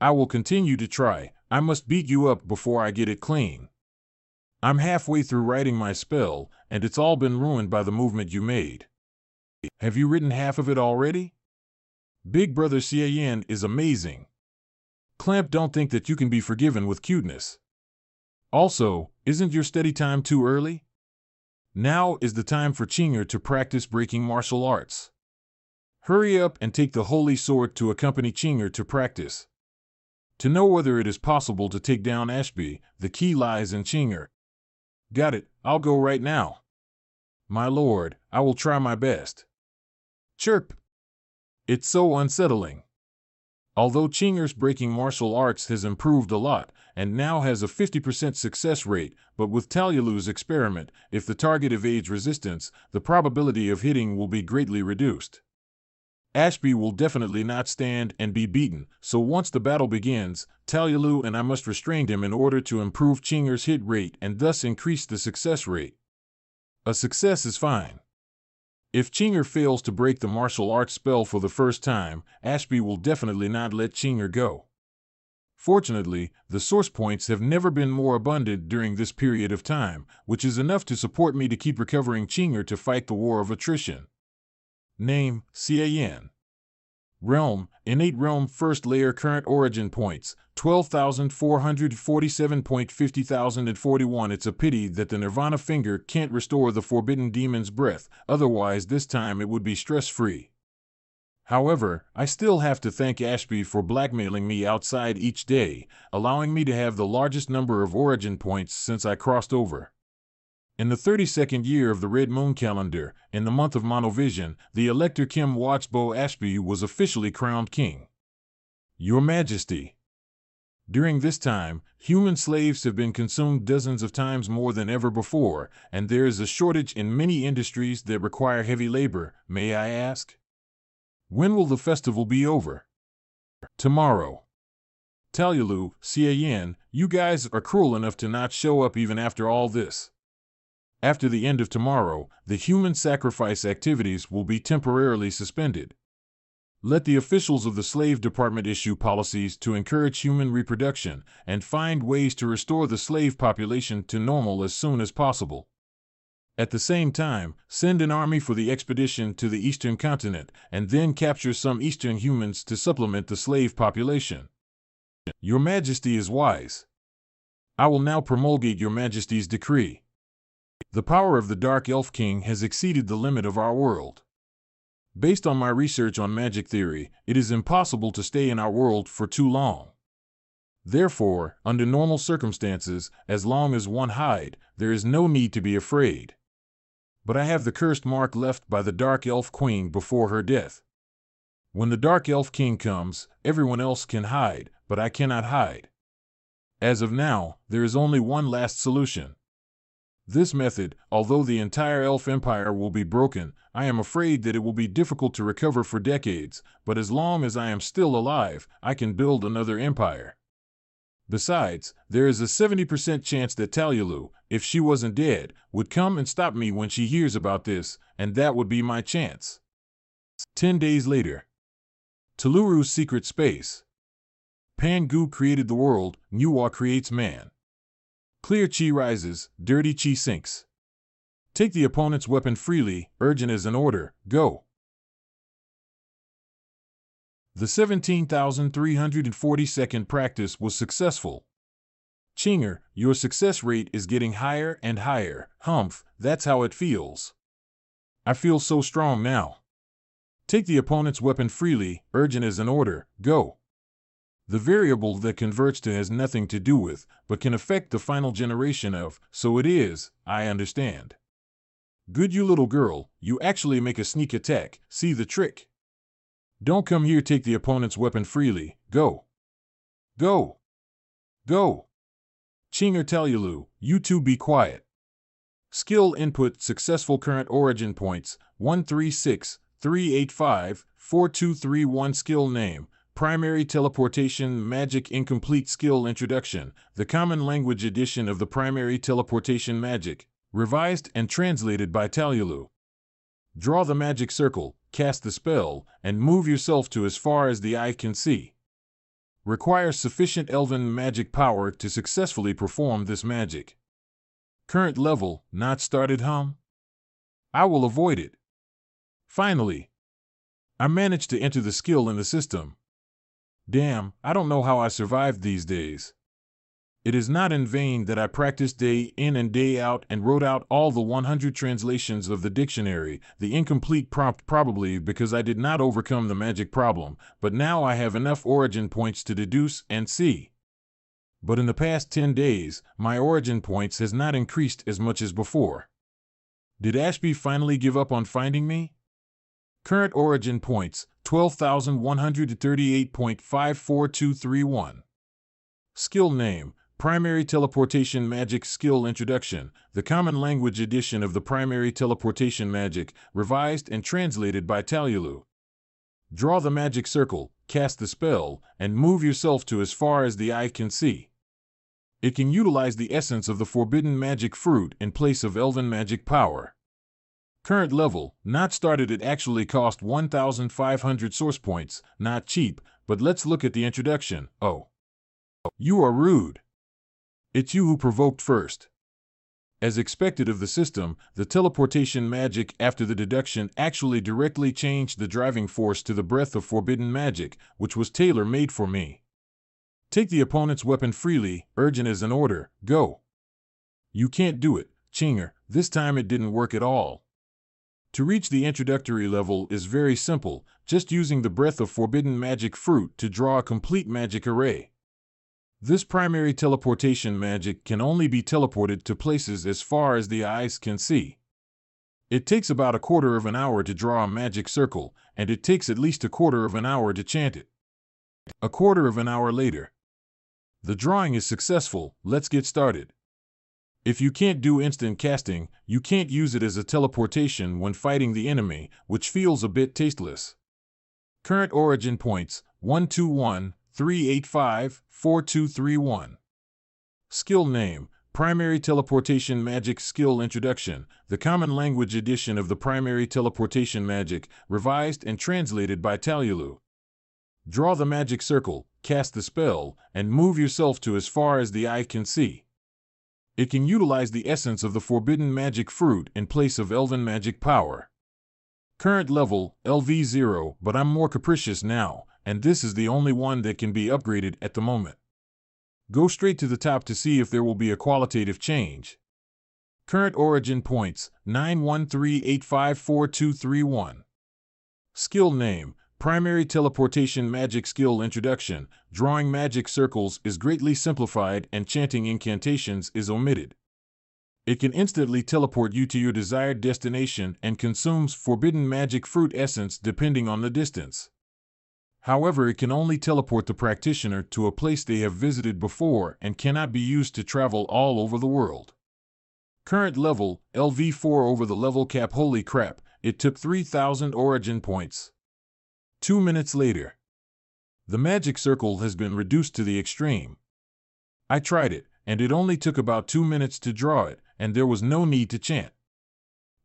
I will continue to try. I must beat you up before I get it clean. I'm halfway through writing my spell, and it's all been ruined by the movement you made. Have you written half of it already? Big Brother Cian is amazing. Clamp don't think that you can be forgiven with cuteness. Also, isn't your study time too early? Now is the time for Chinger to practice breaking martial arts. Hurry up and take the holy sword to accompany Chinger to practice. To know whether it is possible to take down Ashby, the key lies in Chinger. Got it, I'll go right now. My lord, I will try my best. Chirp. It's so unsettling. Although Chinger's breaking martial arts has improved a lot, and now has a 50% success rate, but with Talyalu's experiment, if the target evades resistance, the probability of hitting will be greatly reduced. Ashby will definitely not stand and be beaten, so once the battle begins, Talyalu and I must restrain him in order to improve Chinger's hit rate and thus increase the success rate. A success is fine. If Chinger fails to break the martial arts spell for the first time, Ashby will definitely not let Chinger go. Fortunately, the source points have never been more abundant during this period of time, which is enough to support me to keep recovering Chinger to fight the war of attrition. Name, Cian. Realm, Innate Realm First Layer Current Origin Points, 12,447.50,041. It's a pity that the Nirvana Finger can't restore the Forbidden Demon's breath, otherwise this time it would be stress-free. However, I still have to thank Ashby for blackmailing me outside each day, allowing me to have the largest number of origin points since I crossed over. In the 32nd year of the Red Moon calendar, in the month of Monovision, the Elector Kim Watchbow Ashby was officially crowned king. Your Majesty. During this time, human slaves have been consumed dozens of times more than ever before, and there is a shortage in many industries that require heavy labor. May I ask? When will the festival be over? Tomorrow. Talyalu, Cian, you guys are cruel enough to not show up even after all this. After the end of tomorrow, the human sacrifice activities will be temporarily suspended. Let the officials of the slave department issue policies to encourage human reproduction and find ways to restore the slave population to normal as soon as possible. At the same time, send an army for the expedition to the eastern continent and then capture some eastern humans to supplement the slave population. Your Majesty is wise. I will now promulgate Your Majesty's decree. The power of the Dark Elf King has exceeded the limit of our world. Based on my research on magic theory, it is impossible to stay in our world for too long. Therefore, under normal circumstances, as long as one hide, there is no need to be afraid. But I have the cursed mark left by the Dark Elf Queen before her death. When the Dark Elf King comes, everyone else can hide, but I cannot hide. As of now, there is only one last solution. This method, although the entire elf empire will be broken, I am afraid that it will be difficult to recover for decades, but as long as I am still alive, I can build another empire. Besides, there is a 70% chance that Talyalu, if she wasn't dead, would come and stop me when she hears about this, and that would be my chance. 10 days later. Tuluru's secret space. Pangu created the world, Nuwa creates man. Clear chi rises, dirty chi sinks. Take the opponent's weapon freely, urgent as an order, go. The 17,342nd practice was successful. Chinger, your success rate is getting higher and higher. Humph, that's how it feels. I feel so strong now. Take the opponent's weapon freely, urgent as an order, go. The variable that converts to has nothing to do with, but can affect the final generation of, so it is, I understand. Good you little girl, you actually make a sneak attack, see the trick. Don't come here, take the opponent's weapon freely, go. Go. Go. Chinger Talyalu, you two be quiet. Skill input successful current origin points, 136-385-4231 skill name. Primary Teleportation Magic Incomplete Skill Introduction, the Common Language edition of the Primary Teleportation Magic, revised and translated by Talyalu. Draw the magic circle, cast the spell, and move yourself to as far as the eye can see. Requires sufficient elven magic power to successfully perform this magic. Current level, not started hum? I will avoid it. Finally, I managed to enter the skill in the system. Damn, I don't know how I survived these days. It is not in vain that I practiced day in and day out and wrote out all the 100 translations of the dictionary, the incomplete prompt probably because I did not overcome the magic problem, but now I have enough origin points to deduce and see. But in the past 10 days, my origin points has not increased as much as before. Did Ashby finally give up on finding me? Current origin points, 12,138.54231. Skill name, Primary Teleportation Magic Skill Introduction, the Common Language edition of the Primary Teleportation Magic, revised and translated by Yahello. Draw the magic circle, cast the spell, and move yourself to as far as the eye can see. It can utilize the essence of the forbidden magic fruit in place of elven magic power. Current level, not started. It actually cost 1,500 source points, not cheap, but let's look at the introduction. Oh. You are rude. It's you who provoked first. As expected of the system, the teleportation magic after the deduction actually directly changed the driving force to the breath of forbidden magic, which was tailor-made for me. Take the opponent's weapon freely, urgent as an order, go. You can't do it, Chinger, this time it didn't work at all. To reach the introductory level is very simple, just using the breath of forbidden magic fruit to draw a complete magic array. This primary teleportation magic can only be teleported to places as far as the eyes can see. It takes about a quarter of an hour to draw a magic circle, and it takes at least a quarter of an hour to chant it. A quarter of an hour later. The drawing is successful, let's get started. If you can't do instant casting, you can't use it as a teleportation when fighting the enemy, which feels a bit tasteless. Current origin points, 121-385-4231. Skill name, Primary Teleportation Magic Skill Introduction, the Common Language edition of the Primary Teleportation Magic, revised and translated by Yahello. Draw the magic circle, cast the spell, and move yourself to as far as the eye can see. It can utilize the essence of the forbidden magic fruit in place of elven magic power. Current level, LV0, but I'm more capricious now, and this is the only one that can be upgraded at the moment. Go straight to the top to see if there will be a qualitative change. Current origin points, 913854231. Skill name, Primary Teleportation Magic Skill Introduction, drawing magic circles is greatly simplified and chanting incantations is omitted. It can instantly teleport you to your desired destination and consumes forbidden magic fruit essence depending on the distance. However, it can only teleport the practitioner to a place they have visited before and cannot be used to travel all over the world. Current level, LV4 over the level cap. Holy crap, it took 3,000 origin points. 2 minutes later. The magic circle has been reduced to the extreme. I tried it, and it only took about 2 minutes to draw it, and there was no need to chant.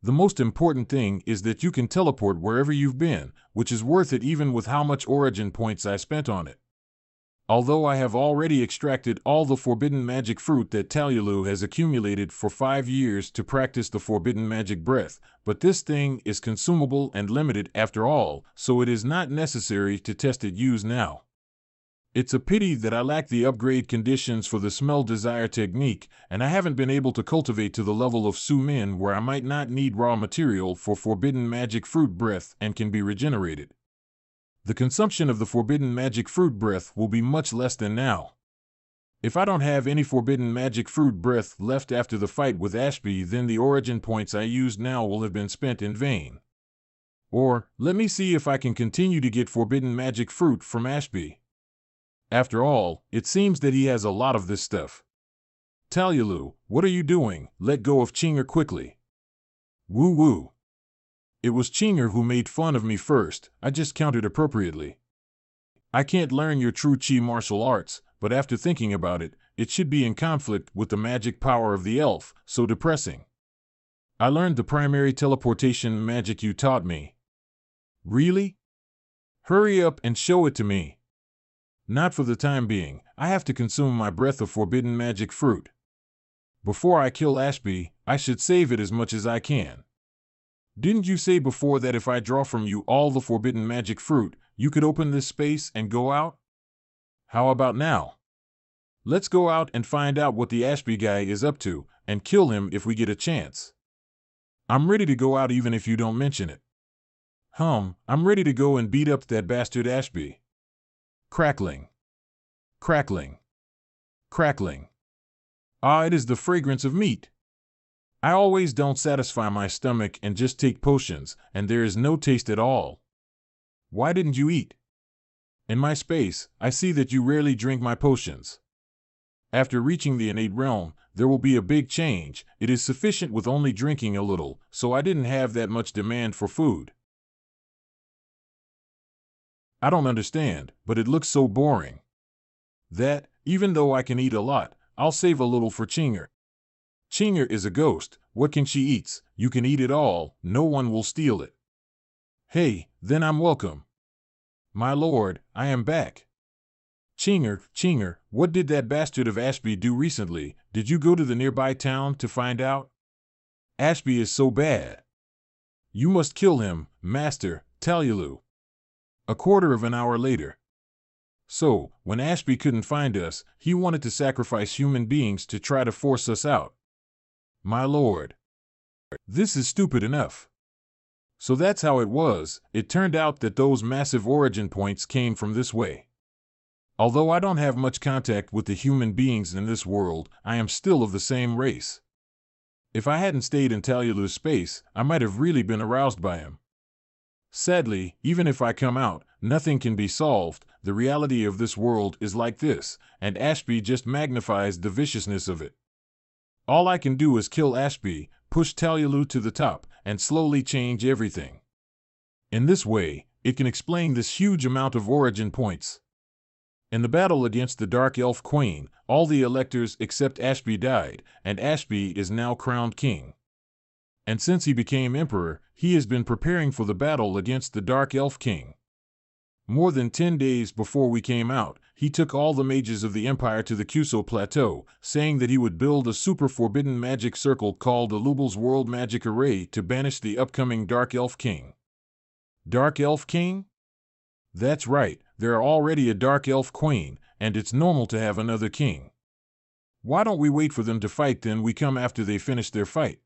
The most important thing is that you can teleport wherever you've been, which is worth it even with how much origin points I spent on it. Although I have already extracted all the forbidden magic fruit that Yahello has accumulated for 5 years to practice the forbidden magic breath, but this thing is consumable and limited after all, so it is not necessary to test its use now. It's a pity that I lack the upgrade conditions for the smell desire technique, and I haven't been able to cultivate to the level of Su Min where I might not need raw material for forbidden magic fruit breath and can be regenerated. The consumption of the forbidden magic fruit breath will be much less than now. If I don't have any forbidden magic fruit breath left after the fight with Ashby, then the origin points I used now will have been spent in vain. Or, let me see if I can continue to get forbidden magic fruit from Ashby. After all, it seems that he has a lot of this stuff. Yahello, what are you doing? Let go of Chinger quickly. Woo woo. It was Chinger who made fun of me first, I just countered appropriately. I can't learn your true chi martial arts, but after thinking about it, it should be in conflict with the magic power of the elf, so depressing. I learned the primary teleportation magic you taught me. Really? Hurry up and show it to me. Not for the time being. I have to consume my breath of forbidden magic fruit. Before I kill Ashby, I should save it as much as I can. Didn't you say before that if I draw from you all the forbidden magic fruit, you could open this space and go out? How about now? Let's go out and find out what the Ashby guy is up to, and kill him if we get a chance. I'm ready to go out even if you don't mention it. I'm ready to go and beat up that bastard Ashby. Crackling. Crackling. Crackling. Ah, it is the fragrance of meat. I always don't satisfy my stomach and just take potions, and there is no taste at all. Why didn't you eat? In my space, I see that you rarely drink my potions. After reaching the innate realm, there will be a big change. It is sufficient with only drinking a little, so I didn't have that much demand for food. I don't understand, but it looks so boring. That, even though I can eat a lot, I'll save a little for Chinger. Chinger is a ghost. What can she eat? You can eat it all. No one will steal it. Hey, then I'm welcome. My lord, I am back. Chinger, what did that bastard of Ashby do recently? Did you go to the nearby town to find out? Ashby is so bad. You must kill him, Master Yahello. A quarter of an hour later. So, when Ashby couldn't find us, he wanted to sacrifice human beings to try to force us out. My lord. This is stupid enough. So that's how it was. It turned out that those massive origin points came from this way. Although I don't have much contact with the human beings in this world, I am still of the same race. If I hadn't stayed in Yahello's space, I might have really been aroused by him. Sadly, even if I come out, nothing can be solved. The reality of this world is like this, and Ashby just magnifies the viciousness of it. All I can do is kill Ashby, push Yahello to the top, and slowly change everything. In this way, it can explain this huge amount of origin points. In the battle against the Dark Elf Queen, all the electors except Ashby died, and Ashby is now crowned king. And since he became emperor, he has been preparing for the battle against the Dark Elf King. More than 10 days before we came out, he took all the mages of the empire to the Kuso Plateau, saying that he would build a super forbidden magic circle called Alubal's World Magic Array to banish the upcoming Dark Elf King. Dark Elf King? That's right, there are already a Dark Elf Queen, and it's normal to have another king. Why don't we wait for them to fight, then we come after they finish their fight?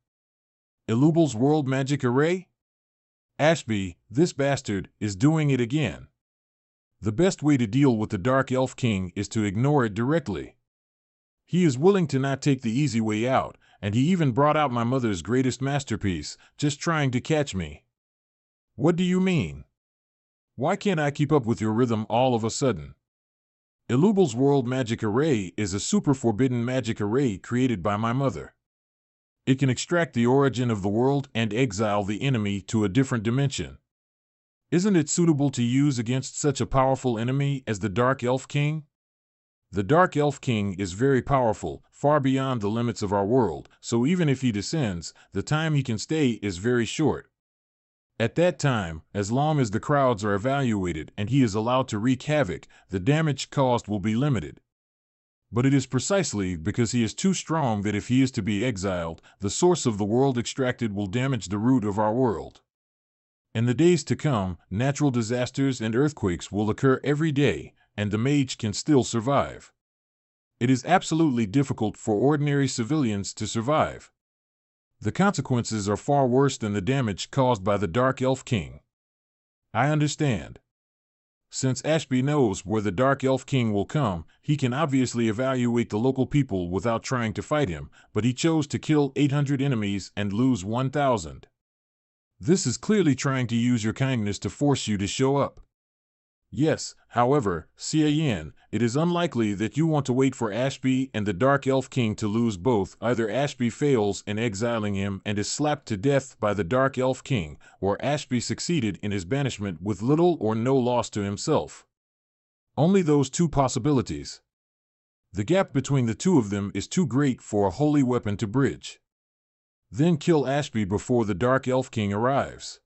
Alubal's World Magic Array? Ashby, this bastard, is doing it again. The best way to deal with the Dark Elf King is to ignore it directly. He is willing to not take the easy way out, and he even brought out my mother's greatest masterpiece, just trying to catch me. What do you mean? Why can't I keep up with your rhythm all of a sudden? Alubal's World Magic Array is a super forbidden magic array created by my mother. It can extract the origin of the world and exile the enemy to a different dimension. Isn't it suitable to use against such a powerful enemy as the Dark Elf King? The Dark Elf King is very powerful, far beyond the limits of our world, so even if he descends, the time he can stay is very short. At that time, as long as the crowds are evaluated and he is allowed to wreak havoc, the damage caused will be limited. But it is precisely because he is too strong that if he is to be exiled, the source of the world extracted will damage the root of our world. In the days to come, natural disasters and earthquakes will occur every day, and the mage can still survive. It is absolutely difficult for ordinary civilians to survive. The consequences are far worse than the damage caused by the Dark Elf King. I understand. Since Ashby knows where the Dark Elf King will come, he can obviously evaluate the local people without trying to fight him, but he chose to kill 800 enemies and lose 1,000. This is clearly trying to use your kindness to force you to show up. Yes, however, Cian, it is unlikely that you want to wait for Ashby and the Dark Elf King to lose both. Either Ashby fails in exiling him and is slapped to death by the Dark Elf King, or Ashby succeeded in his banishment with little or no loss to himself. Only those two possibilities. The gap between the two of them is too great for a holy weapon to bridge. Then kill Ashby before the Dark Elf King arrives.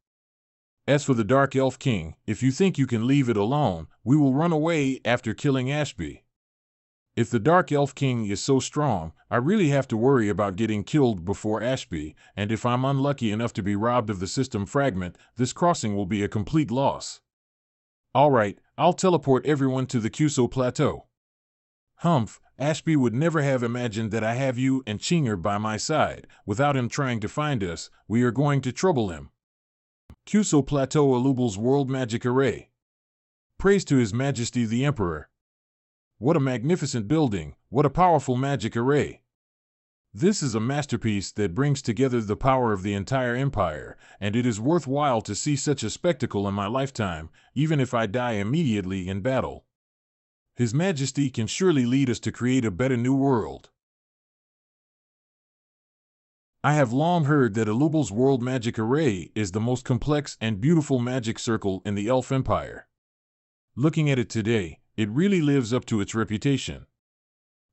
As for the Dark Elf King, if you think you can leave it alone, we will run away after killing Ashby. If the Dark Elf King is so strong, I really have to worry about getting killed before Ashby, and if I'm unlucky enough to be robbed of the system fragment, this crossing will be a complete loss. Alright, I'll teleport everyone to the Kuso Plateau. Humph, Ashby would never have imagined that I have you and Chinger by my side. Without him trying to find us, we are going to trouble him. Kuso Plateau Alubal's World Magic Array. Praise to His Majesty the Emperor. What a magnificent building, what a powerful magic array. This is a masterpiece that brings together the power of the entire empire, and it is worthwhile to see such a spectacle in my lifetime, even if I die immediately in battle. His Majesty can surely lead us to create a better new world. I have long heard that Alubal's World Magic Array is the most complex and beautiful magic circle in the Elf Empire. Looking at it today, it really lives up to its reputation.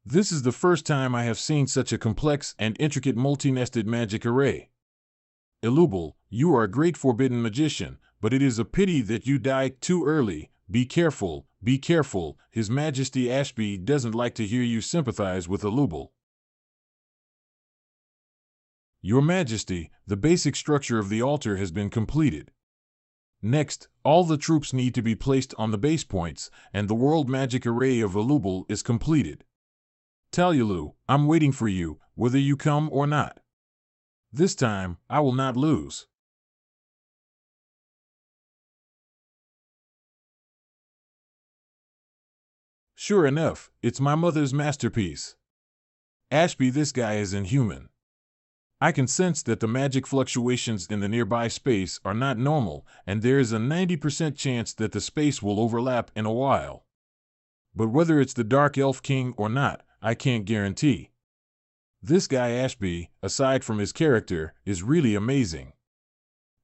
This is the first time I have seen such a complex and intricate multi-nested magic array. Alubal, you are a great forbidden magician, but it is a pity that you died too early. Be careful, be careful. His Majesty Ashby doesn't like to hear you sympathize with Alubal. Your Majesty, the basic structure of the altar has been completed. Next, all the troops need to be placed on the base points, and the World Magic Array of Alubal is completed. Talyulu, I'm waiting for you, whether you come or not. This time, I will not lose. Sure enough, it's my mother's masterpiece. Ashby, this guy is inhuman. I can sense that the magic fluctuations in the nearby space are not normal, and there is a 90% chance that the space will overlap in a while. But whether it's the Dark Elf King or not, I can't guarantee. This guy Ashby, aside from his character, is really amazing.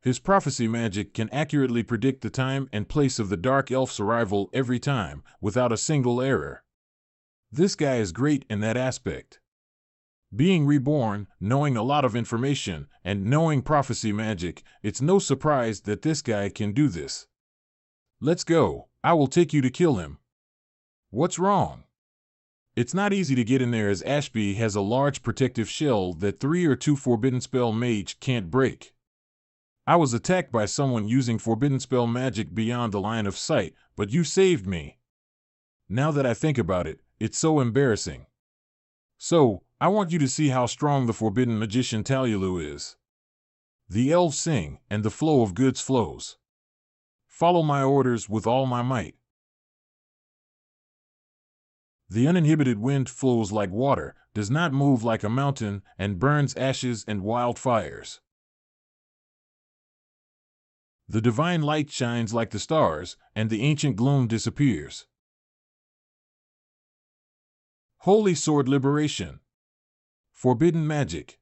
His prophecy magic can accurately predict the time and place of the Dark Elf's arrival every time, without a single error. This guy is great in that aspect. Being reborn, knowing a lot of information, and knowing prophecy magic, it's no surprise that this guy can do this. Let's go. I will take you to kill him. What's wrong? It's not easy to get in there as Ashby has a large protective shell that 3 or 2 Forbidden Spell mage can't break. I was attacked by someone using Forbidden Spell magic beyond the line of sight, but you saved me. Now that I think about it, it's so embarrassing. So, I want you to see how strong the Forbidden Magician Talyulu is. The elves sing, and the flow of goods flows. Follow my orders with all my might. The uninhibited wind flows like water, does not move like a mountain, and burns ashes and wildfires. The divine light shines like the stars, and the ancient gloom disappears. Holy Sword Liberation. Forbidden Magic.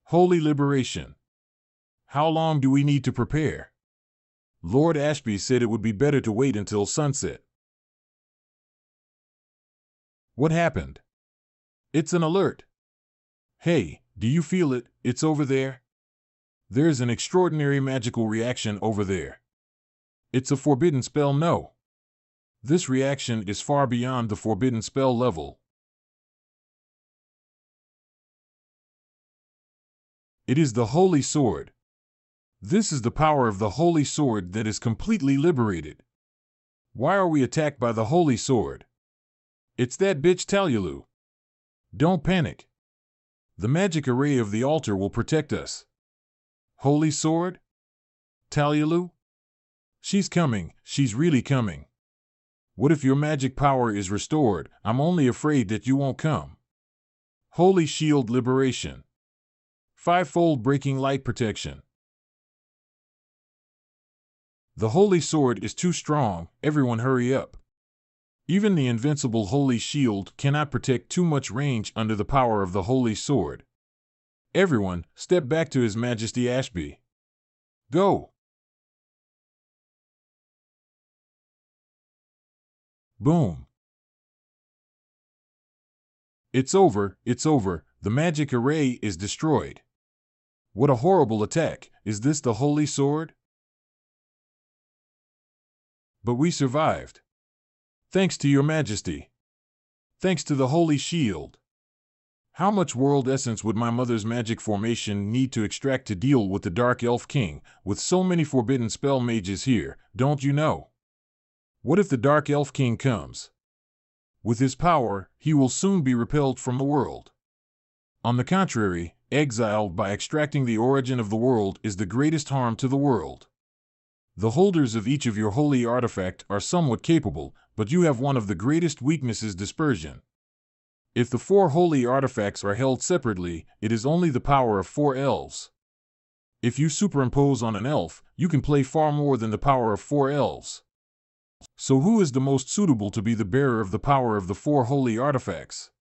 Holy Liberation. How long do we need to prepare? Lord Ashby said it would be better to wait until sunset. What happened? It's an alert. Hey, do you feel it? It's over there. There's an extraordinary magical reaction over there. It's a forbidden spell, no. This reaction is far beyond the forbidden spell level. It is the Holy Sword. This is the power of the Holy Sword that is completely liberated. Why are we attacked by the Holy Sword? It's that bitch Talyulu. Don't panic. The magic array of the altar will protect us. Holy Sword? Talyulu? She's coming, she's really coming. What if your magic power is restored? I'm only afraid that you won't come. Holy Shield Liberation. 5-fold breaking light protection. The Holy Sword is too strong, everyone hurry up. Even the invincible Holy Shield cannot protect too much range under the power of the Holy Sword. Everyone, step back to His Majesty Ashby. Go! Boom! It's over, the magic array is destroyed. What a horrible attack! Is this the Holy Sword? But we survived. Thanks to your majesty. Thanks to the holy shield. How much world essence would my mother's magic formation need to extract to deal with the Dark Elf King, with so many forbidden spell mages here, don't you know? What if the Dark Elf King comes? With his power, he will soon be repelled from the world. On the contrary, exiled by extracting the origin of the world is the greatest harm to the world. The holders of each of your holy artifact are somewhat capable, but you have one of the greatest weaknesses: dispersion. If the 4 holy artifacts are held separately, it is only the power of 4 elves. If you superimpose on an elf, you can play far more than the power of 4 elves. So who is the most suitable to be the bearer of the power of the 4 holy artifacts?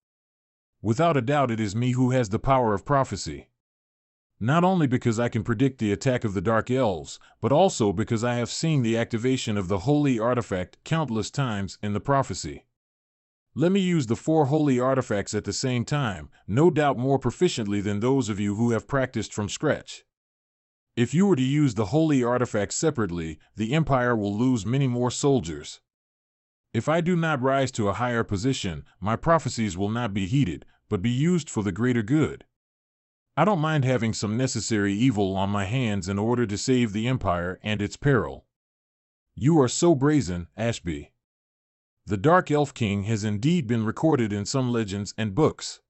Without a doubt it is me, who has the power of prophecy. Not only because I can predict the attack of the Dark Elves, but also because I have seen the activation of the holy artifact countless times in the prophecy. Let me use the 4 holy artifacts at the same time, no doubt more proficiently than those of you who have practiced from scratch. If you were to use the holy artifacts separately, the Empire will lose many more soldiers. If I do not rise to a higher position, my prophecies will not be heeded, but be used for the greater good. I don't mind having some necessary evil on my hands in order to save the Empire and its peril. You are so brazen, Ashby. The Dark Elf King has indeed been recorded in some legends and books.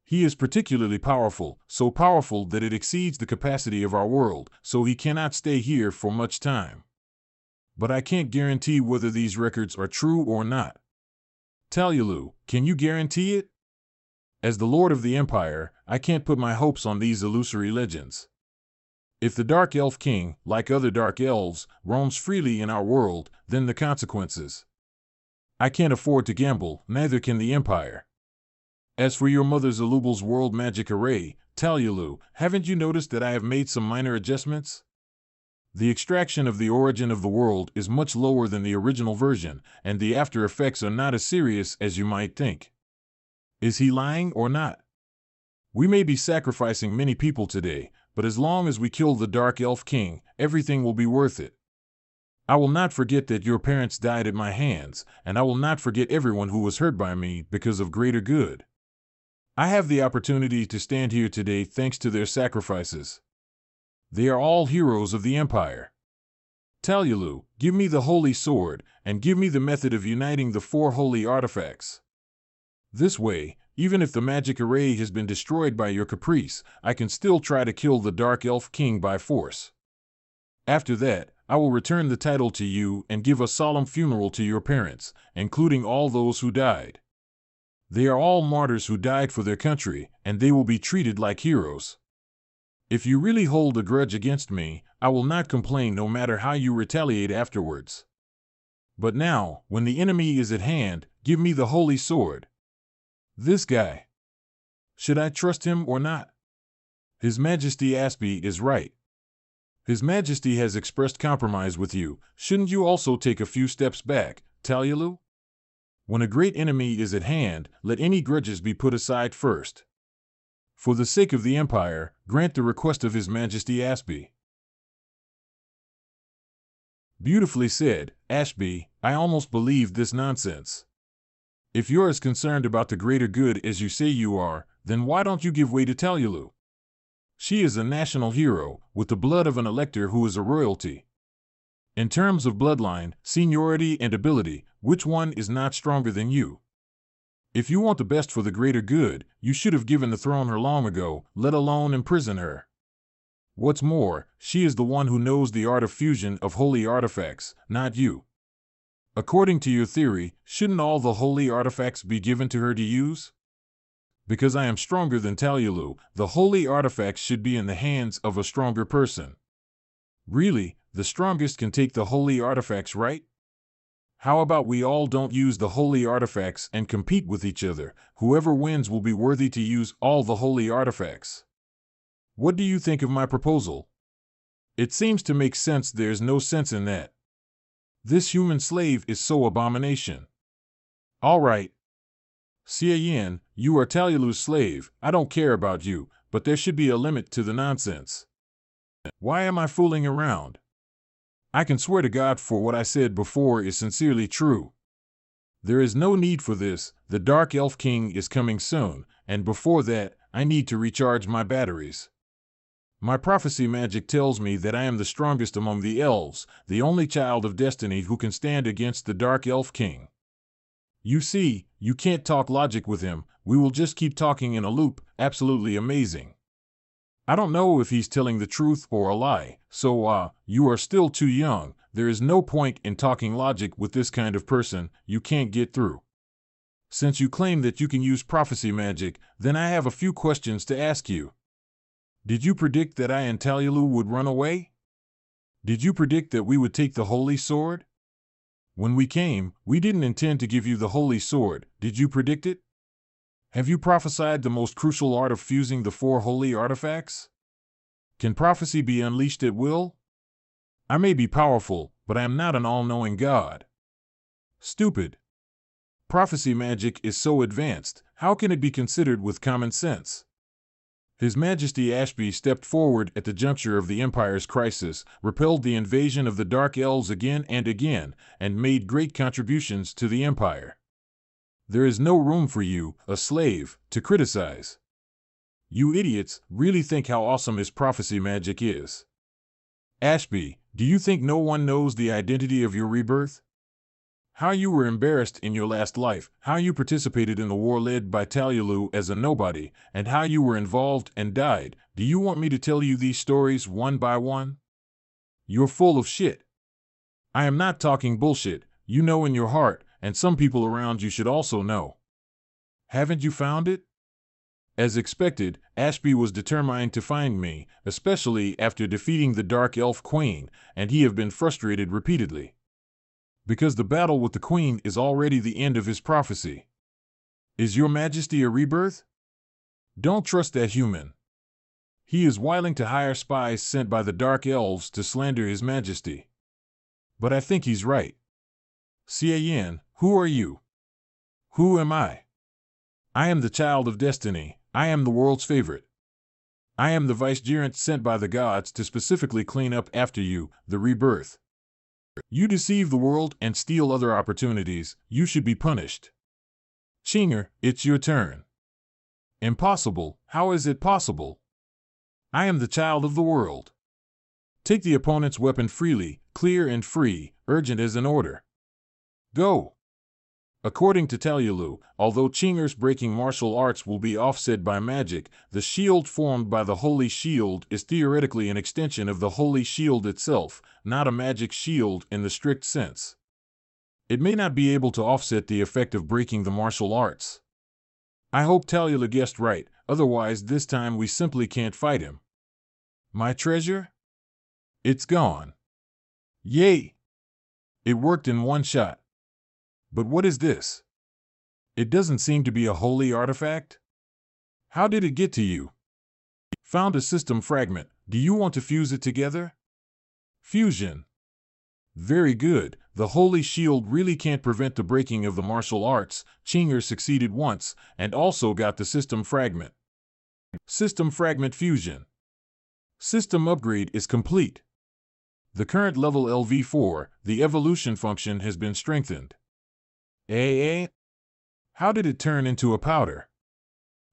He is particularly powerful, so powerful that it exceeds the capacity of our world, so he cannot stay here for much time. But I can't guarantee whether these records are true or not. Yahello, can you guarantee it? As the Lord of the Empire, I can't put my hopes on these illusory legends. If the Dark Elf King, like other Dark Elves, roams freely in our world, then the consequences. I can't afford to gamble, neither can the Empire. As for your mother's Alubal's world magic array, Yahello, haven't you noticed that I have made some minor adjustments? The extraction of the origin of the world is much lower than the original version, and the after effects are not as serious as you might think. Is he lying or not? We may be sacrificing many people today, but as long as we kill the Dark Elf King, everything will be worth it. I will not forget that your parents died at my hands, and I will not forget everyone who was hurt by me because of greater good. I have the opportunity to stand here today thanks to their sacrifices. They are all heroes of the Empire. Yahello, give me the holy sword, and give me the method of uniting the 4 holy artifacts. This way, even if the magic array has been destroyed by your caprice, I can still try to kill the Dark Elf King by force. After that, I will return the title to you and give a solemn funeral to your parents, including all those who died. They are all martyrs who died for their country, and they will be treated like heroes. If you really hold a grudge against me, I will not complain no matter how you retaliate afterwards. But now, when the enemy is at hand, give me the holy sword. This guy. Should I trust him or not? His Majesty Ashby is right. His Majesty has expressed compromise with you. Shouldn't you also take a few steps back, Yahello? When a great enemy is at hand, let any grudges be put aside first. For the sake of the Empire, grant the request of His Majesty Ashby. Beautifully said, Ashby. I almost believed this nonsense. If you're as concerned about the greater good as you say you are, then why don't you give way to Yahello? She is a national hero, with the blood of an elector who is a royalty. In terms of bloodline, seniority, and ability, which one is not stronger than you? If you want the best for the greater good, you should have given the throne her long ago, let alone imprison her. What's more, she is the one who knows the art of fusion of holy artifacts, not you. According to your theory, shouldn't all the holy artifacts be given to her to use? Because I am stronger than Yahello, the holy artifacts should be in the hands of a stronger person. Really, the strongest can take the holy artifacts, right? How about we all don't use the holy artifacts and compete with each other? Whoever wins will be worthy to use all the holy artifacts. What do you think of my proposal? It seems to make sense. There's no sense in that. This human slave is so abomination. All right. Yin, you are Yahello's slave. I don't care about you, but there should be a limit to the nonsense. Why am I fooling around? I can swear to God for what I said before is sincerely true. There is no need for this. The Dark Elf King is coming soon, and before that, I need to recharge my batteries. My prophecy magic tells me that I am the strongest among the elves, the only child of destiny who can stand against the Dark Elf King. You see, you can't talk logic with him. We will just keep talking in a loop. Absolutely amazing. I don't know if he's telling the truth or a lie, so you are still too young. There is no point in talking logic with this kind of person. You can't get through. Since you claim that you can use prophecy magic, then I have a few questions to ask you. Did you predict that I and Yahello would run away? Did you predict that we would take the holy sword? When we came, we didn't intend to give you the holy sword. Did you predict it? Have you prophesied the most crucial art of fusing the 4 holy artifacts? Can prophecy be unleashed at will? I may be powerful, but I am not an all-knowing god. Stupid. Prophecy magic is so advanced, how can it be considered with common sense? His Majesty Ashby stepped forward at the juncture of the Empire's crisis, repelled the invasion of the Dark Elves again and again, and made great contributions to the Empire. There is no room for you, a slave, to criticize. You idiots really think how awesome his prophecy magic is. Ashby, do you think no one knows the identity of your rebirth? How you were embarrassed in your last life, how you participated in the war led by Yahello as a nobody, and how you were involved and died. Do you want me to tell you these stories one by one? You're full of shit. I am not talking bullshit. You know in your heart, and some people around you should also know. Haven't you found it? As expected, Ashby was determined to find me, especially after defeating the Dark Elf Queen, and he have been frustrated repeatedly. Because the battle with the Queen is already the end of his prophecy. Is your Majesty a rebirth? Don't trust that human. He is willing to hire spies sent by the Dark Elves to slander his Majesty. But I think he's right. Cian, who are you? Who am I? I am the child of destiny. I am the world's favorite. I am the vicegerent sent by the gods to specifically clean up after you, the rebirth. You deceive the world and steal other opportunities. You should be punished. Chinger, it's your turn. Impossible. How is it possible? I am the child of the world. Take the opponent's weapon freely, clear and free, urgent as an order. Go. According to Yahello, although Chinger's breaking martial arts will be offset by magic, the shield formed by the Holy Shield is theoretically an extension of the Holy Shield itself, not a magic shield in the strict sense. It may not be able to offset the effect of breaking the martial arts. I hope Yahello guessed right, otherwise this time we simply can't fight him. My treasure? It's gone. Yay! It worked in one shot. But what is this? It doesn't seem to be a holy artifact. How did it get to you? Found a system fragment. Do you want to fuse it together? Fusion. Very good. The Holy Shield really can't prevent the breaking of the martial arts. Chinger succeeded once, and also got the system fragment. System fragment fusion. System upgrade is complete. The current level LV4, the evolution function has been strengthened. How did it turn into a powder?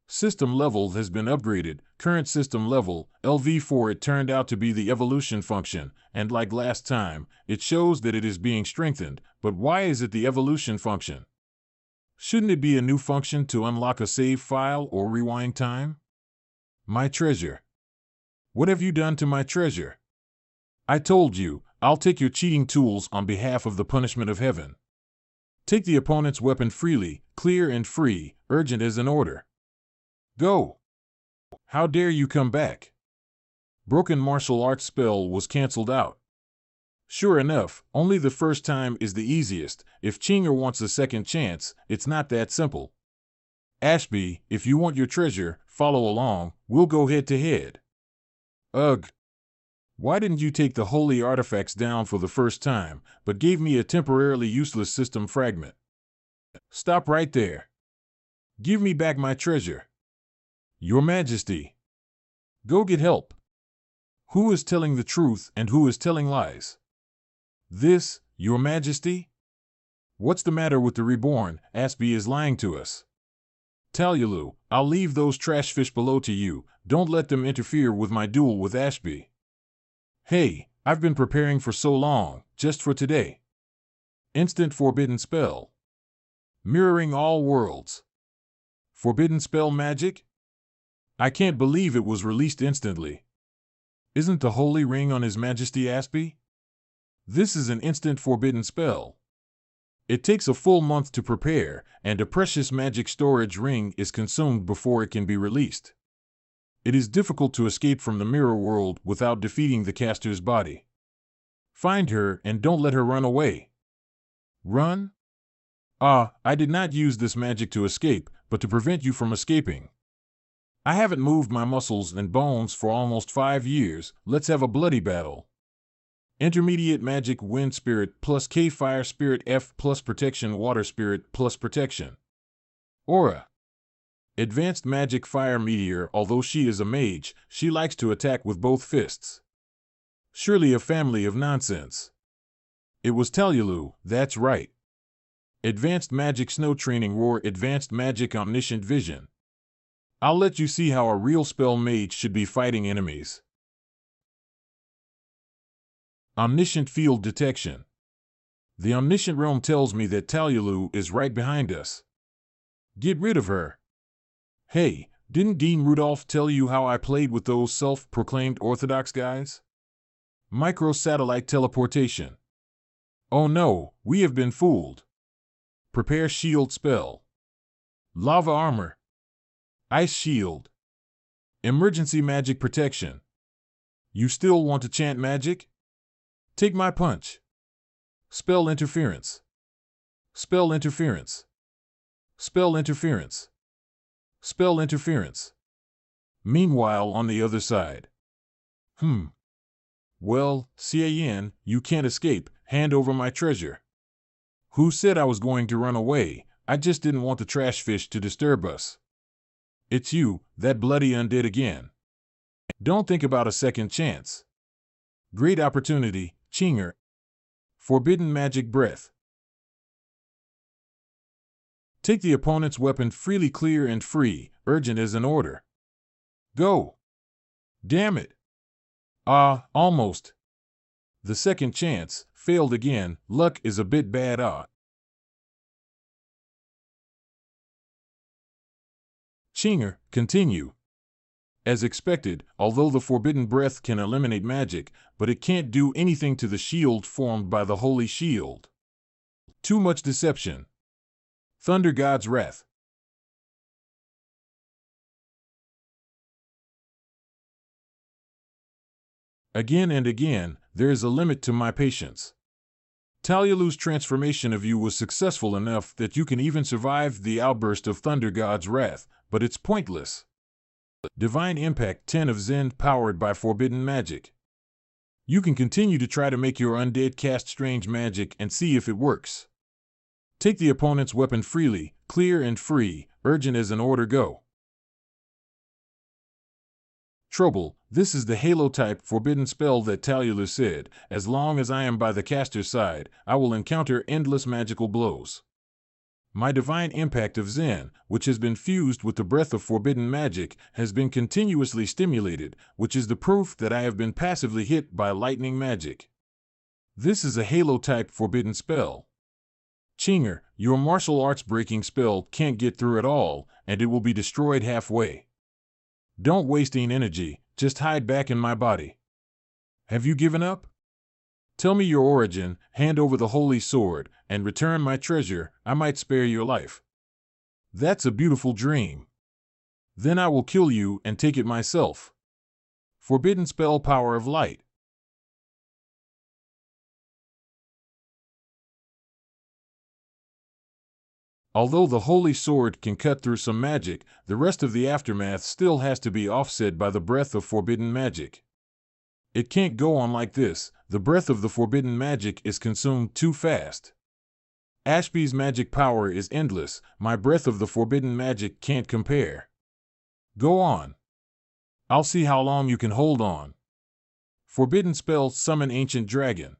System level has been upgraded. Current system level, LV4. It turned out to be the evolution function, and like last time, it shows that it is being strengthened, but why is it the evolution function? Shouldn't it be a new function to unlock a save file or rewind time? My treasure. What have you done to my treasure? I told you, I'll take your cheating tools on behalf of the punishment of heaven. Take the opponent's weapon freely, clear and free, urgent as an order. Go. How dare you come back? Broken martial arts spell was cancelled out. Sure enough, only the first time is the easiest. If Chinger wants a second chance, it's not that simple. Ashby, if you want your treasure, follow along. We'll go head to head. Ugh. Why didn't you take the holy artifacts down for the first time, but gave me a temporarily useless system fragment? Stop right there. Give me back my treasure. Your Majesty. Go get help. Who is telling the truth and who is telling lies? This, Your Majesty? What's the matter with the reborn? Ashby is lying to us. Talyulu, I'll leave those trash fish below to you. Don't let them interfere with my duel with Ashby. Hey, I've been preparing for so long, just for today. Instant forbidden spell. Mirroring all worlds. Forbidden spell magic? I can't believe it was released instantly. Isn't the holy ring on His Majesty Ashby? This is an instant forbidden spell. It takes a full month to prepare, and a precious magic storage ring is consumed before it can be released. It is difficult to escape from the mirror world without defeating the caster's body. Find her and don't let her run away. Run? I did not use this magic to escape, but to prevent you from escaping. I haven't moved my muscles and bones for almost 5 years. Let's have a bloody battle. Intermediate magic wind spirit plus K fire spirit F plus protection water spirit plus protection. Aura. Advanced magic fire meteor. Although she is a mage, she likes to attack with both fists. Surely a family of nonsense. It was Talyulu, that's right. Advanced magic snow training roar. Advanced magic omniscient vision. I'll let you see how a real spell mage should be fighting enemies. Omniscient field detection. The omniscient realm tells me that Talyulu is right behind us. Get rid of her. Hey, didn't Dean Rudolph tell you how I played with those self-proclaimed orthodox guys? Micro-satellite teleportation. Oh no, we have been fooled. Prepare shield spell. Lava armor. Ice shield. Emergency magic protection. You still want to chant magic? Take my punch. Spell interference. Spell interference. Spell interference. Spell interference. Meanwhile, on the other side. Well, Cian, you can't escape. Hand over my treasure. Who said I was going to run away? I just didn't want the trash fish to disturb us. It's you, that bloody undead again. Don't think about a second chance. Great opportunity, Chinger. Forbidden magic breath. Take the opponent's weapon freely, clear and free, urgent as an order. Go. Damn it. Almost. The second chance, failed again, luck is a bit bad. Chinger, continue. As expected, although the forbidden breath can eliminate magic, but it can't do anything to the shield formed by the holy shield. Too much deception. Thunder God's wrath. Again and again, there is a limit to my patience. Talyulu's transformation of you was successful enough that you can even survive the outburst of Thunder God's wrath, but it's pointless. Divine Impact 10 of Zen powered by forbidden magic. You can continue to try to make your undead cast strange magic and see if it works. Take the opponent's weapon freely, clear and free, urgent as an order. Go. Trouble, this is the Halo-type forbidden spell that Talyulu said, as long as I am by the caster's side, I will encounter endless magical blows. My divine impact of Zen, which has been fused with the breath of forbidden magic, has been continuously stimulated, which is the proof that I have been passively hit by lightning magic. This is a Halo-type forbidden spell. Chinger, your martial arts breaking spell can't get through at all, and it will be destroyed halfway. Don't waste any energy, just hide back in my body. Have you given up? Tell me your origin, hand over the holy sword, and return my treasure. I might spare your life. That's a beautiful dream. Then I will kill you and take it myself. Forbidden spell power of light. Although the holy sword can cut through some magic, the rest of the aftermath still has to be offset by the breath of forbidden magic. It can't go on like this. The breath of the forbidden magic is consumed too fast. Ashby's magic power is endless. My breath of the forbidden magic can't compare. Go on. I'll see how long you can hold on. Forbidden spell summon ancient dragon.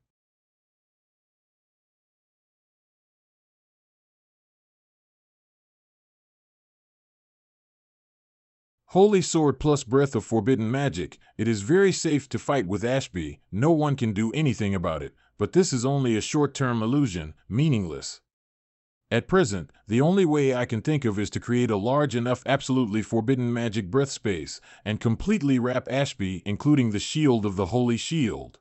Holy Sword plus Breath of Forbidden Magic. It is very safe to fight with Ashby, no one can do anything about it, but this is only a short-term illusion, meaningless. At present, the only way I can think of is to create a large enough absolutely forbidden magic breath space, and completely wrap Ashby, including the shield of the Holy Shield.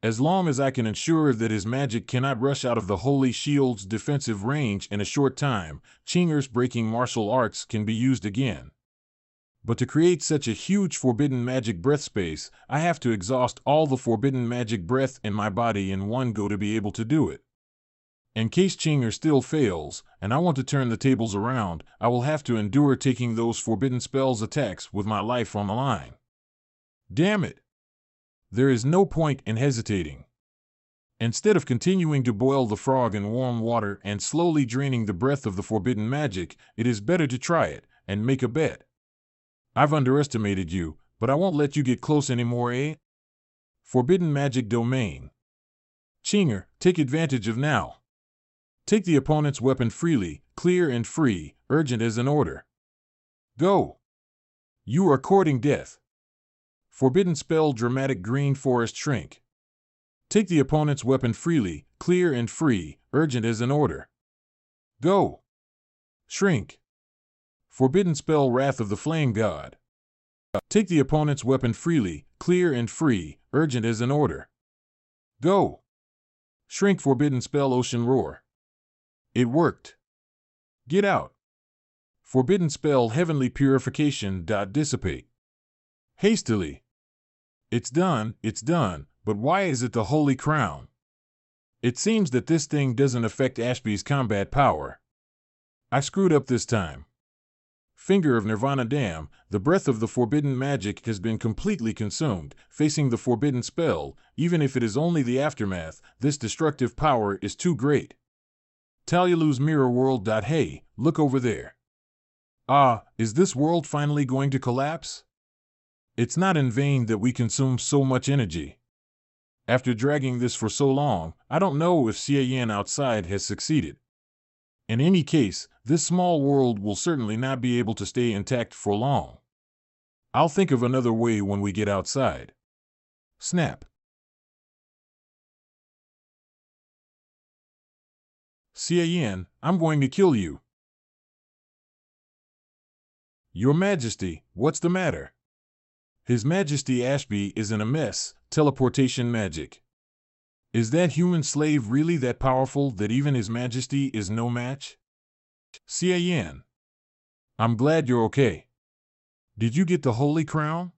As long as I can ensure that his magic cannot rush out of the Holy Shield's defensive range in a short time, Chinger's breaking martial arts can be used again. But to create such a huge forbidden magic breath space, I have to exhaust all the forbidden magic breath in my body in one go to be able to do it. In case Chinger still fails, and I want to turn the tables around, I will have to endure taking those forbidden spells attacks with my life on the line. Damn it! There is no point in hesitating. Instead of continuing to boil the frog in warm water and slowly draining the breath of the forbidden magic, it is better to try it, and make a bet. I've underestimated you, but I won't let you get close anymore, eh? Forbidden Magic Domain. Chinger, take advantage of now. Take the opponent's weapon freely, clear and free, urgent as an order. Go. You are courting death. Forbidden Spell Dramatic Green Forest Shrink. Take the opponent's weapon freely, clear and free, urgent as an order. Go. Shrink. Forbidden Spell Wrath of the Flame God. Take the opponent's weapon freely, clear and free, urgent as an order. Go. Shrink. Forbidden Spell Ocean Roar. It worked. Get out. Forbidden Spell Heavenly Purification. Dissipate. Hastily. It's done, but why is it the Holy Crown? It seems that this thing doesn't affect Ashby's combat power. I screwed up this time. Finger of Nirvana. Damn, the breath of the forbidden magic has been completely consumed. Facing the forbidden spell, even if it is only the aftermath, this destructive power is too great. Talyalu's Mirror World. Hey, look over there. Ah, is this world finally going to collapse? It's not in vain that we consume so much energy. After dragging this for so long, I don't know if Xiayan outside has succeeded. In any case, this small world will certainly not be able to stay intact for long. I'll think of another way when we get outside. Snap. Xiayan, I'm going to kill you. Your Majesty, what's the matter? His Majesty Ashby is in a mess. Teleportation magic. Is that human slave really that powerful that even His Majesty is no match? Xiayan. I'm glad you're okay. Did you get the Holy Crown?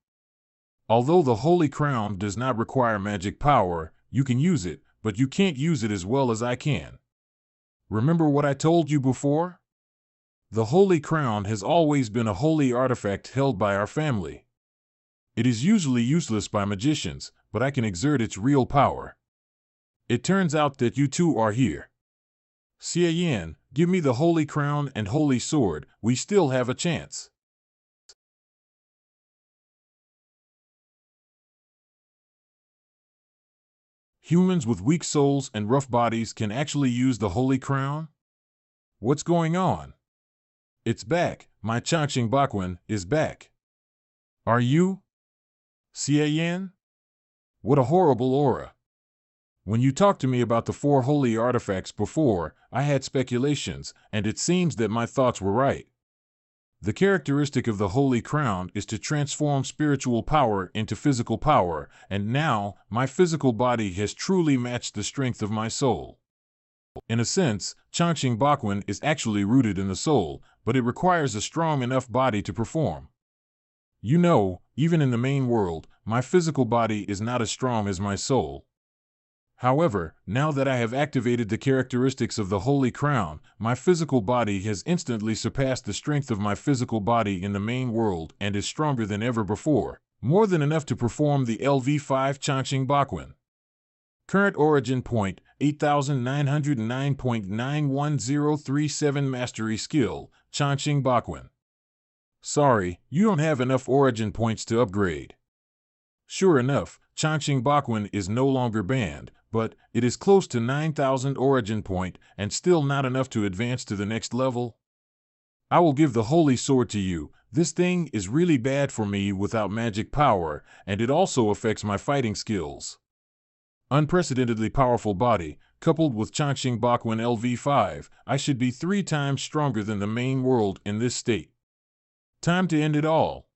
Although the Holy Crown does not require magic power, you can use it, but you can't use it as well as I can. Remember what I told you before? The Holy Crown has always been a holy artifact held by our family. It is usually useless by magicians, but I can exert its real power. It turns out that you two are here. Xiayan, give me the Holy Crown and Holy Sword, we still have a chance. Humans with weak souls and rough bodies can actually use the Holy Crown? What's going on? It's back, my Changqing Bakuan is back. Are you? Xiayan? What a horrible aura. When you talked to me about the 4 holy artifacts before, I had speculations, and it seems that my thoughts were right. The characteristic of the Holy Crown is to transform spiritual power into physical power, and now, my physical body has truly matched the strength of my soul. In a sense, Changqing Bakuan is actually rooted in the soul, but it requires a strong enough body to perform. You know, even in the main world, my physical body is not as strong as my soul. However, now that I have activated the characteristics of the Holy Crown, my physical body has instantly surpassed the strength of my physical body in the main world and is stronger than ever before, more than enough to perform the LV5 Changqing Bakuan. Current origin point, 8909.91037 Mastery Skill, Changqing Bakuan. Sorry, you don't have enough origin points to upgrade. Sure enough, Changqing Bakuan is no longer banned, but it is close to 9,000 origin point and still not enough to advance to the next level. I will give the Holy Sword to you, This thing is really bad for me without magic power, and it also affects my fighting skills. Unprecedentedly powerful body, coupled with Changxing Bakuan LV5, I should be 3 times stronger than the main world in this state. Time to end it all.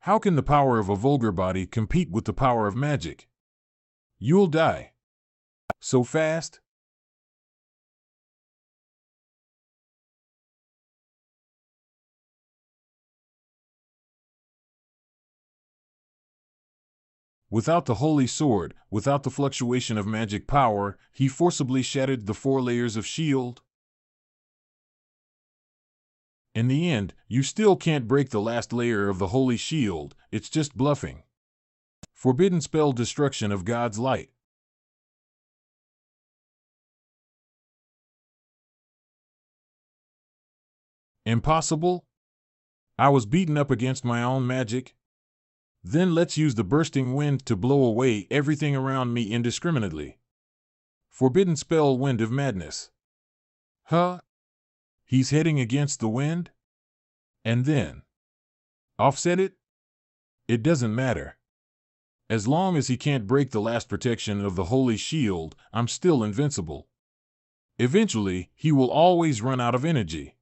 How can the power of a vulgar body compete with the power of magic? You'll die. So fast? Without the holy sword, without the fluctuation of magic power, he forcibly shattered the 4 layers of shield. In the end, you still can't break the last layer of the holy shield, it's just bluffing. Forbidden spell destruction of God's light. Impossible? I was beaten up against my own magic? Then let's use the bursting wind to blow away everything around me indiscriminately. Forbidden spell wind of madness. Huh? He's heading against the wind? And then offset it? It doesn't matter. As long as he can't break the last protection of the holy shield, I'm still invincible. Eventually, he will always run out of energy.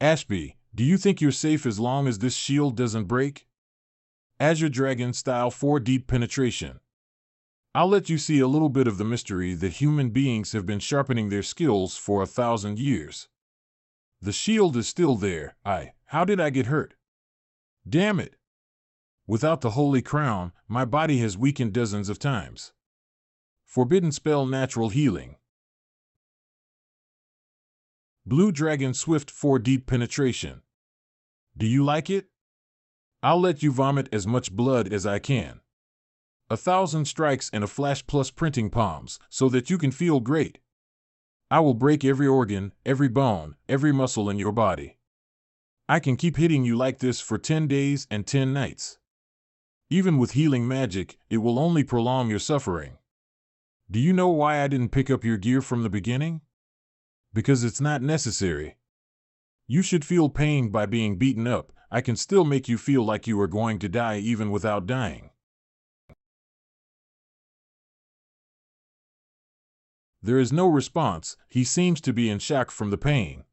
Ashby, do you think you're safe as long as this shield doesn't break? Azure Dragon Style 4 Deep Penetration. I'll let you see a little bit of the mystery that human beings have been sharpening their skills for 1,000 years. The shield is still there. How did I get hurt? Damn it! Without the holy crown, my body has weakened dozens of times. Forbidden spell natural healing. Blue Dragon Swift 4 Deep Penetration. Do you like it? I'll let you vomit as much blood as I can. 1,000 strikes and a flash plus printing palms, so that you can feel great. I will break every organ, every bone, every muscle in your body. I can keep hitting you like this for 10 days and 10 nights. Even with healing magic, it will only prolong your suffering. Do you know why I didn't pick up your gear from the beginning? Because it's not necessary. You should feel pain by being beaten up. I can still make you feel like you are going to die even without dying. There is no response. He seems to be in shock from the pain.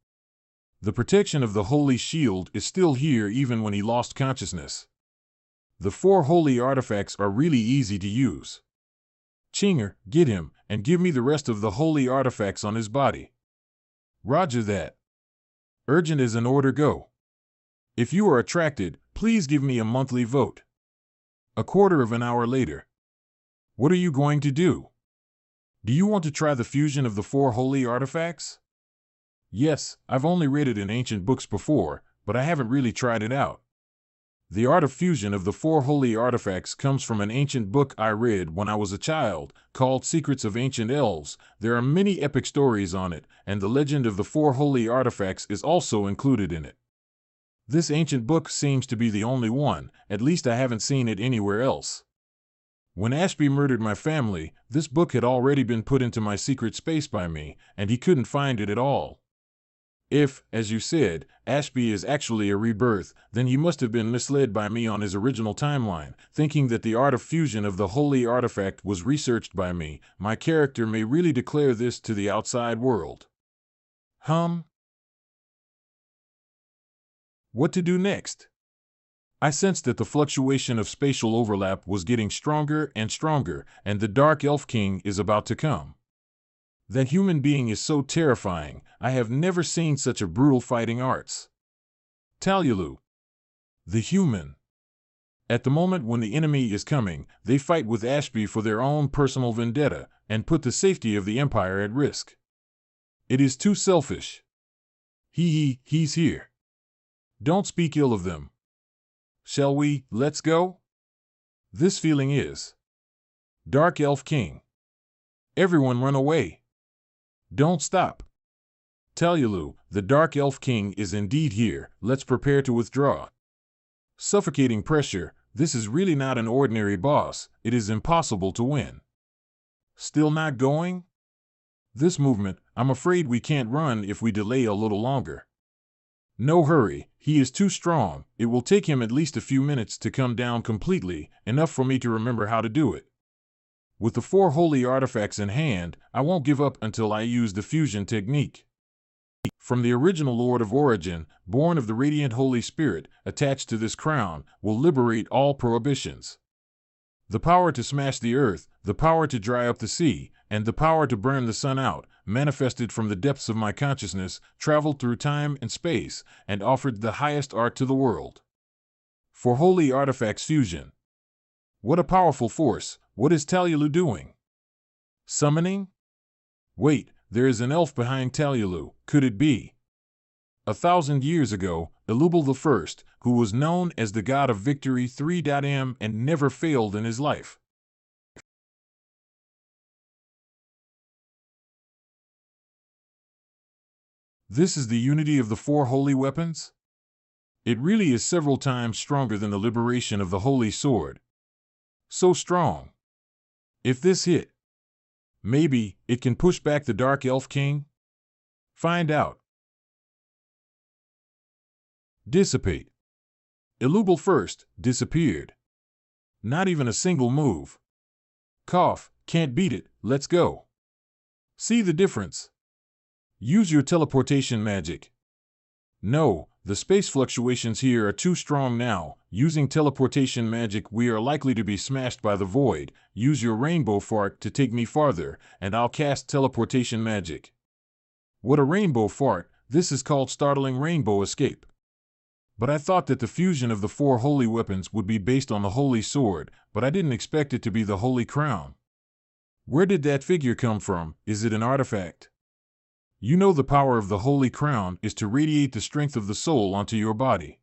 The protection of the holy shield is still here even when he lost consciousness. The 4 holy artifacts are really easy to use. Chinger, get him, and give me the rest of the holy artifacts on his body. Roger that. Urgent as an order, go. If you are attracted, please give me a monthly vote. A quarter of an hour later. What are you going to do? Do you want to try the fusion of the 4 holy artifacts? Yes, I've only read it in ancient books before, but I haven't really tried it out. The art of fusion of the 4 holy artifacts comes from an ancient book I read when I was a child, called Secrets of Ancient Elves. There are many epic stories on it, and the legend of the 4 holy artifacts is also included in it. This ancient book seems to be the only one, at least I haven't seen it anywhere else. When Ashby murdered my family, this book had already been put into my secret space by me, and he couldn't find it at all. If, as you said, Ashby is actually a rebirth, then he must have been misled by me on his original timeline, thinking that the art of fusion of the holy artifact was researched by me. My character may really declare this to the outside world. What to do next? I sensed that the fluctuation of spatial overlap was getting stronger and stronger, and the Dark Elf King is about to come. That human being is so terrifying. I have never seen such a brutal fighting arts. Talyalu. The human. At the moment when the enemy is coming, they fight with Ashby for their own personal vendetta, and put the safety of the Empire at risk. It is too selfish. He's here. Don't speak ill of them. Shall we, let's go? This feeling is. Dark Elf King. Everyone run away. Don't stop. Talyalu, the Dark Elf King is indeed here. Let's prepare to withdraw. Suffocating pressure. This is really not an ordinary boss. It is impossible to win. Still not going? This movement, I'm afraid we can't run if we delay a little longer. No hurry. He is too strong. It will take him at least a few minutes to come down completely, enough for me to remember how to do it. With the 4 holy artifacts in hand, I won't give up until I use the fusion technique. From the original Lord of Origin, born of the radiant Holy Spirit, attached to this crown, will liberate all prohibitions. The power to smash the earth, the power to dry up the sea, and the power to burn the sun out, manifested from the depths of my consciousness, traveled through time and space, and offered the highest art to the world. For holy artifacts fusion. What a powerful force! What is Talyulu doing? Summoning? Wait, there is an elf behind Talyulu. Could it be? 1,000 years ago, Elubal I, who was known as the god of victory 3M and never failed in his life. This is the unity of the 4 holy weapons? It really is several times stronger than the liberation of the holy sword. So strong. If this hit, maybe it can push back the Dark Elf King? Find out. Dissipate. Elubal I disappeared. Not even a single move. Cough, can't beat it, let's go. See the difference? Use your teleportation magic. No, the space fluctuations here are too strong now. Using teleportation magic, we are likely to be smashed by the void. Use your rainbow fart to take me farther, and I'll cast teleportation magic. What a rainbow fart! This is called startling rainbow escape. But I thought that the fusion of the 4 holy weapons would be based on the holy sword, but I didn't expect it to be the holy crown. Where did that figure come from? Is it an artifact? You know the power of the holy crown is to radiate the strength of the soul onto your body.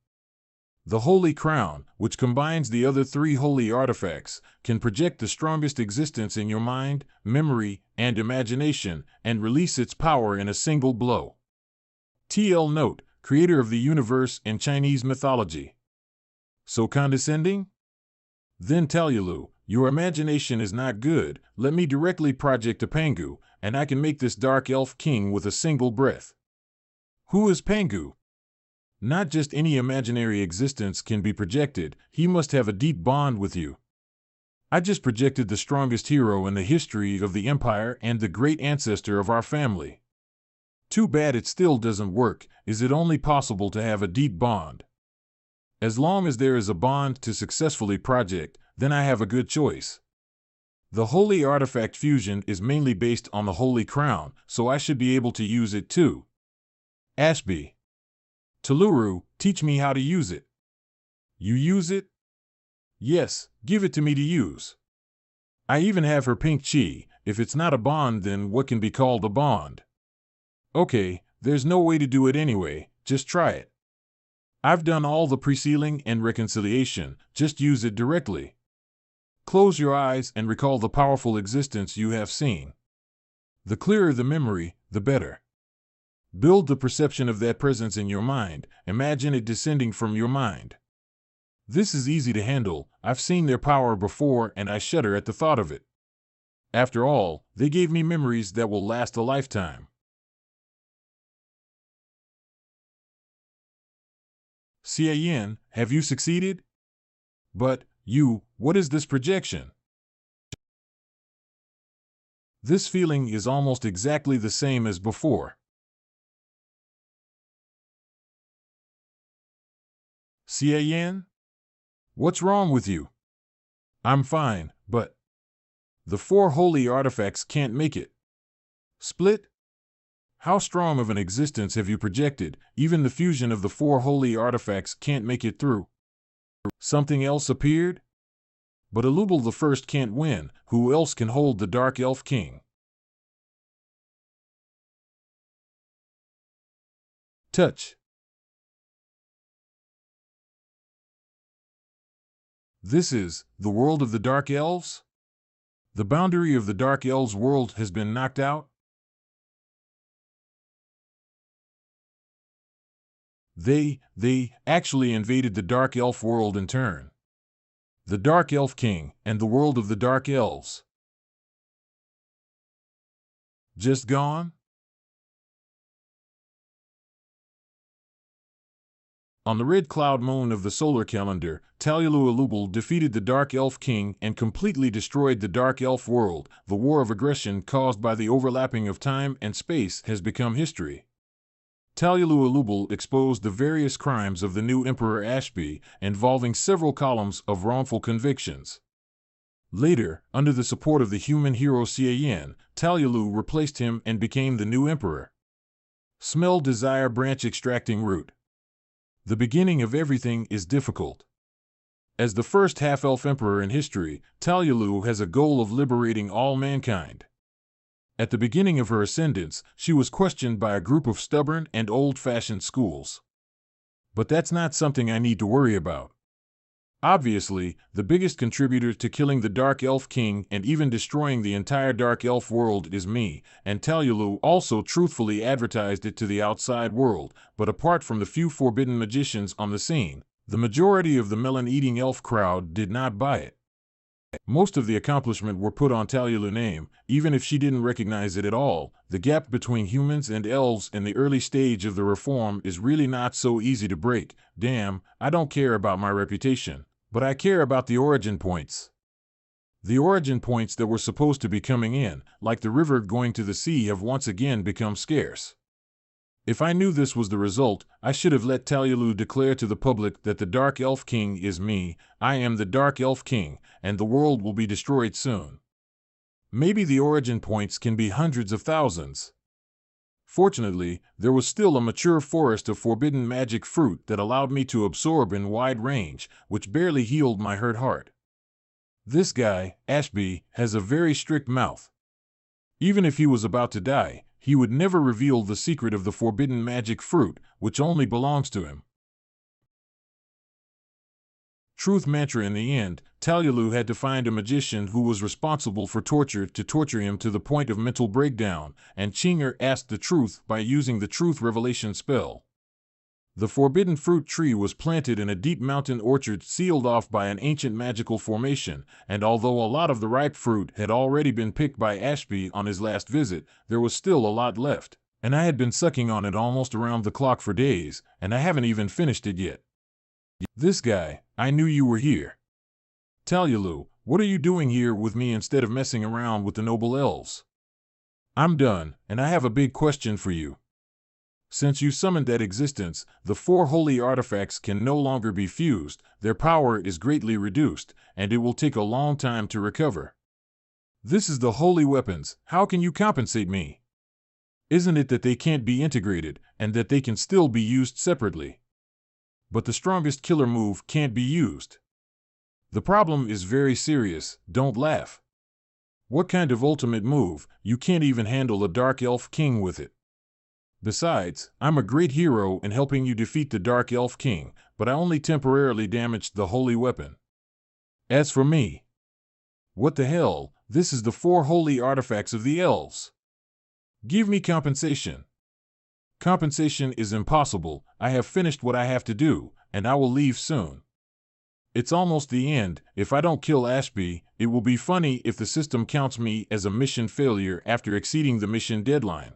The holy crown, which combines the other 3 holy artifacts, can project the strongest existence in your mind, memory, and imagination, and release its power in a single blow. TL note, creator of the universe in Chinese mythology. So condescending? Then Talyulu, your imagination is not good. Let me directly project a Pangu, and I can make this Dark Elf King with a single breath. Who is Pangu? Not just any imaginary existence can be projected, he must have a deep bond with you. I just projected the strongest hero in the history of the Empire and the great ancestor of our family. Too bad it still doesn't work. Is it only possible to have a deep bond? As long as there is a bond to successfully project, then I have a good choice. The holy artifact fusion is mainly based on the holy crown, so I should be able to use it too. Ashby. Taluru, teach me how to use it. You use it? Yes, give it to me to use. I even have her pink chi. If it's not a bond, then what can be called a bond? Okay, there's no way to do it anyway, just try it. I've done all the pre-sealing and reconciliation, just use it directly. Close your eyes and recall the powerful existence you have seen. The clearer the memory, the better. Build the perception of that presence in your mind. Imagine it descending from your mind. This is easy to handle. I've seen their power before and I shudder at the thought of it. After all, they gave me memories that will last a lifetime. Xiaoyan, have you succeeded? But, what is this projection? This feeling is almost exactly the same as before. Xiaoyan? What's wrong with you? I'm fine, but the 4 holy artifacts can't make it. Split? How strong of an existence have you projected? Even the fusion of the 4 holy artifacts can't make it through. Something else appeared? But Elubal I can't win. Who else can hold the Dark Elf King? Touch. This is the world of the Dark Elves? The boundary of the Dark Elves' world has been knocked out? They actually invaded the Dark Elf world in turn. The Dark Elf King and the world of the Dark Elves. Just gone? On the red cloud moon of the solar calendar, Talyalua defeated the Dark Elf King and completely destroyed the Dark Elf world. The war of aggression caused by the overlapping of time and space has become history. Talyalua exposed the various crimes of the new Emperor Ashby, involving several columns of wrongful convictions. Later, under the support of the human hero Cian, Talyalu replaced him and became the new emperor. Smell desire branch extracting root. The beginning of everything is difficult. As the first half-elf emperor in history, Talyalu has a goal of liberating all mankind. At the beginning of her ascendance, she was questioned by a group of stubborn and old-fashioned schools. But that's not something I need to worry about. Obviously, the biggest contributor to killing the Dark Elf King and even destroying the entire Dark Elf world is me, and Talyalu also truthfully advertised it to the outside world, but apart from the few forbidden magicians on the scene, the majority of the melon-eating elf crowd did not buy it. Most of the accomplishment were put on Talyalu's name, even if she didn't recognize it at all. The gap between humans and elves in the early stage of the reform is really not so easy to break. Damn, I don't care about my reputation, but I care about the origin points. The origin points that were supposed to be coming in, like the river going to the sea, have once again become scarce. If I knew this was the result, I should have let Talyalu declare to the public that the Dark Elf King is me. I am the Dark Elf King, and the world will be destroyed soon. Maybe the origin points can be hundreds of thousands. Fortunately, there was still a mature forest of forbidden magic fruit that allowed me to absorb in wide range, which barely healed my hurt heart. This guy, Ashby, has a very strict mouth. Even if he was about to die, he would never reveal the secret of the forbidden magic fruit, which only belongs to him. Truth mantra. In the end, Talyalu had to find a magician who was responsible for torture to torture him to the point of mental breakdown, and Chinger asked the truth by using the truth revelation spell. The forbidden fruit tree was planted in a deep mountain orchard sealed off by an ancient magical formation, and although a lot of the ripe fruit had already been picked by Ashby on his last visit, there was still a lot left, and I had been sucking on it almost around the clock for days, and I haven't even finished it yet. This guy, I knew you were here. Talyalu, what are you doing here with me instead of messing around with the noble elves? I'm done, and I have a big question for you. Since you summoned that existence, the 4 holy artifacts can no longer be fused, their power is greatly reduced, and it will take a long time to recover. This is the holy weapons. How can you compensate me? Isn't it that they can't be integrated, and that they can still be used separately? But the strongest killer move can't be used. The problem is very serious, don't laugh. What kind of ultimate move? You can't even handle a Dark Elf King with it. Besides, I'm a great hero in helping you defeat the Dark Elf King, but I only temporarily damaged the holy weapon. As for me, what the hell? This is the 4 holy artifacts of the elves. Give me compensation. Compensation is impossible. I have finished what I have to do, and I will leave soon. It's almost the end. If I don't kill Ashby, it will be funny if the system counts me as a mission failure after exceeding the mission deadline.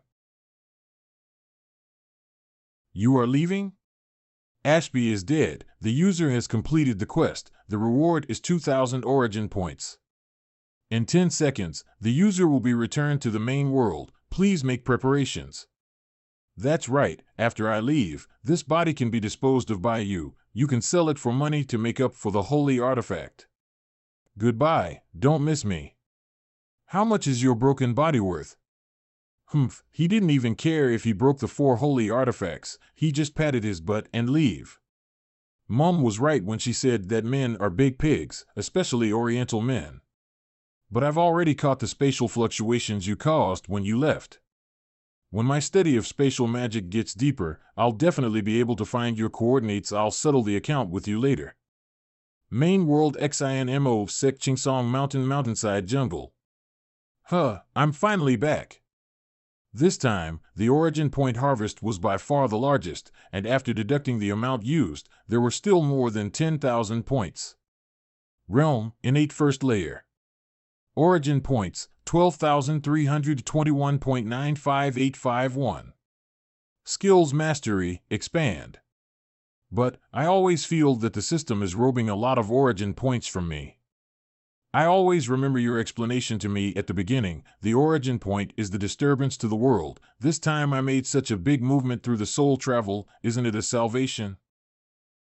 You are leaving? Ashby is dead. The user has completed the quest. The reward is 2,000 origin points. In 10 seconds, the user will be returned to the main world. Please make preparations. That's right. After I leave, this body can be disposed of by you. You can sell it for money to make up for the holy artifact. Goodbye. Don't miss me. How much is your broken body worth? Humph, he didn't even care if he broke the 4 holy artifacts. He just patted his butt and leave. Mom was right when she said that men are big pigs, especially Oriental men. But I've already caught the spatial fluctuations you caused when you left. When my study of spatial magic gets deeper, I'll definitely be able to find your coordinates. I'll settle the account with you later. Main world XINMO Sek Chingsong Mountainside Jungle. I'm finally back. This time, the origin point harvest was by far the largest, and after deducting the amount used, there were still more than 10,000 points. Realm, innate first layer. Origin points, 12,321.95851. Skills mastery, expand. But I always feel that the system is robbing a lot of origin points from me. I always remember your explanation to me at the beginning. The origin point is the disturbance to the world. This time I made such a big movement through the soul travel, isn't it a salvation?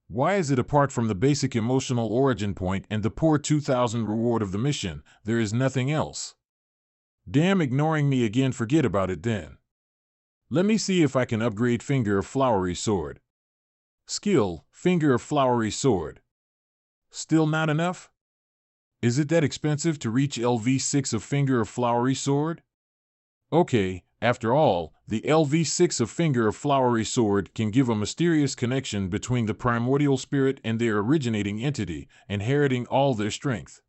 Why is it apart from the basic emotional origin point and the poor 2000 reward of the mission? There is nothing else. Damn, ignoring me again, forget about it then. Let me see if I can upgrade Finger of Flowery Sword. Skill, Finger of Flowery Sword. Still not enough? Is it that expensive to reach LV6 of Finger of Flowery Sword? Okay, after all, the LV6 of Finger of Flowery Sword can give a mysterious connection between the primordial spirit and their originating entity, inheriting all their strength.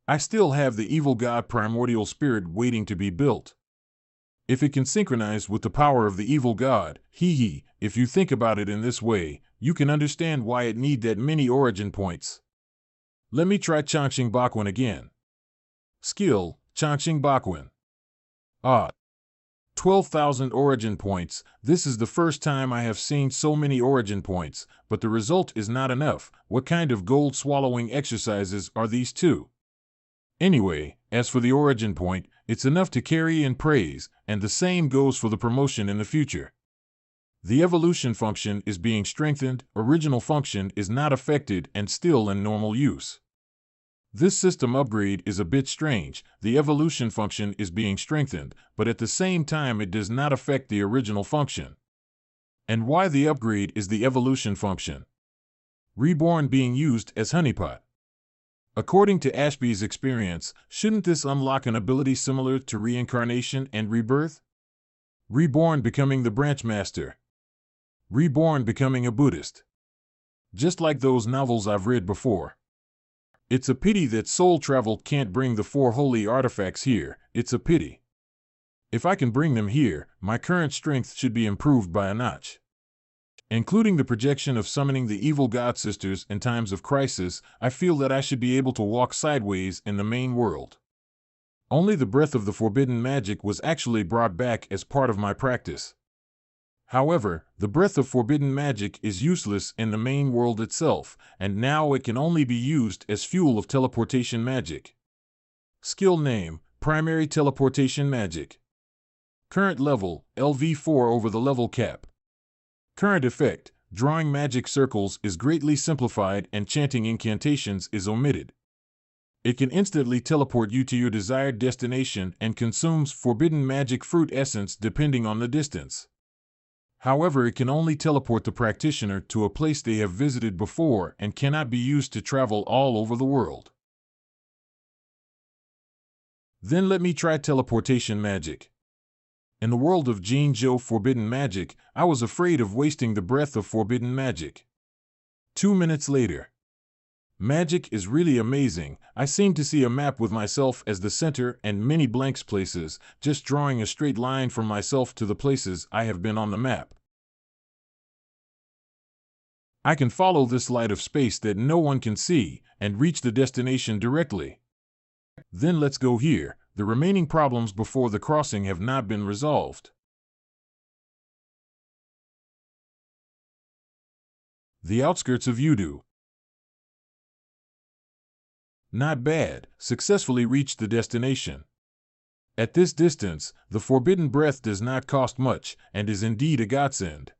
I still have the evil god primordial spirit waiting to be built. If it can synchronize with the power of the evil god, if you think about it in this way, you can understand why it need that many origin points. Let me try Changxing Bakuan again. Skill, Changxing Bakuan. 12,000 origin points. This is the first time I have seen so many origin points, but the result is not enough. What kind of gold swallowing exercises are these two? Anyway, as for the origin point, it's enough to carry in praise, and the same goes for the promotion in the future. The evolution function is being strengthened, original function is not affected and still in normal use. This system upgrade is a bit strange. The evolution function is being strengthened, but at the same time it does not affect the original function. And why the upgrade is the evolution function? Reborn being used as honeypot. According to Ashby's experience, shouldn't this unlock an ability similar to reincarnation and rebirth? Reborn becoming the branch master. Reborn becoming a Buddhist. Just like those novels I've read before. It's a pity that soul travel can't bring the 4 holy artifacts here. It's a pity. If I can bring them here, my current strength should be improved by a notch. Including the projection of summoning the evil god sisters in times of crisis, I feel that I should be able to walk sideways in the main world. Only the breath of the forbidden magic was actually brought back as part of my practice. However, the breath of forbidden magic is useless in the main world itself, and now it can only be used as fuel of teleportation magic. Skill name, Primary Teleportation Magic. Current level, LV4 over the level cap. Current effect, drawing magic circles is greatly simplified and chanting incantations is omitted. It can instantly teleport you to your desired destination and consumes forbidden magic fruit essence depending on the distance. However, it can only teleport the practitioner to a place they have visited before and cannot be used to travel all over the world. Then let me try teleportation magic. In the world of Jinzhou forbidden magic, I was afraid of wasting the breath of forbidden magic. 2 minutes later. Magic is really amazing. I seem to see a map with myself as the center and many blanks places, just drawing a straight line from myself to the places I have been on the map. I can follow this light of space that no one can see and reach the destination directly. Then let's go here. The remaining problems before the crossing have not been resolved. The outskirts of Yudu. Not bad, successfully reached the destination. At this distance, the forbidden breath does not cost much, and is indeed a godsend.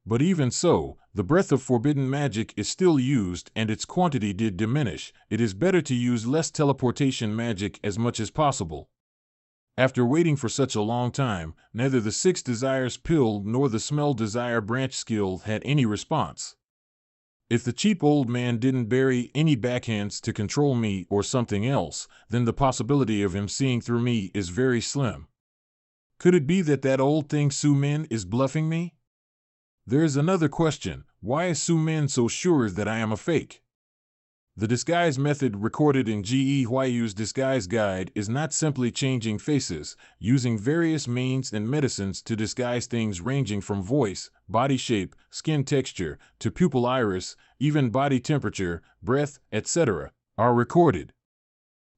But even so, the breath of forbidden magic is still used and its quantity did diminish. It is better to use less teleportation magic as much as possible. After waiting for such a long time, neither the 6 desires pill nor the smell desire branch skill had any response. If the cheap old man didn't bury any backhands to control me or something else, then the possibility of him seeing through me is very slim. Could it be that old thing Su Min is bluffing me? There is another question. Why is Su Min so sure that I am a fake? The disguise method recorded in Ge Huayu's disguise guide is not simply changing faces, using various means and medicines to disguise things ranging from voice, body shape, skin texture, to pupil iris, even body temperature, breath, etc., are recorded.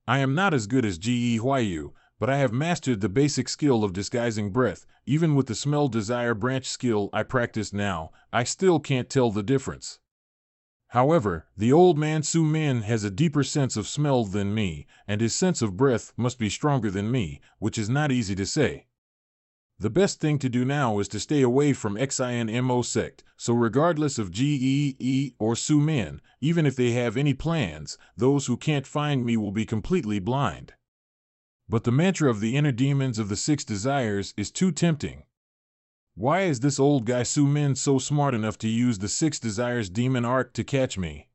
I am not as good as Ge Huayu, but I have mastered the basic skill of disguising breath. Even with the smell desire branch skill I practice now, I still can't tell the difference. However, the old man Su Min has a deeper sense of smell than me, and his sense of breath must be stronger than me, which is not easy to say. The best thing to do now is to stay away from XINMO sect, so regardless of GEE or Su Min, even if they have any plans, those who can't find me will be completely blind. But the mantra of the inner demons of the 6 desires is too tempting. Why is this old guy Su Min so smart enough to use the 6 desires demon arc to catch me?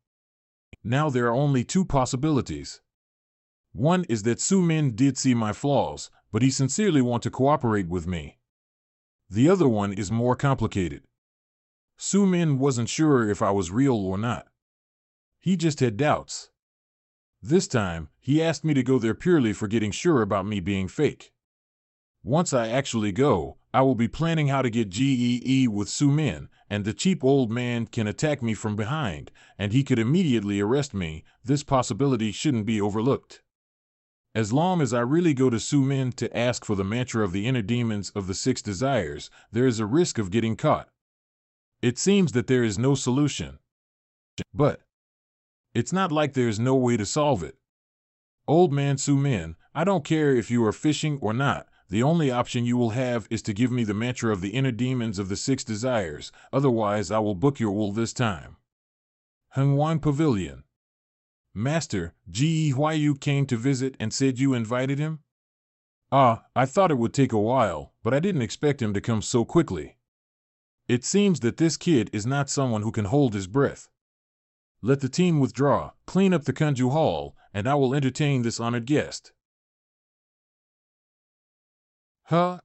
Now there are only 2 possibilities. One is that Su Min did see my flaws, but he sincerely wants to cooperate with me. The other one is more complicated. Su Min wasn't sure if I was real or not. He just had doubts. This time, he asked me to go there purely for getting sure about me being fake. Once I actually go, I will be planning how to get GEE with Su Min, and the cheap old man can attack me from behind, and he could immediately arrest me. This possibility shouldn't be overlooked. As long as I really go to Su Min to ask for the mantra of the inner demons of the 6 desires, there is a risk of getting caught. It seems that there is no solution. But it's not like there is no way to solve it. Old man Su Min, I don't care if you are fishing or not. The only option you will have is to give me the mantra of the inner demons of the 6 desires, otherwise I will book your wool this time. Hengwan Pavilion. Master, Yu came to visit and said you invited him? I thought it would take a while, but I didn't expect him to come so quickly. It seems that this kid is not someone who can hold his breath. Let the team withdraw, clean up the Kunju Hall, and I will entertain this honored guest. Huh?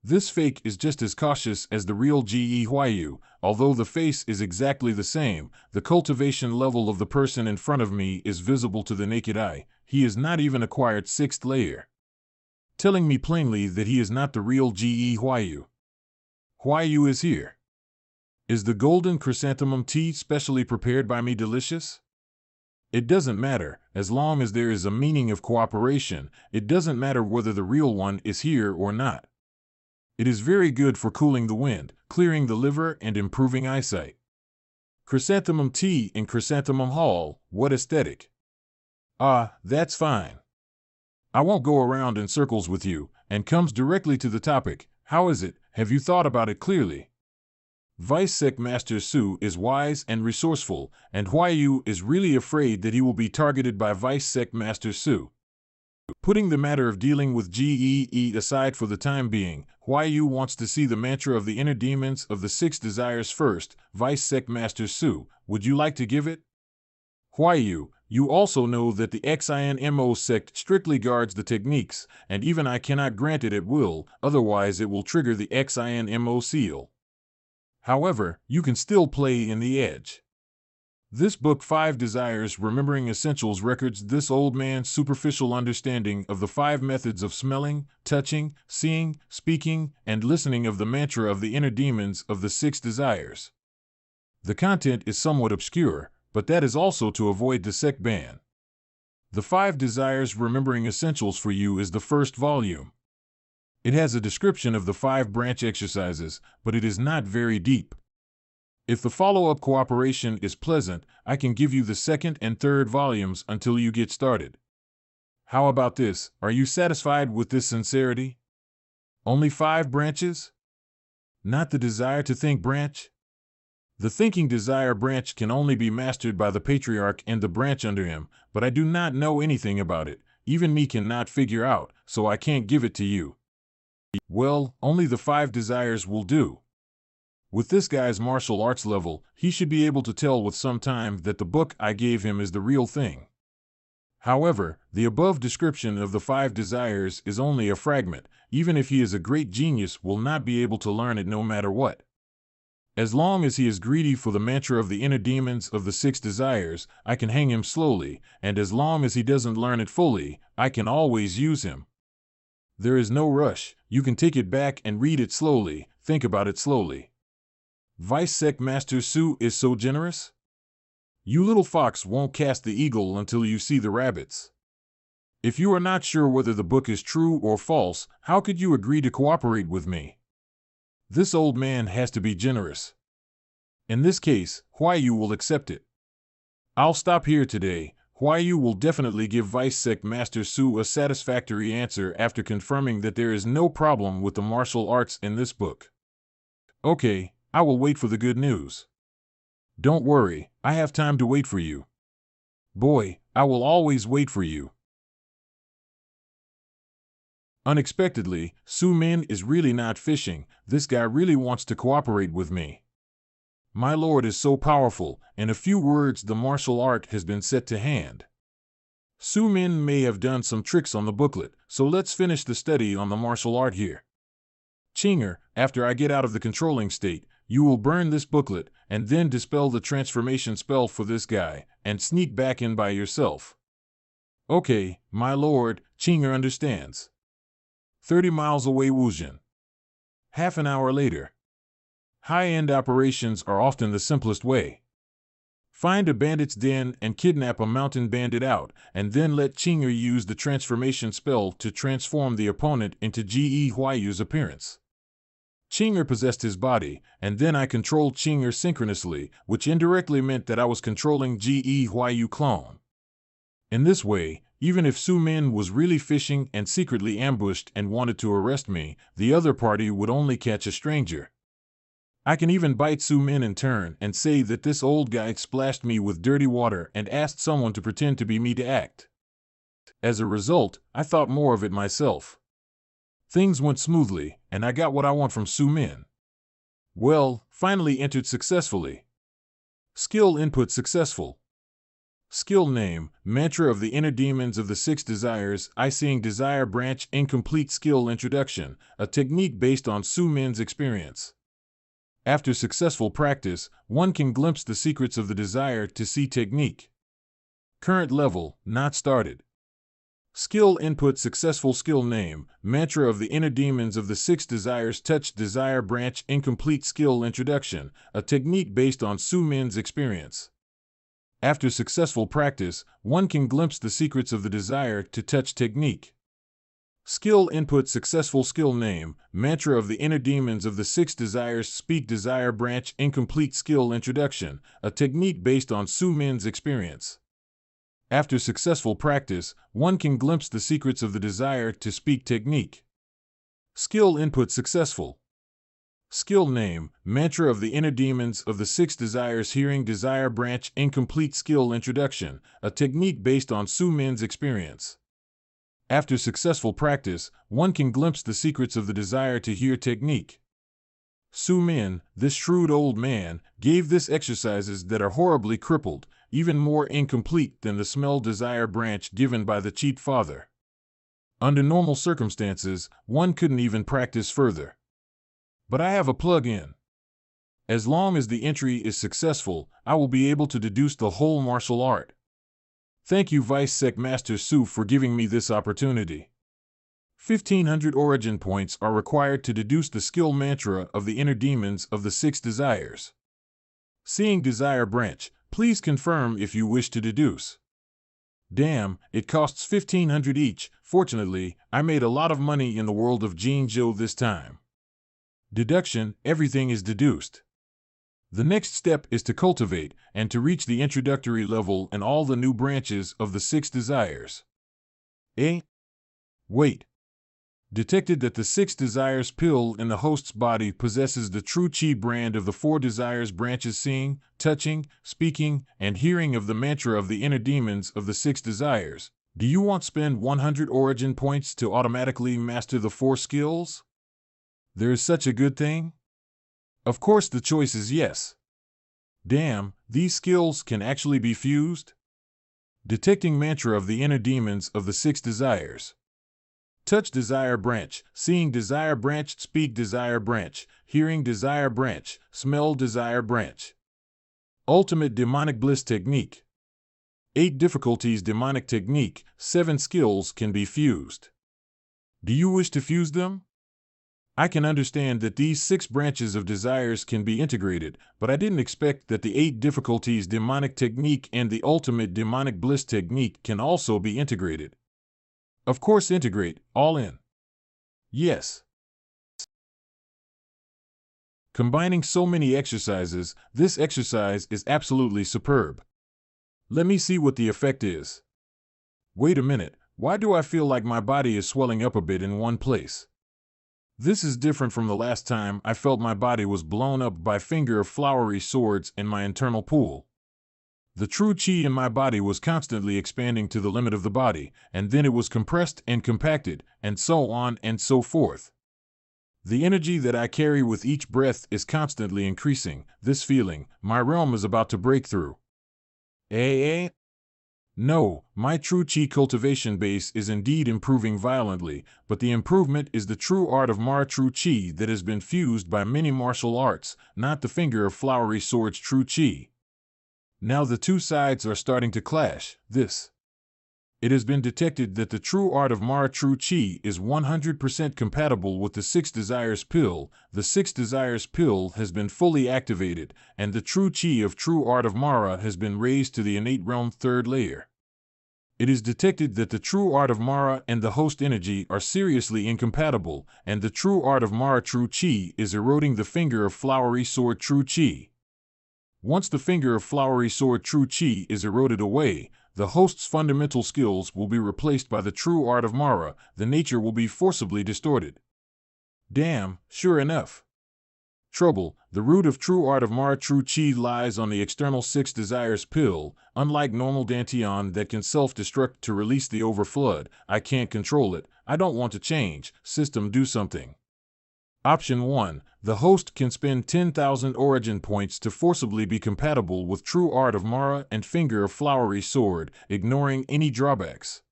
This fake is just as cautious as the real Yu. Although the face is exactly the same, the cultivation level of the person in front of me is visible to the naked eye. He has not even acquired 6th layer, telling me plainly that he is not the real Yu. Huayu is here. Is the golden chrysanthemum tea specially prepared by me delicious? It doesn't matter, as long as there is a meaning of cooperation. It doesn't matter whether the real one is here or not. It is very good for cooling the wind, clearing the liver, and improving eyesight. Chrysanthemum tea in Chrysanthemum Hall, what aesthetic. That's fine. I won't go around in circles with you, and comes directly to the topic. How is it? Have you thought about it clearly? Vice Sec Master Su is wise and resourceful, and Huayu is really afraid that he will be targeted by Vice Sec Master Su. Putting the matter of dealing with GEE aside for the time being, Huayu wants to see the mantra of the inner demons of the 6 desires first. Vice Sec Master Su, would you like to give it? Huayu, you also know that the XINMO sect strictly guards the techniques, and even I cannot grant it at will, otherwise it will trigger the XINMO seal. However, you can still play in the edge. This book 5 Desires Remembering Essentials records this old man's superficial understanding of the 5 methods of smelling, touching, seeing, speaking, and listening of the mantra of the inner demons of the 6 desires. The content is somewhat obscure, but that is also to avoid the sect ban. The 5 Desires Remembering Essentials for you is the first volume. It has a description of the 5 branch exercises, but it is not very deep. If the follow-up cooperation is pleasant, I can give you the 2nd and 3rd volumes until you get started. How about this? Are you satisfied with this sincerity? Only 5 branches? Not the desire to think branch? The thinking desire branch can only be mastered by the patriarch and the branch under him, but I do not know anything about it. Even me cannot figure out, so I can't give it to you. Well, only the 5 desires will do. With this guy's martial arts level, he should be able to tell with some time that the book I gave him is the real thing. However, the above description of the 5 desires is only a fragment. Even if he is a great genius, will not be able to learn it no matter what. As long as he is greedy for the mantra of the inner demons of the 6 desires, I can hang him slowly, and as long as he doesn't learn it fully, I can always use him. There is no rush. You can take it back and read it slowly, think about it slowly. Vice Sec Master Su is so generous? You little fox won't cast the eagle until you see the rabbits. If you are not sure whether the book is true or false, how could you agree to cooperate with me? This old man has to be generous. In this case, Huayu will accept it. I'll stop here today. Huayu will definitely give Vice Sec Master Su a satisfactory answer after confirming that there is no problem with the martial arts in this book. Okay, I will wait for the good news. Don't worry, I have time to wait for you. Boy, I will always wait for you. Unexpectedly, Su Min is really not fishing. This guy really wants to cooperate with me. My lord is so powerful. In a few words, the martial art has been set to hand. Su Min may have done some tricks on the booklet, so let's finish the study on the martial art here. Chinger, after I get out of the controlling state, you will burn this booklet, and then dispel the transformation spell for this guy, and sneak back in by yourself. Okay, my lord, Chinger understands. 30 miles away, Wuzhen. Half an hour later. High-end operations are often the simplest way. Find a bandit's den and kidnap a mountain bandit out, and then let Chinger use the transformation spell to transform the opponent into Ge Huayu's appearance. Chinger possessed his body, and then I controlled Chinger synchronously, which indirectly meant that I was controlling Ge Huayu clone. In this way, even if Su Min was really fishing and secretly ambushed and wanted to arrest me, the other party would only catch a stranger. I can even bite Su Min in turn and say that this old guy splashed me with dirty water and asked someone to pretend to be me to act. As a result, I thought more of it myself. Things went smoothly, and I got what I want from Su Min. Well, finally entered successfully. Skill input successful. Skill name, Mantra of the Inner Demons of the Six Desires, I Seeing Desire Branch, Incomplete Skill Introduction, a technique based on Su Min's experience. After successful practice, one can glimpse the secrets of the desire to see technique. Current level, not started. Skill input successful. Skill name, Mantra of the Inner Demons of the Six Desires, Touch Desire Branch, Incomplete Skill Introduction, a technique based on Su Min's experience. After successful practice, one can glimpse the secrets of the desire to touch technique. Skill input successful. Skill name, Mantra of the Inner Demons of the Six Desires, Speak Desire Branch, Incomplete Skill Introduction, a technique based on Su Min's experience. After successful practice, one can glimpse the secrets of the desire to speak technique. Skill input successful. Skill name, Mantra of the Inner Demons of the Six Desires, Hearing Desire Branch, Incomplete Skill Introduction, a technique based on Su Min's experience. After successful practice, one can glimpse the secrets of the desire to hear technique. Su Min, this shrewd old man, gave this exercises that are horribly crippled, even more incomplete than the smell desire branch given by the cheat father. Under normal circumstances, one couldn't even practice further. But I have a plug-in. As long as the entry is successful, I will be able to deduce the whole martial art. Thank you, Vice Sec Master Su, for giving me this opportunity. 1,500 origin points are required to deduce the skill mantra of the inner demons of the six desires. Seeing desire branch, please confirm if you wish to deduce. Damn, it costs 1,500 each. Fortunately, I made a lot of money in the world of Jinzhou this time. Deduction, everything is deduced. The next step is to cultivate and to reach the introductory level and all the new branches of the six desires. Wait. Detected that the six desires pill in the host's body possesses the true chi brand of the four desires branches: seeing, touching, speaking, and hearing of the mantra of the inner demons of the six desires. Do you want to spend 100 origin points to automatically master the four skills? There is such a good thing? Of course the choice is yes. Damn, these skills can actually be fused? Detecting mantra of the inner demons of the six desires. Touch desire branch, seeing desire branch, speak desire branch, hearing desire branch, smell desire branch. Ultimate demonic bliss technique. 8 difficulties demonic technique, 7 skills can be fused. Do you wish to fuse them? I can understand that these 6 branches of desires can be integrated, but I didn't expect that the 8 difficulties demonic technique and the ultimate demonic bliss technique can also be integrated. Of course, integrate, all in. Yes. Combining so many exercises, this exercise is absolutely superb. Let me see what the effect is. Wait a minute, why do I feel like my body is swelling up a bit in one place? This is different from the last time I felt my body was blown up by finger of flowery swords in my internal pool. The true chi in my body was constantly expanding to the limit of the body, and then it was compressed and compacted, and so on and so forth. The energy that I carry with each breath is constantly increasing. This feeling, my realm is about to break through. Eh? No, my true chi cultivation base is indeed improving violently, but the improvement is the true art of Mara true chi that has been fused by many martial arts, not the finger of flowery swords true chi. Now the two sides are starting to clash. It has been detected that the true art of Mara true chi is 100% compatible with the Six Desires pill. The Six Desires pill has been fully activated, and the true chi of true art of Mara has been raised to the innate realm 3rd layer. It is detected that the true art of Mara and the host energy are seriously incompatible, and the true art of Mara true chi is eroding the finger of flowery sword true chi. Once the finger of flowery sword true chi is eroded away, the host's fundamental skills will be replaced by the true art of Mara. The nature will be forcibly distorted. Damn, sure enough. Trouble, the root of true art of Mara true chi lies on the external Six Desires pill. Unlike normal dantian that can self-destruct to release the overflood, I can't control it. I don't want to change. System, do something. Option 1. The host can spend 10,000 origin points to forcibly be compatible with true art of Mara and finger of flowery sword, ignoring any drawbacks.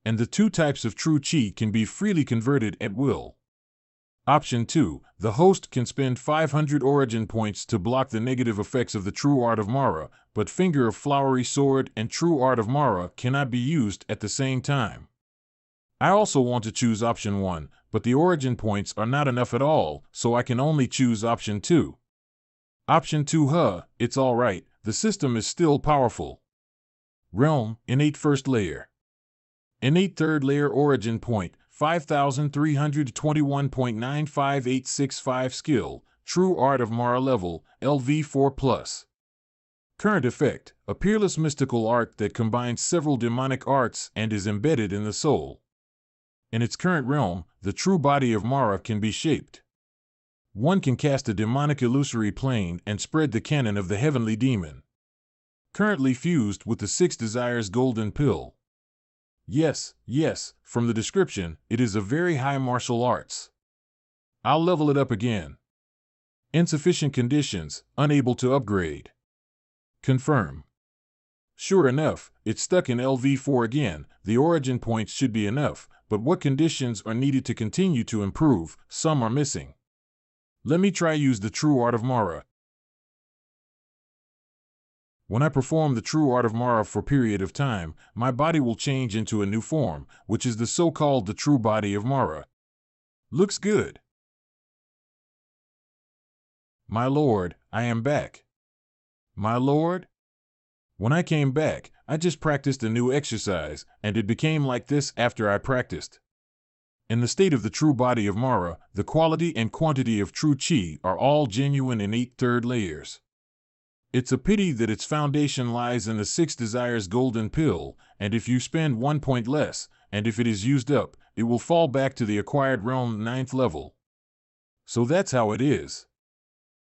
And the two types of true chi can be freely converted at will. Option 2. The host can spend 500 origin points to block the negative effects of the true art of Mara, but finger of flowery sword and true art of Mara cannot be used at the same time. I also want to choose option 1, but the origin points are not enough at all, so I can only choose option 2. Option 2, it's alright, the system is still powerful. Realm, innate 1st layer. Innate 3rd layer origin point, 5,321.958565 skill, true art of Mara level, LV4+. Current effect, a peerless mystical art that combines several demonic arts and is embedded in the soul. In its current realm, the true body of Mara can be shaped. One can cast a demonic illusory plane and spread the canon of the heavenly demon. Currently fused with the Six Desires golden pill. Yes, from the description, it is a very high martial arts. I'll level it up again. Insufficient conditions, unable to upgrade. Confirm. Sure enough, it's stuck in LV4 again. The origin points should be enough, but what conditions are needed to continue to improve? Some are missing. Let me try use the true art of Mara. When I perform the true art of Mara for a period of time, my body will change into a new form, which is the so-called the true body of Mara. Looks good. My lord, I am back. My lord? When I came back, I just practiced a new exercise, and it became like this after I practiced. In the state of the true body of Mara, the quality and quantity of true chi are all genuine innate 3rd layers. It's a pity that its foundation lies in the Six Desires golden pill, and if you spend 1 point less, and if it is used up, it will fall back to the acquired realm 9th level. So that's how it is.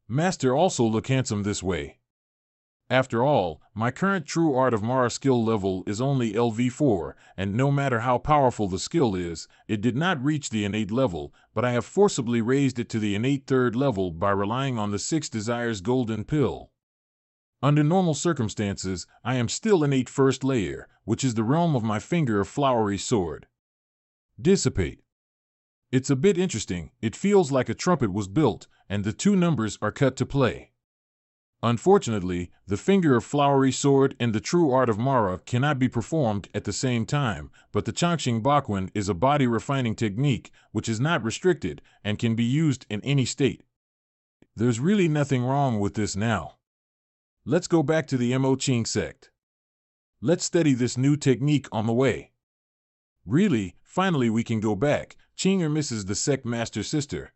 Master also look handsome this way. After all, my current true art of Mara skill level is only LV4, and no matter how powerful the skill is, it did not reach the innate level, but I have forcibly raised it to the innate 3rd level by relying on the Six Desires golden pill. Under normal circumstances, I am still innate 1st layer, which is the realm of my finger of flowery sword. Dissipate. It's a bit interesting, it feels like a trumpet was built, and the two numbers are cut to play. Unfortunately, the finger of flowery sword and the true art of Mara cannot be performed at the same time, but the Changxing Bakuan is a body refining technique which is not restricted and can be used in any state. There's really nothing wrong with this now. Let's go back to the Mo Ching sect. Let's study this new technique on the way. Really, finally we can go back. Chinger misses the sect master sister.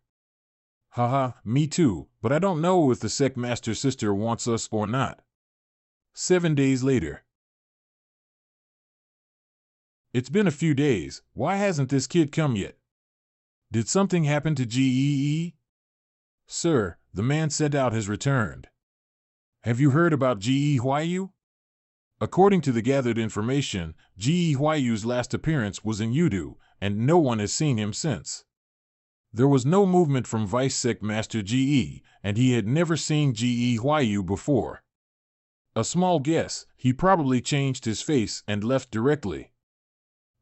Haha, me too, but I don't know if the sect master sister wants us or not. 7 days later. It's been a few days. Why hasn't this kid come yet? Did something happen to Gee? Sir, the man sent out has returned. Have you heard about Gee Huayu? According to the gathered information, Gee Huayu's last appearance was in Yudu, and no one has seen him since. There was no movement from Vice Sect Master Ge, and he had never seen Ge Huayu before. A small guess, he probably changed his face and left directly.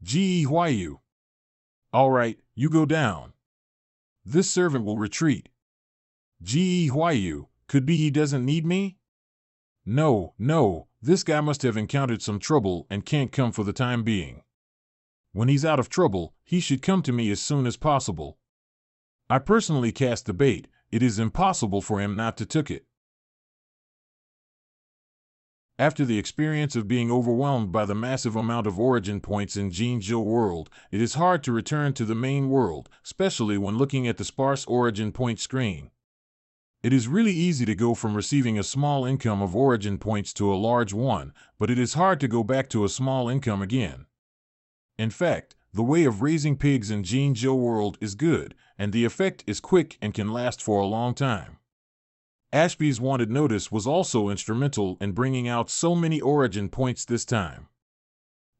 Ge Huayu. All right, you go down. This servant will retreat. Ge Huayu, could be he doesn't need me? No, this guy must have encountered some trouble and can't come for the time being. When he's out of trouble, he should come to me as soon as possible. I personally cast the bait. It is impossible for him not to took it. After the experience of being overwhelmed by the massive amount of origin points in Jinzhou world, it is hard to return to the main world, especially when looking at the sparse origin point screen. It is really easy to go from receiving a small income of origin points to a large one, but it is hard to go back to a small income again. In fact, the way of raising pigs in Jinzhou world is good, and the effect is quick and can last for a long time. Ashby's wanted notice was also instrumental in bringing out so many origin points this time.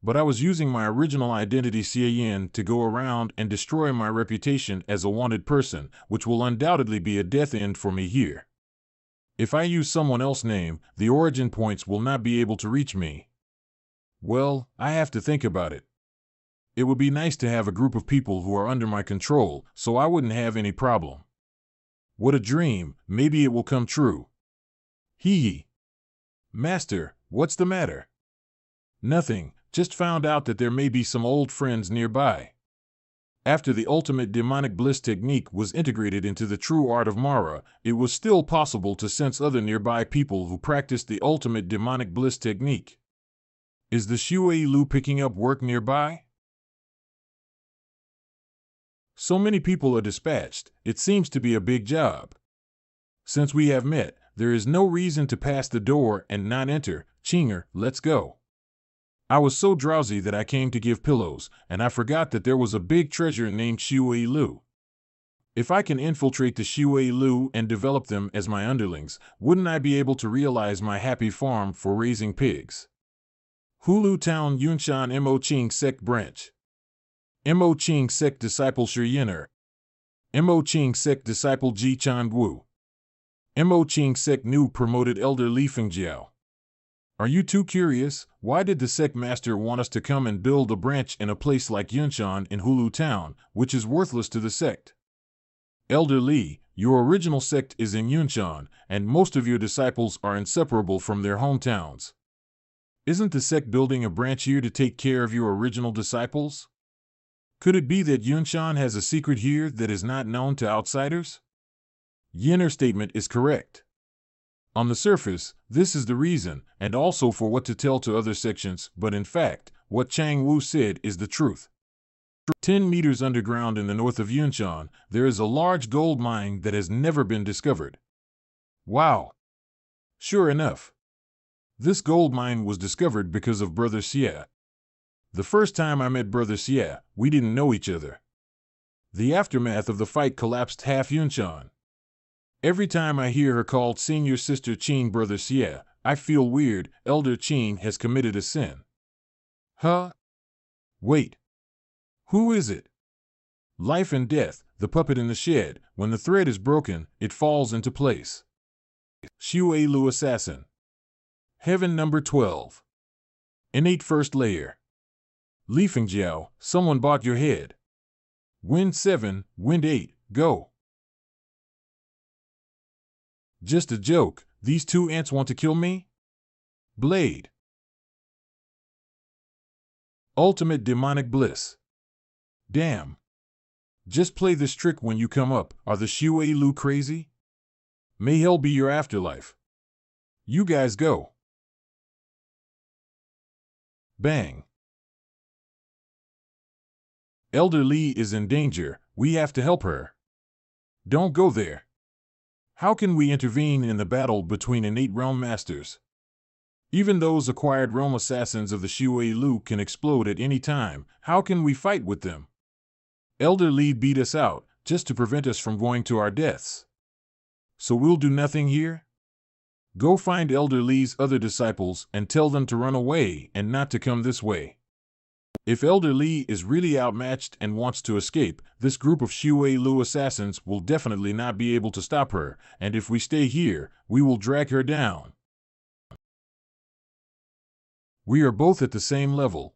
But I was using my original identity Xiaoyan to go around and destroy my reputation as a wanted person, which will undoubtedly be a death end for me here. If I use someone else's name, the origin points will not be able to reach me. Well, I have to think about it. It would be nice to have a group of people who are under my control, so I wouldn't have any problem. What a dream, maybe it will come true. Hee. Master, what's the matter? Nothing, just found out that there may be some old friends nearby. After the ultimate demonic bliss technique was integrated into the true art of Mara, it was still possible to sense other nearby people who practiced the ultimate demonic bliss technique. Is the Shui Lu picking up work nearby? So many people are dispatched, it seems to be a big job. Since we have met, there is no reason to pass the door and not enter. Chinger, let's go. I was so drowsy that I came to give pillows, and I forgot that there was a big treasure named Shui Lu. If I can infiltrate the Shui Lu and develop them as my underlings, wouldn't I be able to realize my happy farm for raising pigs? Hulu Town Yunshan Mo Ching Sect Branch. Mo Ching Sect Disciple Shi Yin'er. Mo Ching Sect Disciple Ji Chan Wu. Mo Ching Sect New Promoted Elder Li Fengjiao. Are you too curious? Why did the sect master want us to come and build a branch in a place like Yunshan in Hulu Town, which is worthless to the sect? Elder Li, your original sect is in Yunshan, and most of your disciples are inseparable from their hometowns. Isn't the sect building a branch here to take care of your original disciples? Could it be that Yunshan has a secret here that is not known to outsiders? Yin'er's statement is correct. On the surface, this is the reason, and also for what to tell to other sections, but in fact, what Chang Wu said is the truth. 10 meters underground in the north of Yunshan, there is a large gold mine that has never been discovered. Wow! Sure enough. This gold mine was discovered because of Brother Xie. The first time I met Brother Xie, we didn't know each other. The aftermath of the fight collapsed half Yunshan. Every time I hear her called Senior Sister Qing Brother Xie, I feel weird. Elder Qing has committed a sin. Huh? Wait. Who is it? Life and death, the puppet in the shed. When the thread is broken, it falls into place. Shui Lu Assassin. Heaven number 12. Innate first layer. Li Fengjiao, someone bought your head. Wind 7, wind 8, go. Just a joke, these 2 ants want to kill me? Blade. Ultimate demonic bliss. Damn. Just play this trick when you come up. Are the Shui Lu crazy? May hell be your afterlife. You guys go. Bang. Elder Lee is in danger. We have to help her. Don't go there. How can we intervene in the battle between innate realm masters? Even those acquired realm assassins of the Shui Lu can explode at any time. How can we fight with them? Elder Lee beat us out, just to prevent us from going to our deaths. So we'll do nothing here? Go find Elder Lee's other disciples and tell them to run away and not to come this way. If Elder Lee is really outmatched and wants to escape, this group of Shui Lu assassins will definitely not be able to stop her, and if we stay here, we will drag her down. We are both at the same level.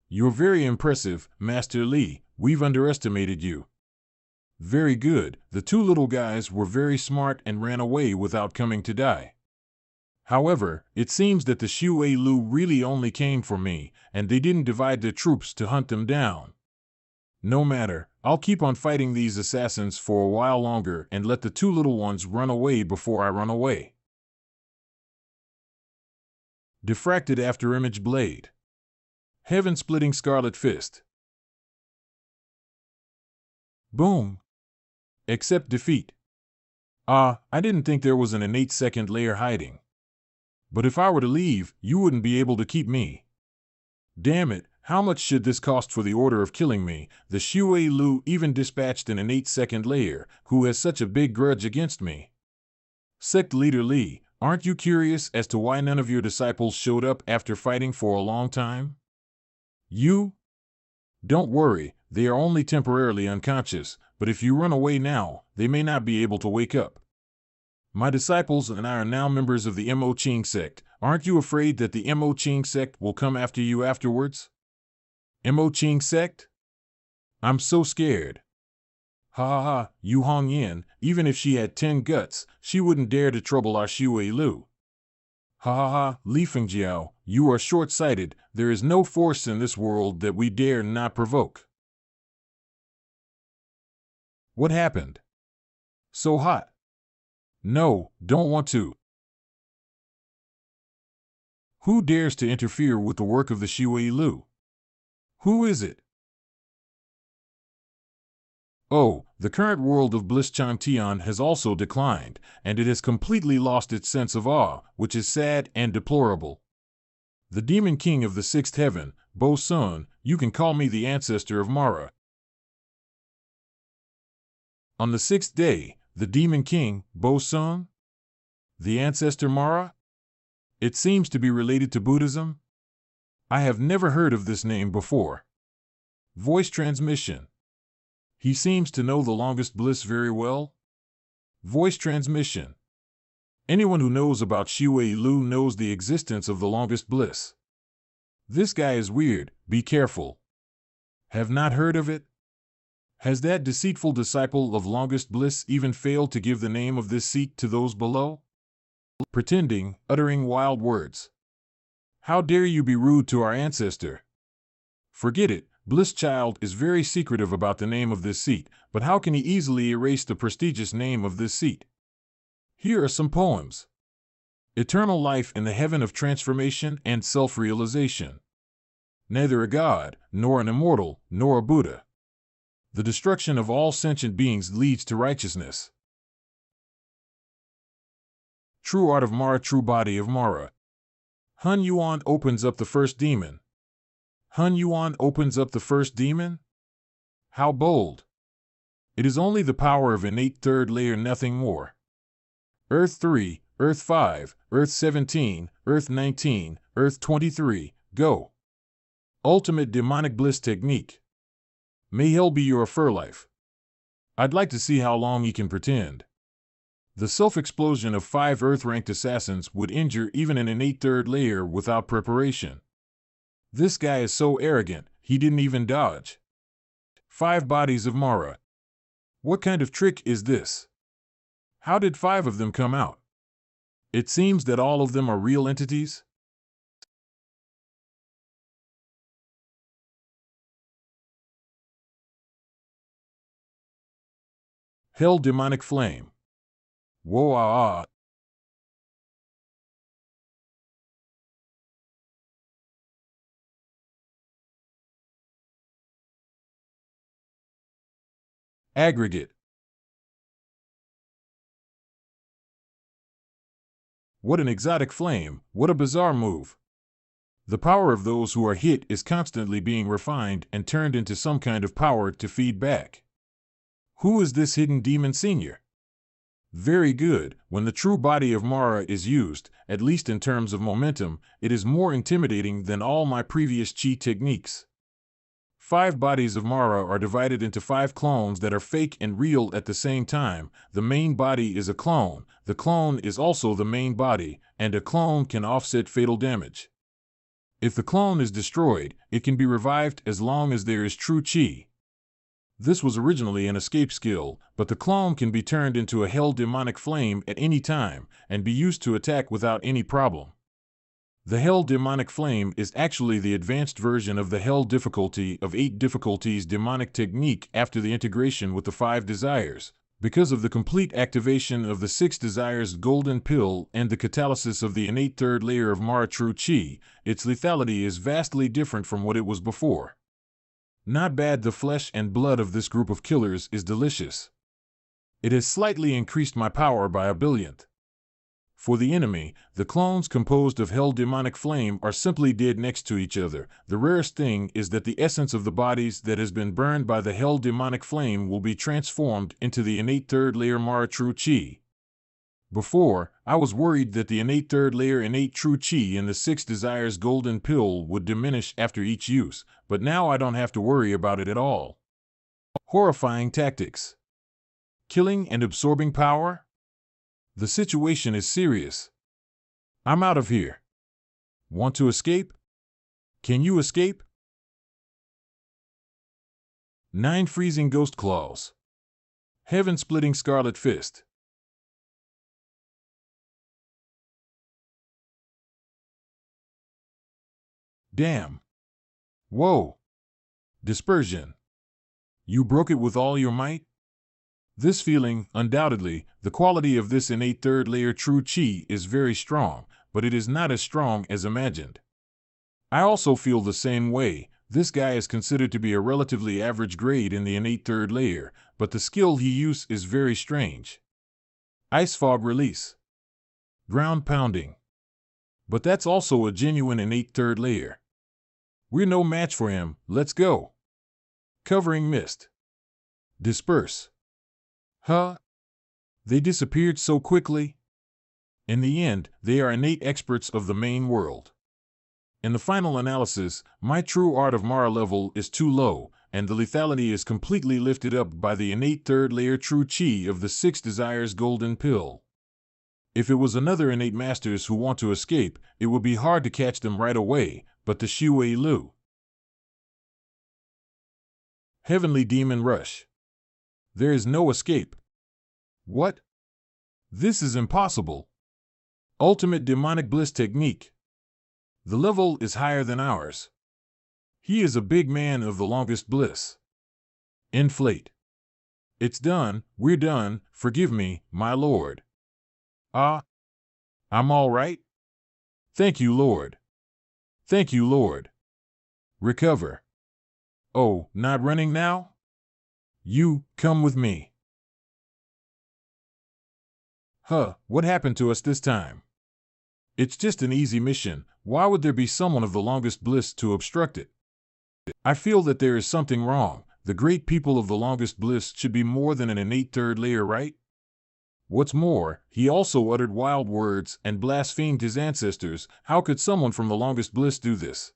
You're very impressive, Master Lee. We've underestimated you. Very good. The two little guys were very smart and ran away without coming to die. However, it seems that the Shui Lu really only came for me, and they didn't divide their troops to hunt them down. No matter, I'll keep on fighting these assassins for a while longer and let the two little ones run away before I run away. Diffracted Afterimage Blade. Heaven-splitting Scarlet Fist. Boom. Accept defeat. I didn't think there was an innate second layer hiding. But if I were to leave, you wouldn't be able to keep me. Damn it, how much should this cost for the order of killing me? The Shui Lu even dispatched an innate second layer, who has such a big grudge against me. Sect Leader Lee, aren't you curious as to why none of your disciples showed up after fighting for a long time? You? Don't worry, they are only temporarily unconscious, but if you run away now, they may not be able to wake up. My disciples and I are now members of the Mo Ching sect. Aren't you afraid that the Mo Ching sect will come after you afterwards? Mo Ching sect? I'm so scared. Ha ha ha, Yu Hong Yin, even if she had 10 guts, she wouldn't dare to trouble our Shui Lu. Ha ha ha, Li Fengjiao, you are short-sighted. There is no force in this world that we dare not provoke. What happened? So hot. No, don't want to. Who dares to interfere with the work of the Shui Lu? Who is it? Oh, the current world of Bliss Chantian has also declined, and it has completely lost its sense of awe, which is sad and deplorable. The Demon King of the Sixth Heaven, Bo Sun, you can call me the ancestor of Mara. On the sixth day, the Demon King, Bo Sun? The ancestor Mara? It seems to be related to Buddhism? I have never heard of this name before. Voice transmission. He seems to know the longest bliss very well. Voice transmission. Anyone who knows about Shui Lu knows the existence of the longest bliss. This guy is weird, be careful. Have not heard of it? Has that deceitful disciple of longest bliss even failed to give the name of this seat to those below? Pretending, uttering wild words. How dare you be rude to our ancestor? Forget it, Bliss Child is very secretive about the name of this seat, but how can he easily erase the prestigious name of this seat? Here are some poems. Eternal life in the heaven of transformation and self-realization. Neither a god, nor an immortal, nor a Buddha. The destruction of all sentient beings leads to righteousness. True art of Mara, true body of Mara. Hun Yuan opens up the first demon. Hun Yuan opens up the first demon? How bold. It is only the power of innate third layer, nothing more. Earth 3, Earth 5, Earth 17, Earth 19, Earth 23, go. Ultimate demonic bliss technique. May hell be your afterlife. I'd like to see how long he can pretend. The self-explosion of 5 Earth-ranked assassins would injure even an innate third layer without preparation. This guy is so arrogant, he didn't even dodge. 5 bodies of Mara. What kind of trick is this? How did 5 of them come out? It seems that all of them are real entities. Hell demonic flame. Whoa ah ah. Aggregate. What an exotic flame, what a bizarre move. The power of those who are hit is constantly being refined and turned into some kind of power to feed back. Who is this hidden demon senior? Very good. When the true body of Mara is used, at least in terms of momentum, it is more intimidating than all my previous chi techniques. 5 bodies of Mara are divided into 5 clones that are fake and real at the same time. The main body is a clone, the clone is also the main body, and a clone can offset fatal damage. If the clone is destroyed, it can be revived as long as there is true chi. This was originally an escape skill, but the clone can be turned into a hell demonic flame at any time and be used to attack without any problem. The hell demonic flame is actually the advanced version of the hell difficulty of 8 difficulties demonic technique after the integration with the 5 desires. Because of the complete activation of the 6 desires golden pill and the catalysis of the innate 3rd layer of Mara true chi, its lethality is vastly different from what it was before. Not bad. The flesh and blood of this group of killers is delicious. It has slightly increased my power by a billionth. For the enemy, the clones composed of hell demonic flame are simply dead next to each other. The rarest thing is that the essence of the bodies that has been burned by the hell demonic flame will be transformed into the innate 3rd layer Mara true chi. Before, I was worried that the innate 3rd layer innate true chi in the 6 desires golden pill would diminish after each use, but now I don't have to worry about it at all. Horrifying tactics. Killing and absorbing power? The situation is serious. I'm out of here. Want to escape? Can you escape? 9 freezing ghost claws. Heaven-splitting scarlet fist. Damn. Whoa. Dispersion. You broke it with all your might? This feeling, undoubtedly, the quality of this innate 3rd layer true chi is very strong, but it is not as strong as imagined. I also feel the same way. This guy is considered to be a relatively average grade in the innate 3rd layer, but the skill he uses is very strange. Ice fog release. Ground pounding. But that's also a genuine innate 3rd layer. We're no match for him. Let's go. Covering mist. Disperse. Huh? They disappeared so quickly? In the end, they are innate experts of the main world. In the final analysis, my true art of Mara level is too low, and the lethality is completely lifted up by the innate 3rd layer true chi of the 6 desires golden pill. If it was another innate masters who want to escape, it would be hard to catch them right away, but the Shui Lu. Heavenly Demon Rush. There is no escape. What? This is impossible. Ultimate Demonic Bliss Technique. The level is higher than ours. He is a big man of the longest bliss. Inflate. It's done, we're done, forgive me, my lord. I'm all right? Thank you, Lord. Thank you, Lord. Recover. Oh, not running now? You, come with me. Huh, what happened to us this time? It's just an easy mission. Why would there be someone of the longest bliss to obstruct it? I feel that there is something wrong. The great people of the longest bliss should be more than an innate 3rd layer, right? What's more, he also uttered wild words and blasphemed his ancestors. How could someone from the longest bliss do this?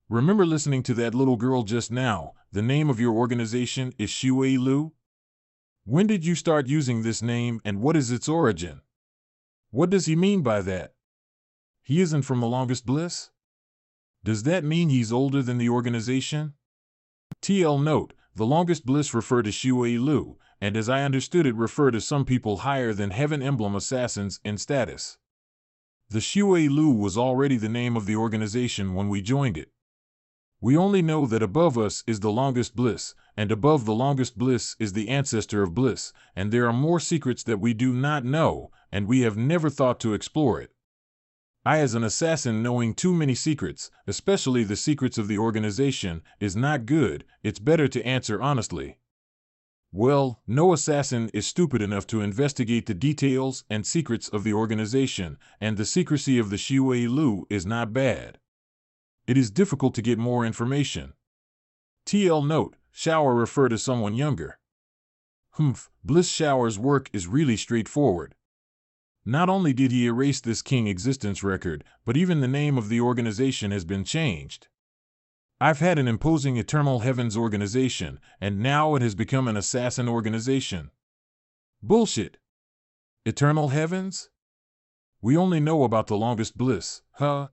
Remember listening to that little girl just now? The name of your organization is Shui Lu? When did you start using this name and what is its origin? What does he mean by that? He isn't from the longest bliss? Does that mean he's older than the organization? TL note, the longest bliss refer to Shui Lu, and as I understood it refer to some people higher than Heaven Emblem assassins in status. The Shui Lu was already the name of the organization when we joined it. We only know that above us is the longest bliss, and above the longest bliss is the ancestor of bliss, and there are more secrets that we do not know, and we have never thought to explore it. I, as an assassin, knowing too many secrets, especially the secrets of the organization, is not good. It's better to answer honestly. Well, no assassin is stupid enough to investigate the details and secrets of the organization, and the secrecy of the Shui Lu is not bad. It is difficult to get more information. TL note, Shower refer to someone younger. Bliss Shower's work is really straightforward. Not only did he erase this king existence record, but even the name of the organization has been changed. I've had an imposing Eternal Heavens organization, and now it has become an assassin organization. Bullshit. Eternal Heavens? We only know about the longest bliss, huh?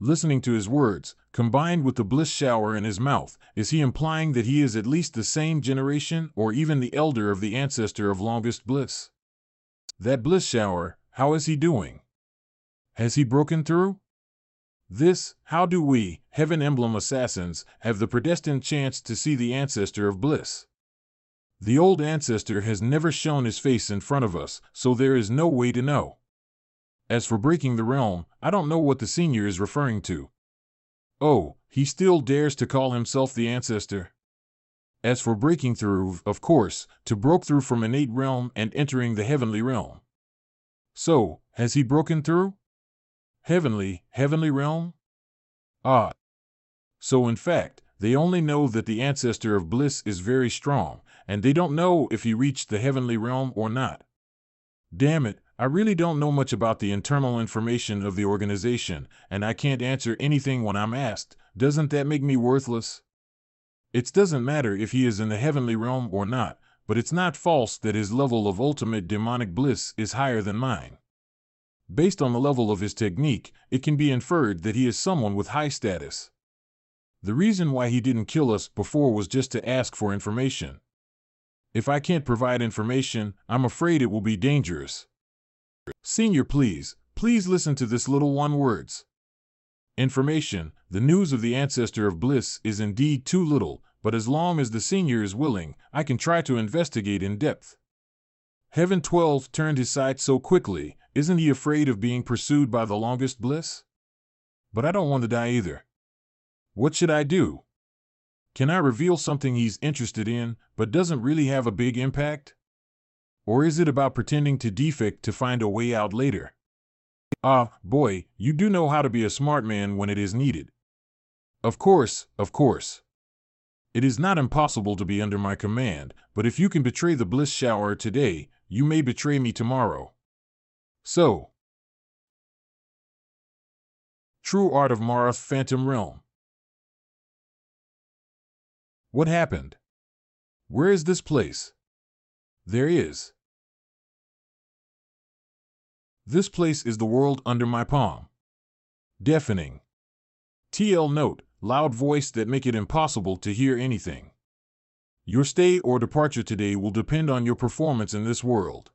Listening to his words, combined with the bliss shower in his mouth, is he implying that he is at least the same generation or even the elder of the ancestor of longest bliss? That bliss shower, how is he doing? Has he broken through? How do we, Heaven Emblem assassins, have the predestined chance to see the ancestor of bliss? The old ancestor has never shown his face in front of us, so there is no way to know. As for breaking the realm, I don't know what the senior is referring to. Oh, he still dares to call himself the ancestor? As for breaking through, of course, to broke through from innate realm and entering the heavenly realm. So, has he broken through? Heavenly realm? Ah. So in fact, they only know that the ancestor of bliss is very strong, and they don't know if he reached the heavenly realm or not. Damn it, I really don't know much about the internal information of the organization, and I can't answer anything when I'm asked. Doesn't that make me worthless? It doesn't matter if he is in the heavenly realm or not, but it's not false that his level of ultimate demonic bliss is higher than mine. Based on the level of his technique, it can be inferred that he is someone with high status. The reason why he didn't kill us before was just to ask for information. If I can't provide information, I'm afraid it will be dangerous. Senior, please listen to this little one words. Information, the news of the ancestor of bliss is indeed too little, but as long as the senior is willing, I can try to investigate in depth. Heaven 12 turned his sight so quickly, isn't he afraid of being pursued by the longest bliss? But I don't want to die either. What should I do? Can I reveal something he's interested in, but doesn't really have a big impact? Or is it about pretending to defect to find a way out later? Ah, boy, you do know how to be a smart man when it is needed. Of course. It is not impossible to be under my command, but if you can betray the bliss shower today, you may betray me tomorrow. So. True Art of Marath Phantom Realm. What happened? Where is this place? There is. This place is the world under my palm. Deafening. TL note, loud voice that make it impossible to hear anything. Your stay or departure today will depend on your performance in this world.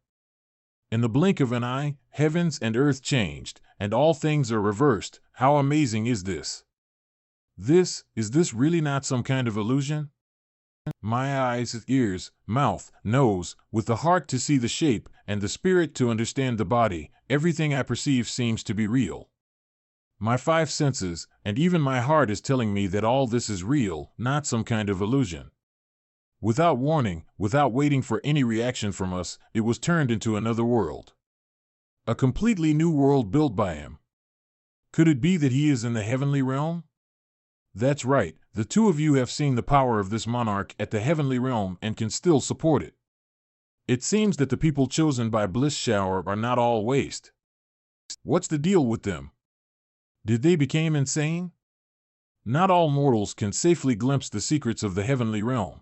In the blink of an eye, heavens and earth changed, and all things are reversed. How amazing is this? Is this really not some kind of illusion? My eyes, ears, mouth, nose, with the heart to see the shape, and the spirit to understand the body, everything I perceive seems to be real. My 5 senses, and even my heart is telling me that all this is real, not some kind of illusion. Without warning, without waiting for any reaction from us, it was turned into another world. A completely new world built by him. Could it be that he is in the heavenly realm? That's right, the two of you have seen the power of this monarch at the heavenly realm and can still support it. It seems that the people chosen by Bliss Shower are not all waste. What's the deal with them? Did they become insane? Not all mortals can safely glimpse the secrets of the heavenly realm.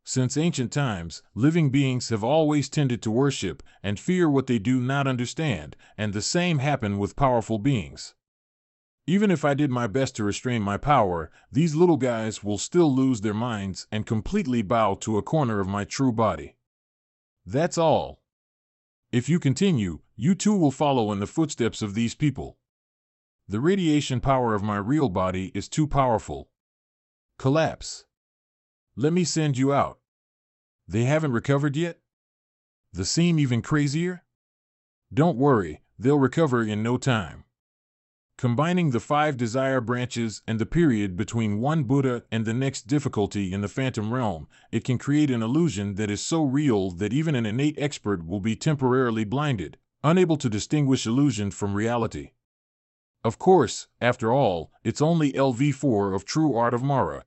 Since ancient times, living beings have always tended to worship and fear what they do not understand, and the same happened with powerful beings. Even if I did my best to restrain my power, these little guys will still lose their minds and completely bow to a corner of my true body. That's all. If you continue, you too will follow in the footsteps of these people. The radiation power of my real body is too powerful. Collapse. Let me send you out. They haven't recovered yet? They seem even crazier? Don't worry, they'll recover in no time. Combining the 5 desire branches and the period between one Buddha and the next difficulty in the phantom realm, it can create an illusion that is so real that even an innate expert will be temporarily blinded, unable to distinguish illusion from reality. Of course, after all, it's only LV4 of True Art of Mara.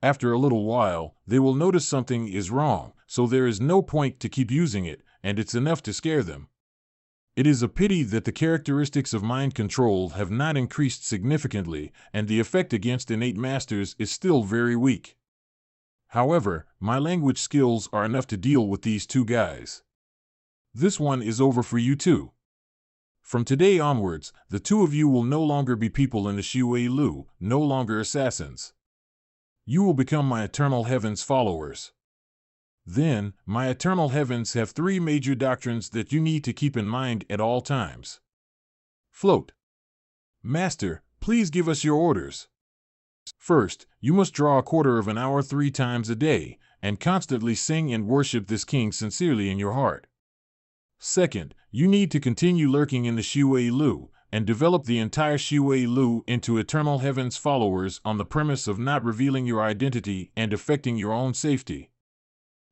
After a little while, they will notice something is wrong, so there is no point to keep using it, and it's enough to scare them. It is a pity that the characteristics of mind control have not increased significantly, and the effect against innate masters is still very weak. However, my language skills are enough to deal with these 2 guys. This one is over for you too. From today onwards, the 2 of you will no longer be people in the Shui Lu, no longer assassins. You will become my eternal heavens followers. Then, my eternal heavens have 3 major doctrines that you need to keep in mind at all times. Float. Master, please give us your orders. First, you must draw a quarter of an hour 3 times a day, and constantly sing and worship this king sincerely in your heart. Second, you need to continue lurking in the Shui Lu, and develop the entire Shui Lu into eternal heavens followers on the premise of not revealing your identity and affecting your own safety.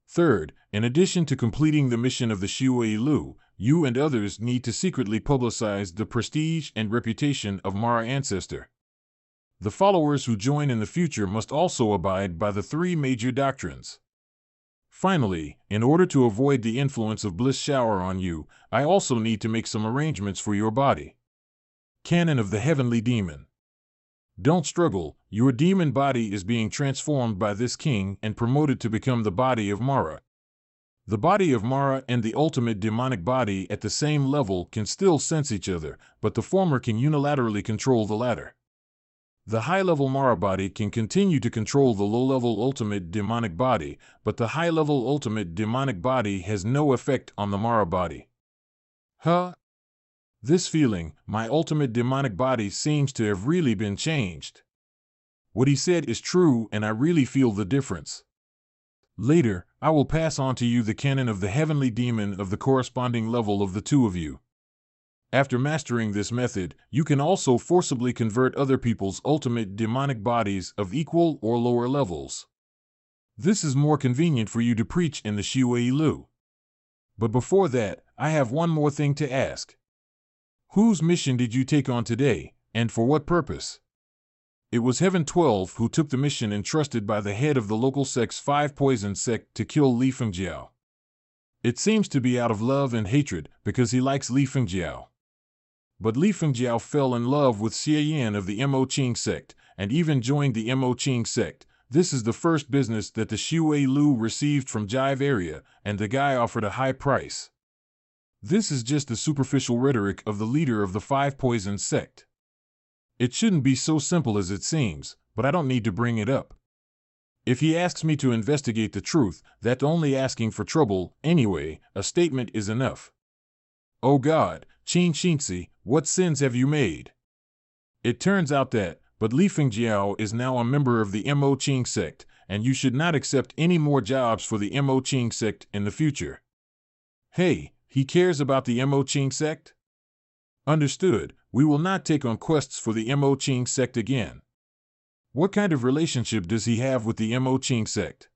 Third, in addition to completing the mission of the Shui Lu, you and others need to secretly publicize the prestige and reputation of Mara Ancestor. The followers who join in the future must also abide by the 3 major doctrines. Finally, in order to avoid the influence of bliss shower on you, I also need to make some arrangements for your body. Canon of the Heavenly Demon. Don't struggle, your demon body is being transformed by this king and promoted to become the body of Mara. The body of Mara and the ultimate demonic body at the same level can still sense each other, but the former can unilaterally control the latter. The high-level Mara body can continue to control the low-level ultimate demonic body, but the high-level ultimate demonic body has no effect on the Mara body. This feeling, my ultimate demonic body, seems to have really been changed. What he said is true, and I really feel the difference. Later, I will pass on to you the canon of the heavenly demon of the corresponding level of the 2 of you. After mastering this method, you can also forcibly convert other people's ultimate demonic bodies of equal or lower levels. This is more convenient for you to preach in the Shui Lu. But before that, I have one more thing to ask. Whose mission did you take on today, and for what purpose? It was Heaven 12 who took the mission entrusted by the head of the local sect's 5 poison sect to kill Li Fengjiao. It seems to be out of love and hatred, because he likes Li Fengjiao. But Li Fengjiao fell in love with Xie Yan of the Mo Qing sect, and even joined the Mo Qing sect. This is the first business that the Shui Lu received from Jive area, and the guy offered a high price. This is just the superficial rhetoric of the leader of the 5 poison sect. It shouldn't be so simple as it seems, but I don't need to bring it up. If he asks me to investigate the truth, that's only asking for trouble. Anyway, a statement is enough. Oh God, Qin Xinzi, what sins have you made? It turns out that, but Li Fengjiao is now a member of the Mo Qing sect, and you should not accept any more jobs for the Mo Qing sect in the future. Hey, he cares about the Mo Qing sect? Understood, we will not take on quests for the Mo Qing sect again. What kind of relationship does he have with the Mo Qing sect?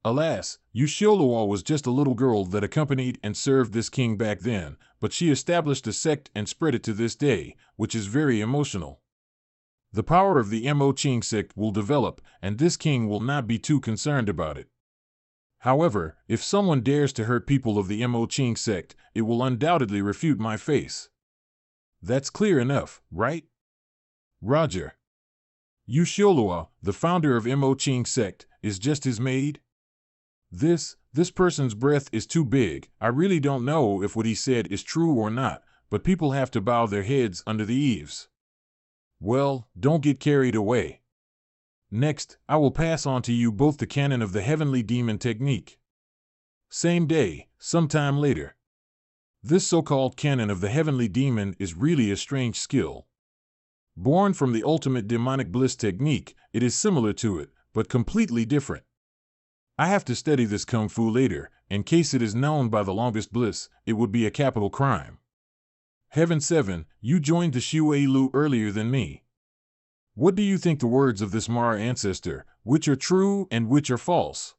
Alas, Yahello was just a little girl that accompanied and served this king back then, but she established a sect and spread it to this day, which is very emotional. The power of the Mo Qing sect will develop, and this king will not be too concerned about it. However, if someone dares to hurt people of the Mo Qing sect, it will undoubtedly refute my face. That's clear enough, right? Roger. Yahello, the founder of Mo Qing sect, is just his maid? This person's breath is too big. I really don't know if what he said is true or not, but people have to bow their heads under the eaves. Well, don't get carried away. Next, I will pass on to you both the canon of the heavenly demon technique. Same day, sometime later. This so-called canon of the heavenly demon is really a strange skill. Born from the ultimate demonic bliss technique, it is similar to it, but completely different. I have to study this kung fu later. In case it is known by the longest bliss, it would be a capital crime. Heaven 7, you joined the Shui Lu earlier than me. What do you think the words of this Mara ancestor, which are true and which are false?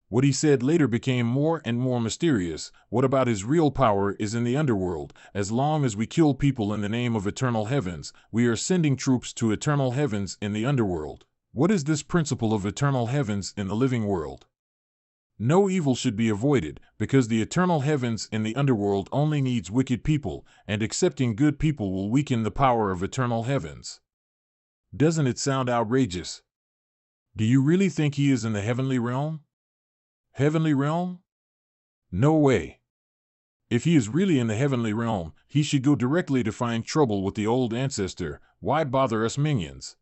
What he said later became more and more mysterious. What about his real power is in the underworld? As long as we kill people in the name of eternal heavens, we are sending troops to eternal heavens in the underworld. What is this principle of eternal heavens in the living world? No evil should be avoided, because the eternal heavens in the underworld only needs wicked people, and accepting good people will weaken the power of eternal heavens. Doesn't it sound outrageous? Do you really think he is in the heavenly realm? Heavenly realm? No way. If he is really in the heavenly realm, he should go directly to find trouble with the old ancestor. Why bother us minions?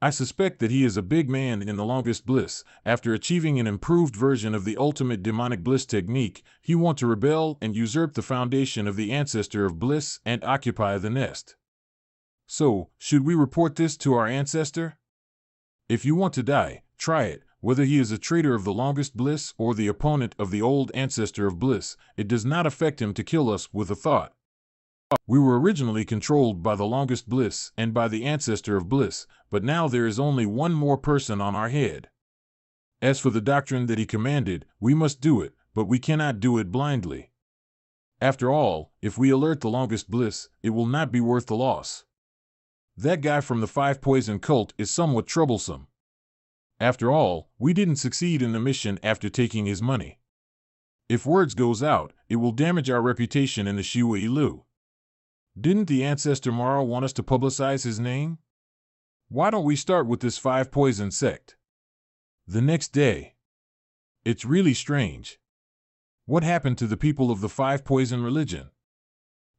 I suspect that he is a big man in the longest bliss. After achieving an improved version of the ultimate demonic bliss technique, he wants to rebel and usurp the foundation of the ancestor of bliss and occupy the nest. So, should we report this to our ancestor? If you want to die, try it. Whether he is a traitor of the longest bliss or the opponent of the old ancestor of bliss, it does not affect him to kill us with a thought. We were originally controlled by the longest bliss and by the ancestor of bliss, but now there is only one more person on our head. As for the doctrine that he commanded, we must do it, but we cannot do it blindly. After all, if we alert the longest bliss, it will not be worth the loss. That guy from the Five Poison cult is somewhat troublesome. After all, we didn't succeed in the mission after taking his money. If words goes out, it will damage our reputation in the Shui Lu. Didn't the ancestor Mara want us to publicize his name? Why don't we start with this Five Poison sect? The next day. It's really strange. What happened to the people of the Five Poison religion?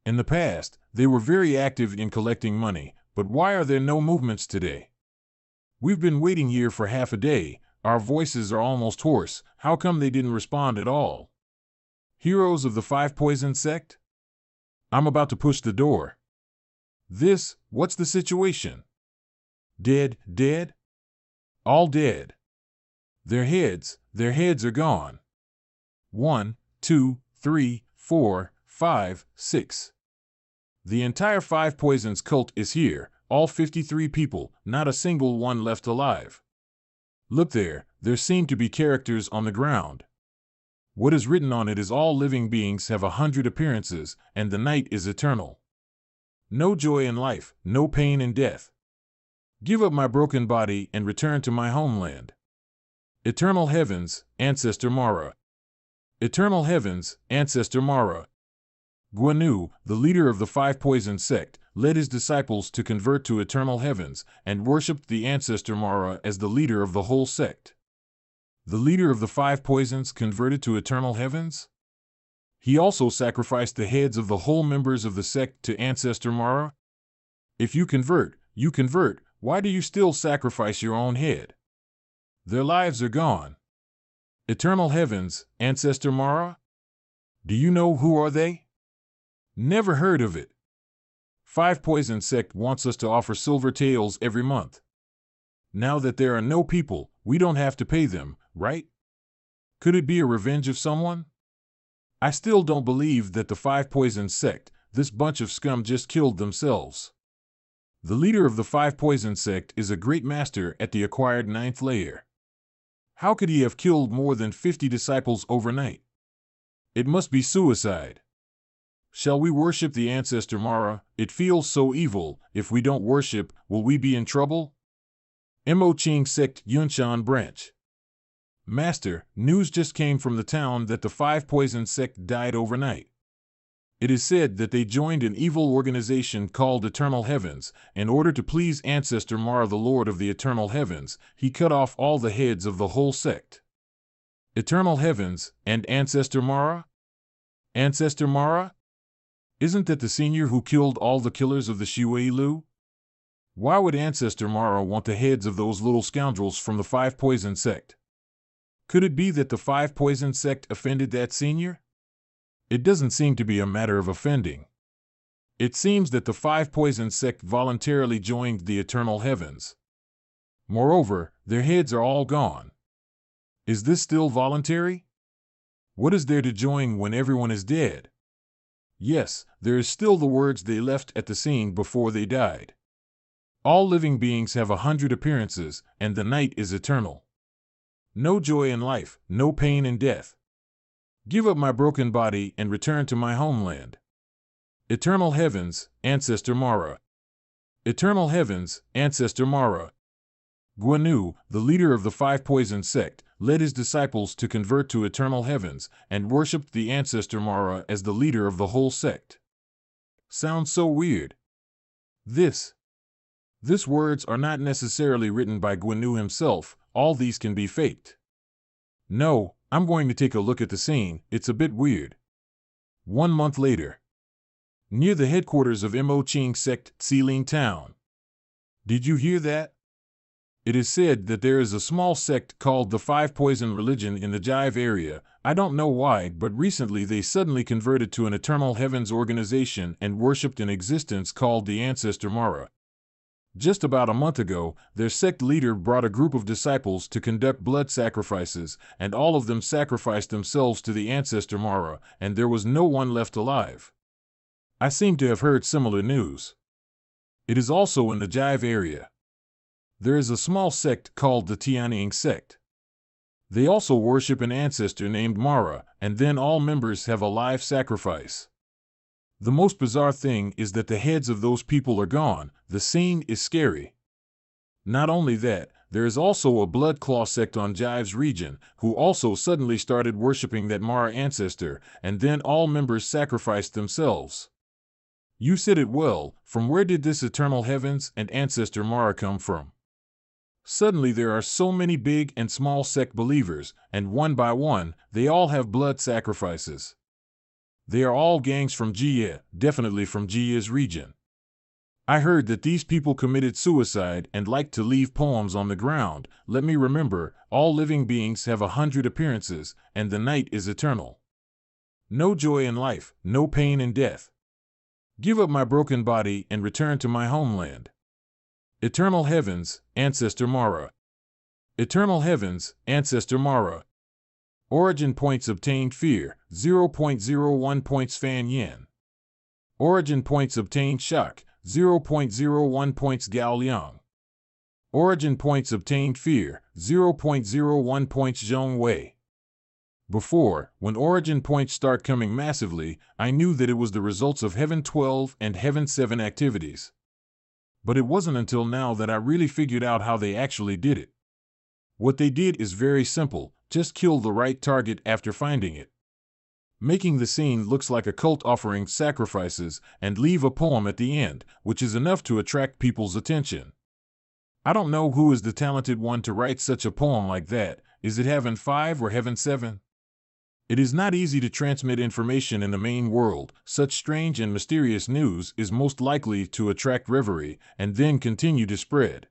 In the past, they were very active in collecting money, but why are there no movements today? We've been waiting here for half a day. Our voices are almost hoarse. How come they didn't respond at all? Heroes of the Five Poison sect? I'm about to push the door. What's the situation? Dead? All dead. Their heads are gone. 1, 2, 3, 4, 5, 6. The entire Five Poisons cult is here, all 53 people, not a single one left alive. Look there seem to be characters on the ground. What is written on it is all living beings have 100 appearances, and the night is eternal. No joy in life, no pain in death. Give up my broken body and return to my homeland. Eternal heavens, Ancestor Mara. Eternal heavens, Ancestor Mara. Guanu, the leader of the Five Poison sect, led his disciples to convert to eternal heavens and worshipped the ancestor Mara as the leader of the whole sect. The leader of the Five Poisons converted to eternal heavens? He also sacrificed the heads of the whole members of the sect to ancestor Mara? If you convert, why do you still sacrifice your own head? Their lives are gone. Eternal heavens, ancestor Mara? Do you know who are they? Never heard of it. Five Poison sect wants us to offer silver taels every month. Now that there are no people, we don't have to pay them, right? Could it be a revenge of someone? I still don't believe that the Five Poison sect, this bunch of scum, just killed themselves. The leader of the Five Poison sect is a great master at the acquired 9th layer. How could he have killed more than 50 disciples overnight? It must be suicide. Shall we worship the ancestor Mara? It feels so evil. If we don't worship, will we be in trouble? Mo Ching sect Yunshan branch. Master, news just came from the town that the Five Poison sect died overnight. It is said that they joined an evil organization called Eternal Heavens. In order to please Ancestor Mara, the Lord of the Eternal Heavens, he cut off all the heads of the whole sect. Eternal Heavens and Ancestor Mara? Ancestor Mara? Isn't that the senior who killed all the killers of the Shui Lu? Why would Ancestor Mara want the heads of those little scoundrels from the Five Poison sect? Could it be that the Five Poison sect offended that senior? It doesn't seem to be a matter of offending. It seems that the Five Poison sect voluntarily joined the Eternal Heavens. Moreover, their heads are all gone. Is this still voluntary? What is there to join when everyone is dead? Yes, there is still the words they left at the scene before they died. All living beings have 100 appearances, and the night is eternal. No joy in life, no pain in death. Give up my broken body and return to my homeland. Eternal heavens, Ancestor Mara. Eternal heavens, Ancestor Mara. Guanu, the leader of the Five Poison sect, led his disciples to convert to eternal heavens and worshipped the Ancestor Mara as the leader of the whole sect. Sounds so weird. These words are not necessarily written by Guanu himself, all these can be faked. No, I'm going to take a look at the scene, it's a bit weird. 1 month later. Near the headquarters of Mo Ching sect, Xiling Town. Did you hear that? It is said that there is a small sect called the Five Poison Religion in the Jive area. I don't know why, but recently they suddenly converted to an Eternal Heavens organization and worshipped an existence called the Ancestor Mara. Just about a month ago, their sect leader brought a group of disciples to conduct blood sacrifices, and all of them sacrificed themselves to the Ancestor Mara, and there was no one left alive. I seem to have heard similar news. It is also in the Jive area. There is a small sect called the Tianying sect. They also worship an ancestor named Mara, and then all members have a live sacrifice. The most bizarre thing is that the heads of those people are gone. The scene is scary. Not only that, there is also a Blood Claw sect on Jive's region, who also suddenly started worshipping that Mara ancestor, and then all members sacrificed themselves. You said it well, from where did this Eternal Heavens and Ancestor Mara come from? Suddenly there are so many big and small sect believers, and one by one, they all have blood sacrifices. They are all gangs from Jia, definitely from Jia's region. I heard that these people committed suicide and like to leave poems on the ground. Let me remember, all living beings have 100 appearances, and the night is eternal. No joy in life, no pain in death. Give up my broken body and return to my homeland. Eternal heavens, Ancestor Mara. Eternal heavens, Ancestor Mara. Origin points obtained fear, 0.01 points Fan Yen. Origin points obtained shock, 0.01 points Gao Liang. Origin points obtained fear, 0.01 points Zhong Wei. Before, when origin points start coming massively, I knew that it was the results of Heaven 12 and Heaven 7 activities. But it wasn't until now that I really figured out how they actually did it. What they did is very simple, just kill the right target after finding it. Making the scene looks like a cult offering sacrifices and leave a poem at the end, which is enough to attract people's attention. I don't know who is the talented one to write such a poem like that. Is it Heaven 5 or Heaven 7? It is not easy to transmit information in the main world. Such strange and mysterious news is most likely to attract reverie and then continue to spread.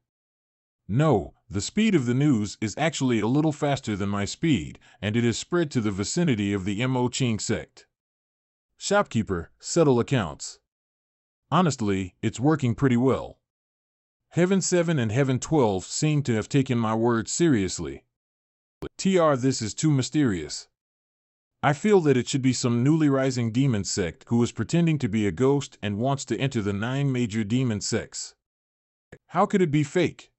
No, the speed of the news is actually a little faster than my speed, and it has spread to the vicinity of the Mo Ching sect. Shopkeeper, settle accounts. Honestly, it's working pretty well. Heaven 7 and Heaven 12 seem to have taken my words seriously. This is too mysterious. I feel that it should be some newly rising demon sect who is pretending to be a ghost and wants to enter the 9 major demon sects. How could it be fake?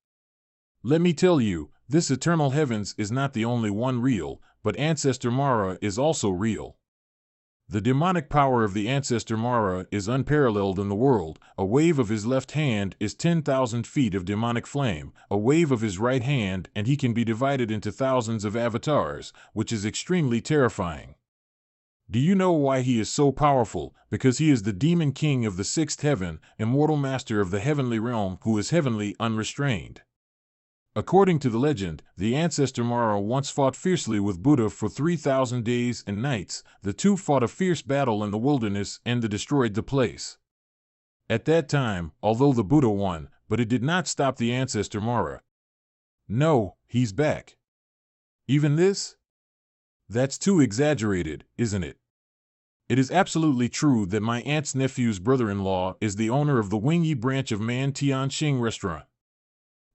Let me tell you, this Eternal Heavens is not the only one real, but Ancestor Mara is also real. The demonic power of the Ancestor Mara is unparalleled in the world. A wave of his left hand is 10,000 feet of demonic flame, a wave of his right hand and he can be divided into thousands of avatars, which is extremely terrifying. Do you know why he is so powerful? Because he is the demon king of the 6th heaven, immortal master of the heavenly realm who is heavenly unrestrained. According to the legend, the Ancestor Mara once fought fiercely with Buddha for 3,000 days and nights. The two fought a fierce battle in the wilderness and destroyed the place. At that time, although the Buddha won, but it did not stop the Ancestor Mara. No, he's back. Even this? That's too exaggerated, isn't it? It is absolutely true that my aunt's nephew's brother-in-law is the owner of the Wingyi branch of Man Tianxing restaurant.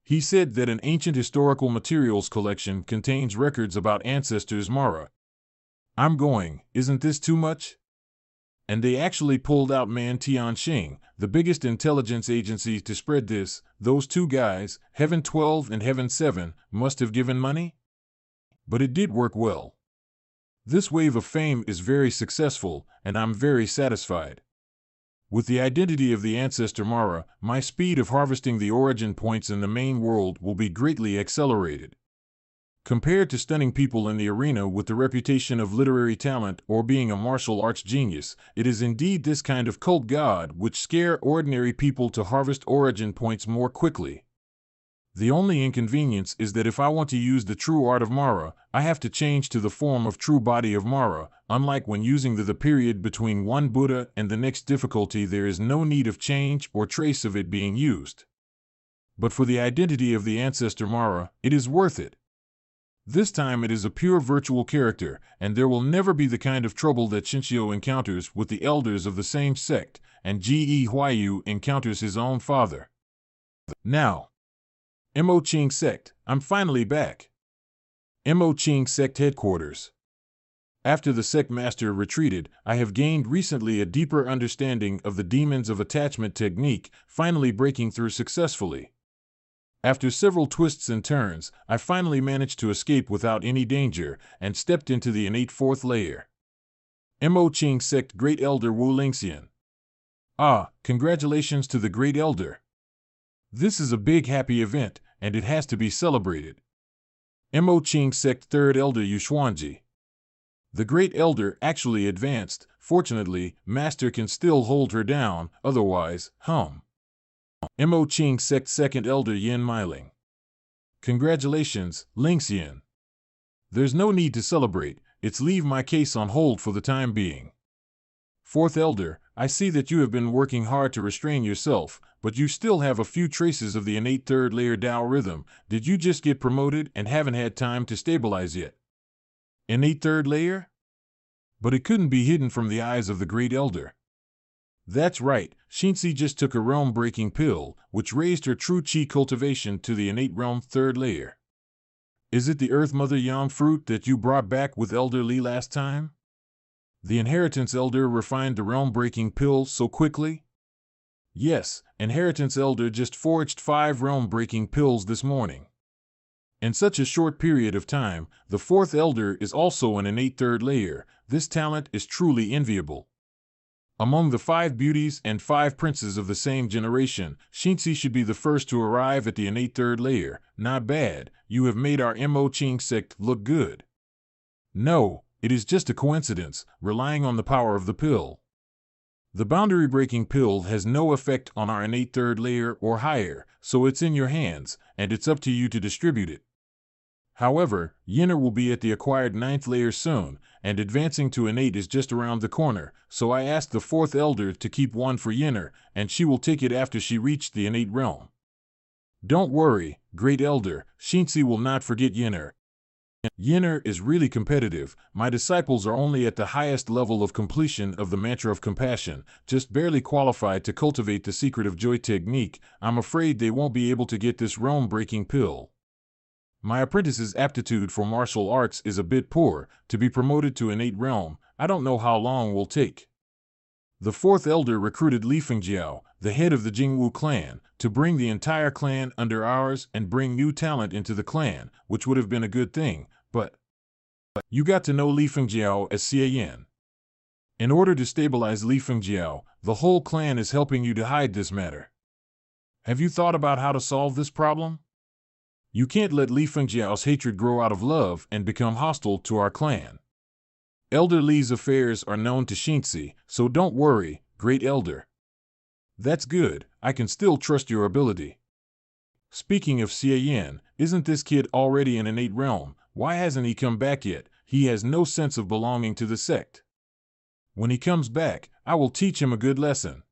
He said that an ancient historical materials collection contains records about ancestors Mara. I'm going, isn't this too much? And they actually pulled out Man Tianxing, the biggest intelligence agency, to spread this. Those two guys, Heaven 12 and Heaven 7, must have given money? But it did work well. This wave of fame is very successful, and I'm very satisfied. With the identity of the ancestor Mara, my speed of harvesting the origin points in the main world will be greatly accelerated. Compared to stunning people in the arena with the reputation of literary talent or being a martial arts genius, it is indeed this kind of cult god which scare ordinary people to harvest origin points more quickly. The only inconvenience is that if I want to use the true art of Mara, I have to change to the form of true body of Mara. Unlike when using the period between one Buddha and the next difficulty, there is no need of change or trace of it being used. But for the identity of the ancestor Mara, it is worth it. This time it is a pure virtual character, and there will never be the kind of trouble that Shinshio encounters with the elders of the same sect, and Ge Huayu encounters his own father. Now, Mo Qing Sect, I'm finally back. Mo Qing Sect Headquarters. After the sect master retreated, I have gained recently a deeper understanding of the demons of attachment technique, finally breaking through successfully. After several twists and turns, I finally managed to escape without any danger, and stepped into the innate fourth layer. Mo Qing Sect Great Elder Wu Lingxian. Ah, congratulations to the Great Elder. This is a big happy event, and it has to be celebrated. Mo Qing Sect Third Elder Yu Xuanji. The Great Elder actually advanced. Fortunately, Master can still hold her down, otherwise, Mo Qing Sect Second Elder Yin Meiling. Congratulations, Lingxian. There's no need to celebrate, it's leave my case on hold for the time being. Fourth Elder, I see that you have been working hard to restrain yourself, but you still have a few traces of the innate third layer Dao rhythm. Did you just get promoted and haven't had time to stabilize yet? Innate third layer? But it couldn't be hidden from the eyes of the Great Elder. That's right, Shinsi just took a realm-breaking pill, which raised her true chi cultivation to the innate realm third layer. Is it the Earth Mother Yam fruit that you brought back with Elder Li last time? The Inheritance Elder refined the realm-breaking pill so quickly? Yes, Inheritance Elder just forged 5 realm-breaking pills this morning. In such a short period of time, the fourth Elder is also an innate third layer. This talent is truly enviable. Among the 5 beauties and 5 princes of the same generation, Shinsi should be the first to arrive at the innate third layer. Not bad, you have made our Mo Qing sect look good. No, it is just a coincidence, relying on the power of the pill. The boundary-breaking pill has no effect on our innate third layer or higher, so it's in your hands, and it's up to you to distribute it. However, Yinner will be at the acquired 9th layer soon, and advancing to innate is just around the corner, so I asked the 4th Elder to keep one for Yinner, and she will take it after she reached the innate realm. Don't worry, Great Elder, Shinsi will not forget Yinner. Yinner is really competitive. My disciples are only at the highest level of completion of the mantra of compassion, just barely qualified to cultivate the secret of joy technique. I'm afraid they won't be able to get this realm-breaking pill. My apprentice's aptitude for martial arts is a bit poor. To be promoted to innate realm, I don't know how long will take. The 4th Elder recruited Li Fengjiao, the head of the Jingwu clan, to bring the entire clan under ours and bring new talent into the clan, which would have been a good thing, but you got to know Li Fengjiao as Xie Yan. In order to stabilize Li Fengjiao, the whole clan is helping you to hide this matter. Have you thought about how to solve this problem? You can't let Li Fengjiao's hatred grow out of love and become hostile to our clan. Elder Li's affairs are known to Shinsi, so don't worry, Great Elder. That's good, I can still trust your ability. Speaking of Xie Yan, isn't this kid already in innate realm? Why hasn't he come back yet? He has no sense of belonging to the sect. When he comes back, I will teach him a good lesson.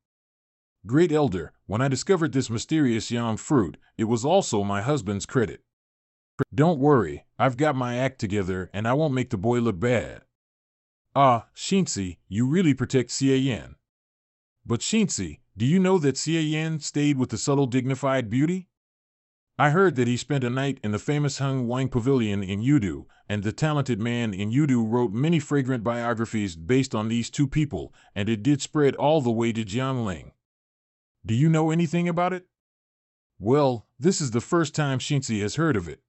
Great Elder, when I discovered this mysterious yam fruit, it was also my husband's credit. Don't worry, I've got my act together and I won't make the boy look bad. Ah, Shinsi, you really protect Xie Yan. But Shinsi, do you know that Xie Yan stayed with the subtle dignified beauty? I heard that he spent a night in the famous Hung Wang Pavilion in Yudu, and the talented man in Yudu wrote many fragrant biographies based on these two people, and it did spread all the way to Jiangling. Do you know anything about it? Well, this is the first time Shinzi has heard of it.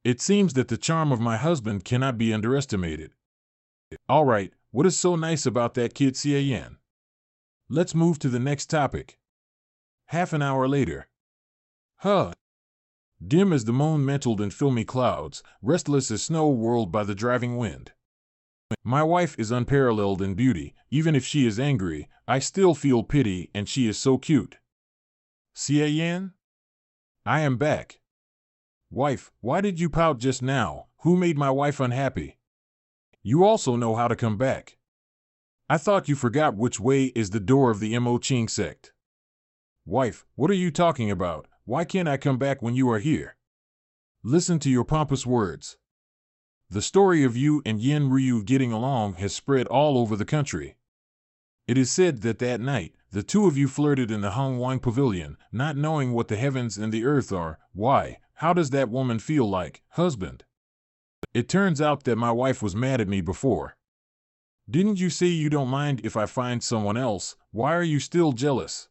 It seems that the charm of my husband cannot be underestimated. All right, what is so nice about that kid Xie? Let's move to the next topic. Half an hour later. Huh. Dim as the moon mantled in filmy clouds, restless as snow whirled by the driving wind. My wife is unparalleled in beauty. Even if she is angry, I still feel pity, and she is so cute. Xie? I am back. Wife, why did you pout just now? Who made my wife unhappy? You also know how to come back. I thought you forgot which way is the door of the Mo Ching sect. Wife, what are you talking about? Why can't I come back when you are here? Listen to your pompous words. The story of you and Yin Ryu getting along has spread all over the country. It is said that that night, the two of you flirted in the Hung Wang Pavilion, not knowing what the heavens and the earth are. Why? How does that woman feel like, husband? It turns out that my wife was mad at me before. Didn't you say you don't mind if I find someone else? Why are you still jealous?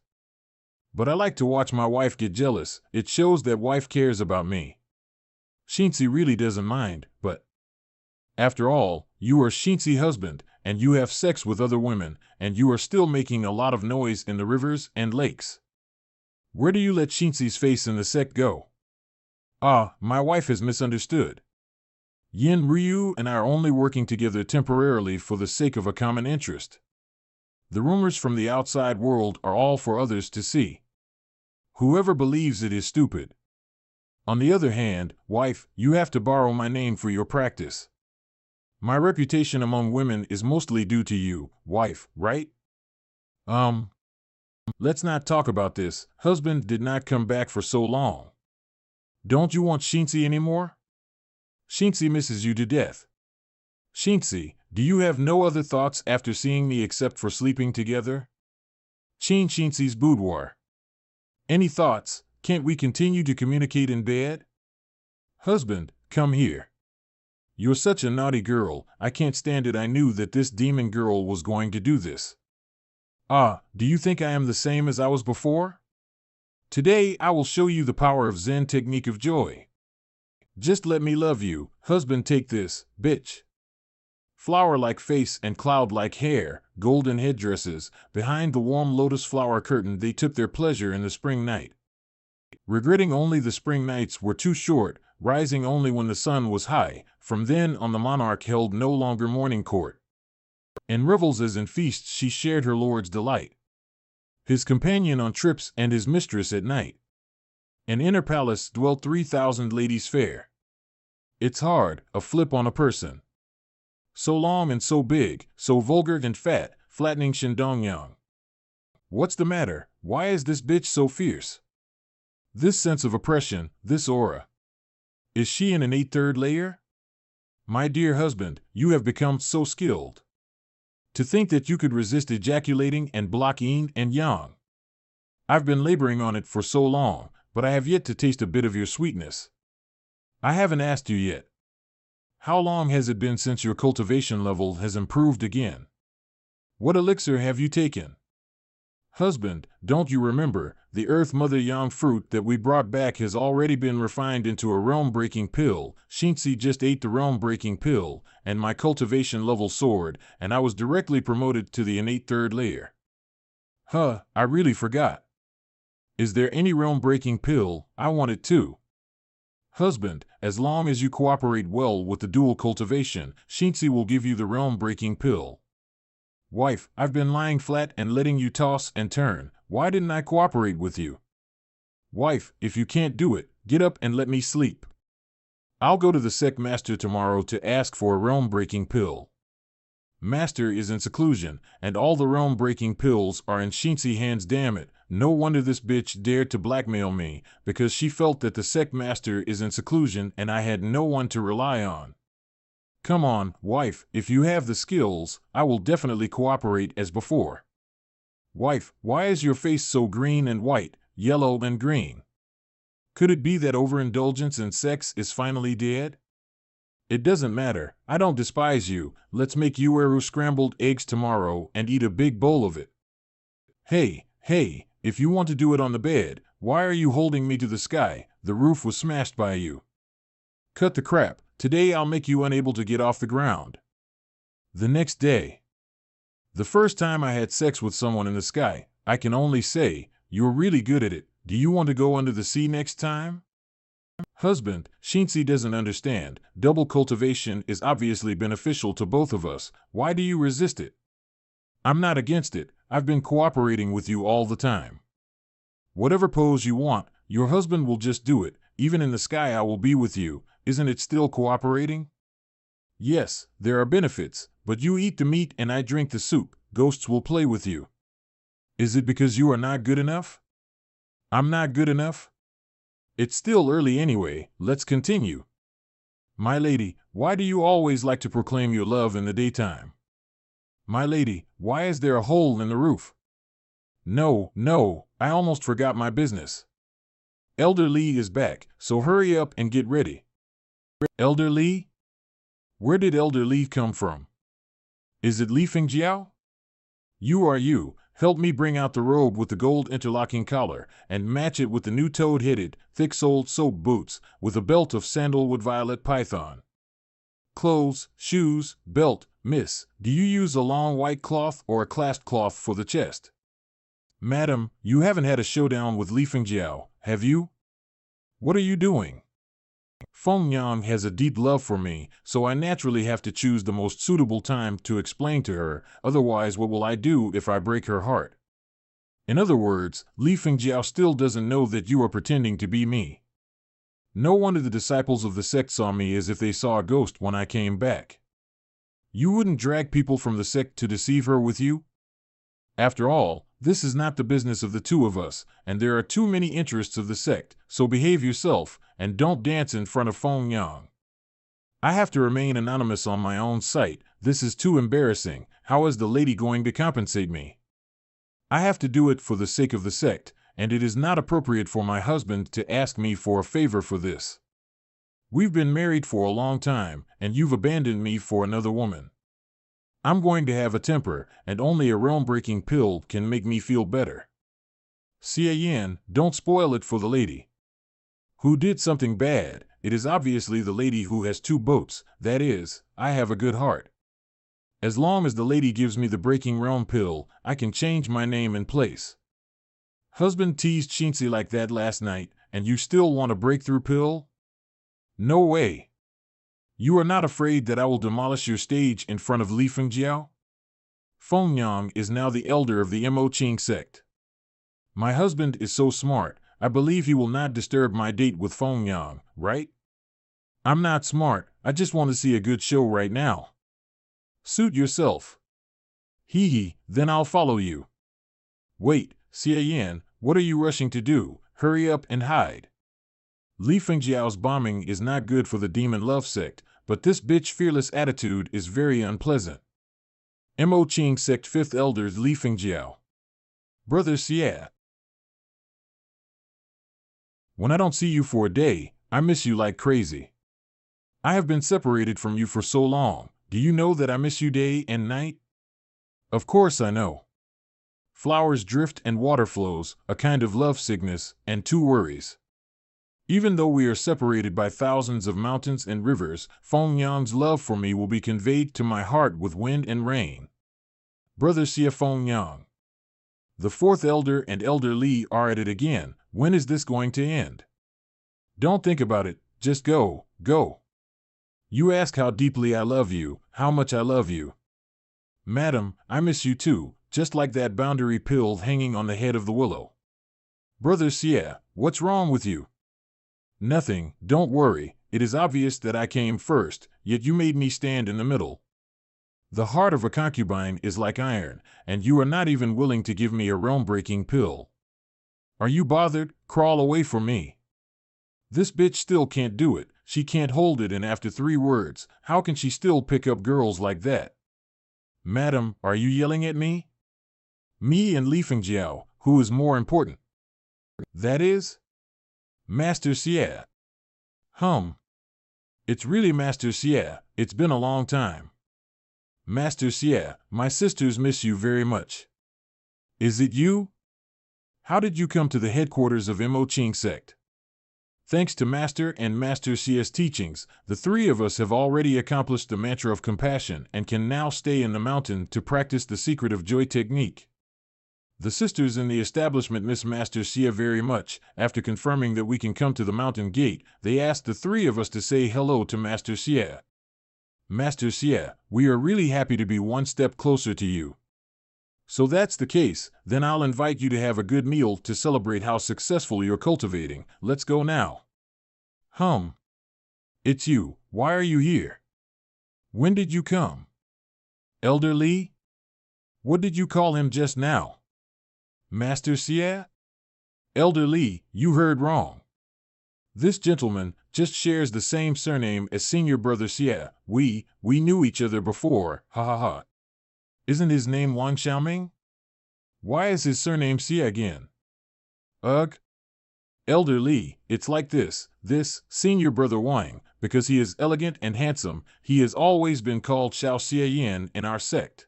But I like to watch my wife get jealous. It shows that wife cares about me. Shinzi really doesn't mind, but after all, you are Shinzi's husband, and you have sex with other women, and you are still making a lot of noise in the rivers and lakes. Where do you let Shinzi's face in the sect go? Ah, my wife has misunderstood. Yin Ryu and I are only working together temporarily for the sake of a common interest. The rumors from the outside world are all for others to see. Whoever believes it is stupid. On the other hand, wife, you have to borrow my name for your practice. My reputation among women is mostly due to you, wife, right? Let's not talk about this. Husband did not come back for so long. Don't you want Shinzi anymore? Shinzi misses you to death. Shinzi, do you have no other thoughts after seeing me except for sleeping together? Shinzi's boudoir. Any thoughts? Can't we continue to communicate in bed? Husband, come here. You're such a naughty girl, I can't stand it. I knew that this demon girl was going to do this. Ah, do you think I am the same as I was before? Today I will show you the power of Zen technique of joy. Just let me love you, husband. Take this, bitch. Flower-like face and cloud-like hair, golden headdresses, behind the warm lotus flower curtain they took their pleasure in the spring night. Regretting only the spring nights were too short, rising only when the sun was high, from then on the monarch held no longer morning court. In revels as in feasts she shared her lord's delight. His companion on trips and his mistress at night. In inner palace dwelt 3,000 ladies fair. It's hard, a flip on a person. So long and so big, so vulgar and fat, flattening Shindongyang. What's the matter? Why is this bitch so fierce? This sense of oppression, this aura. Is she in an 8/3 layer? My dear husband, you have become so skilled. To think that you could resist ejaculating and block yin and yang. I've been laboring on it for so long, but I have yet to taste a bit of your sweetness. I haven't asked you yet. How long has it been since your cultivation level has improved again? What elixir have you taken? Husband, don't you remember, the Earth Mother Yang fruit that we brought back has already been refined into a realm-breaking pill. Shinzi just ate the realm-breaking pill, and my cultivation level soared, and I was directly promoted to the innate 3rd layer. Huh, I really forgot. Is there any realm-breaking pill? I want it too. Husband, as long as you cooperate well with the dual cultivation, Shinzi will give you the realm-breaking pill. Wife, I've been lying flat and letting you toss and turn. Why didn't I cooperate with you? Wife, if you can't do it, get up and let me sleep. I'll go to the sect master tomorrow to ask for a realm-breaking pill. Master is in seclusion, and all the realm-breaking pills are in Shinzi hands. Damn it, no wonder this bitch dared to blackmail me, because she felt that the sect master is in seclusion and I had no one to rely on. Come on, wife, if you have the skills, I will definitely cooperate as before. Wife, why is your face so green and white, yellow and green? Could it be that overindulgence in sex is finally dead? It doesn't matter. I don't despise you. Let's make Ueru scrambled eggs tomorrow and eat a big bowl of it. Hey, if you want to do it on the bed, why are you holding me to the sky? The roof was smashed by you. Cut the crap. Today I'll make you unable to get off the ground. The next day. The first time I had sex with someone in the sky, I can only say, you're really good at it. Do you want to go under the sea next time? Husband, Shinsi doesn't understand. Double cultivation is obviously beneficial to both of us. Why do you resist it? I'm not against it. I've been cooperating with you all the time. Whatever pose you want, your husband will just do it. Even in the sky I will be with you. Isn't it still cooperating? Yes, there are benefits, but you eat the meat and I drink the soup. Ghosts will play with you. Is it because you are not good enough? I'm not good enough? It's still early anyway. Let's continue. My lady, why do you always like to proclaim your love in the daytime? My lady, why is there a hole in the roof? No, I almost forgot my business. Elder Lee is back, so hurry up and get ready. Elder Lee? Where did Elder Lee come from? Is it Li Fengjiao? You are you. Help me bring out the robe with the gold interlocking collar and match it with the new toad-headed, thick-soled soap boots with a belt of sandalwood violet python. Clothes, shoes, belt, miss, do you use a long white cloth or a clasped cloth for the chest? Madam, you haven't had a showdown with Li Fengjiao, have you? What are you doing? Feng Yang has a deep love for me, so I naturally have to choose the most suitable time to explain to her, otherwise what will I do if I break her heart? In other words, Li Fengjiao still doesn't know that you are pretending to be me. No wonder the disciples of the sect saw me as if they saw a ghost when I came back. You wouldn't drag people from the sect to deceive her with you? After all, this is not the business of the two of us, and there are too many interests of the sect, so behave yourself, and don't dance in front of Feng Yang. I have to remain anonymous on my own site. This is too embarrassing. How is the lady going to compensate me? I have to do it for the sake of the sect, and it is not appropriate for my husband to ask me for a favor for this. We've been married for a long time, and you've abandoned me for another woman. I'm going to have a temper, and only a realm-breaking pill can make me feel better. Xie Yan, don't spoil it for the lady. Who did something bad? It is obviously the lady who has two boats. That is, I have a good heart. As long as the lady gives me the breaking realm pill, I can change my name and place. Husband teased Shinsi like that last night, and you still want a breakthrough pill? No way. You are not afraid that I will demolish your stage in front of Li Fengjiao? Feng Yang is now the elder of the Mo Qing sect. My husband is so smart, I believe he will not disturb my date with Feng Yang, right? I'm not smart, I just want to see a good show right now. Suit yourself. Hee, then I'll follow you. Wait, Xie Yan, what are you rushing to do? Hurry up and hide. Li Fengjiao's bombing is not good for the demon love sect, but this bitch fearless attitude is very unpleasant. Mo Qing sect 5th elders Li Fengjiao. Brother Xie. When I don't see you for a day, I miss you like crazy. I have been separated from you for so long. Do you know that I miss you day and night? Of course I know. Flowers drift and water flows, a kind of love sickness, and two worries. Even though we are separated by thousands of mountains and rivers, Feng Yang's love for me will be conveyed to my heart with wind and rain. Brother Xie Feng Yang. The 4th elder and Elder Li are at it again. When is this going to end? Don't think about it, just go. You ask how deeply I love you, how much I love you. Madam, I miss you too, just like that boundary pill hanging on the head of the willow. Brother Xie, what's wrong with you? Nothing, don't worry, it is obvious that I came first, yet you made me stand in the middle. The heart of a concubine is like iron, and you are not even willing to give me a realm-breaking pill. Are you bothered? Crawl away from me. This bitch still can't do it, she can't hold it, and after 3 words, how can she still pick up girls like that? Madam, are you yelling at me? Me and Li Fengjiao, who is more important? That is? Master Xie. It's really Master Xie. It's been a long time. Master Xie, my sisters miss you very much. Is it you? How did you come to the headquarters of Mo Ching sect? Thanks to Master and Master Xie's teachings, the three of us have already accomplished the mantra of compassion and can now stay in the mountain to practice the secret of joy technique. The sisters in the establishment miss Master Xie very much. After confirming that we can come to the mountain gate, they asked the three of us to say hello to Master Xie. Master Xie, we are really happy to be one step closer to you. So that's the case, then I'll invite you to have a good meal to celebrate how successful you're cultivating. Let's go now. It's you. Why are you here? When did you come? Elder Li? What did you call him just now? Master Xie? Elder Li, you heard wrong. This gentleman just shares the same surname as senior brother Xie. We knew each other before, ha ha ha. Isn't his name Wang Xiaoming? Why is his surname Xie again? Ugh. Elder Li, it's like this senior brother Wang, because he is elegant and handsome, he has always been called Xiao Xie Yin in our sect.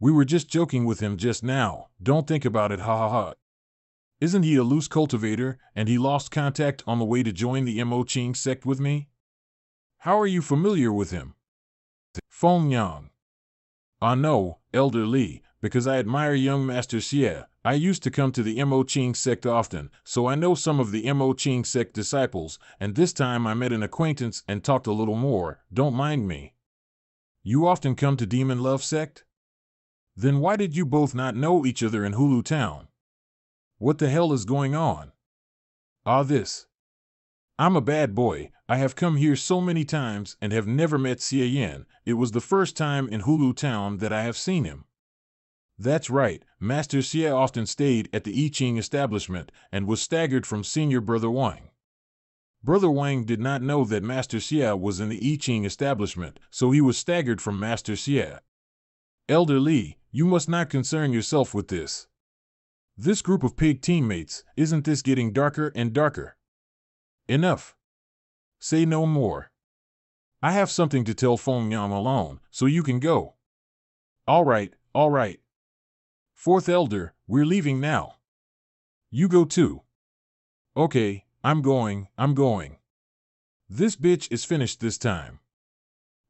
We were just joking with him just now, don't think about it, ha ha ha. Isn't he a loose cultivator, and he lost contact on the way to join the Mo Ching sect with me? How are you familiar with him? Feng Yang. No, Elder Li, because I admire young Master Xie. I used to come to the Mo Ching sect often, so I know some of the Mo Ching sect disciples, and this time I met an acquaintance and talked a little more, don't mind me. You often come to Demon Love sect? Then why did you both not know each other in Hulu Town? What the hell is going on? This. I'm a bad boy. I have come here so many times and have never met Xie Yin. It was the first time in Hulu Town that I have seen him. That's right, Master Xie often stayed at the I Ching establishment and was staggered from senior brother Wang. Brother Wang did not know that Master Xie was in the I Ching establishment, so he was staggered from Master Xie. Elder Li, you must not concern yourself with this. This group of pig teammates, isn't this getting darker and darker? Enough. Say no more. I have something to tell Feng Yang alone, so you can go. All right. Fourth Elder, we're leaving now. You go too. Okay, I'm going. This bitch is finished this time.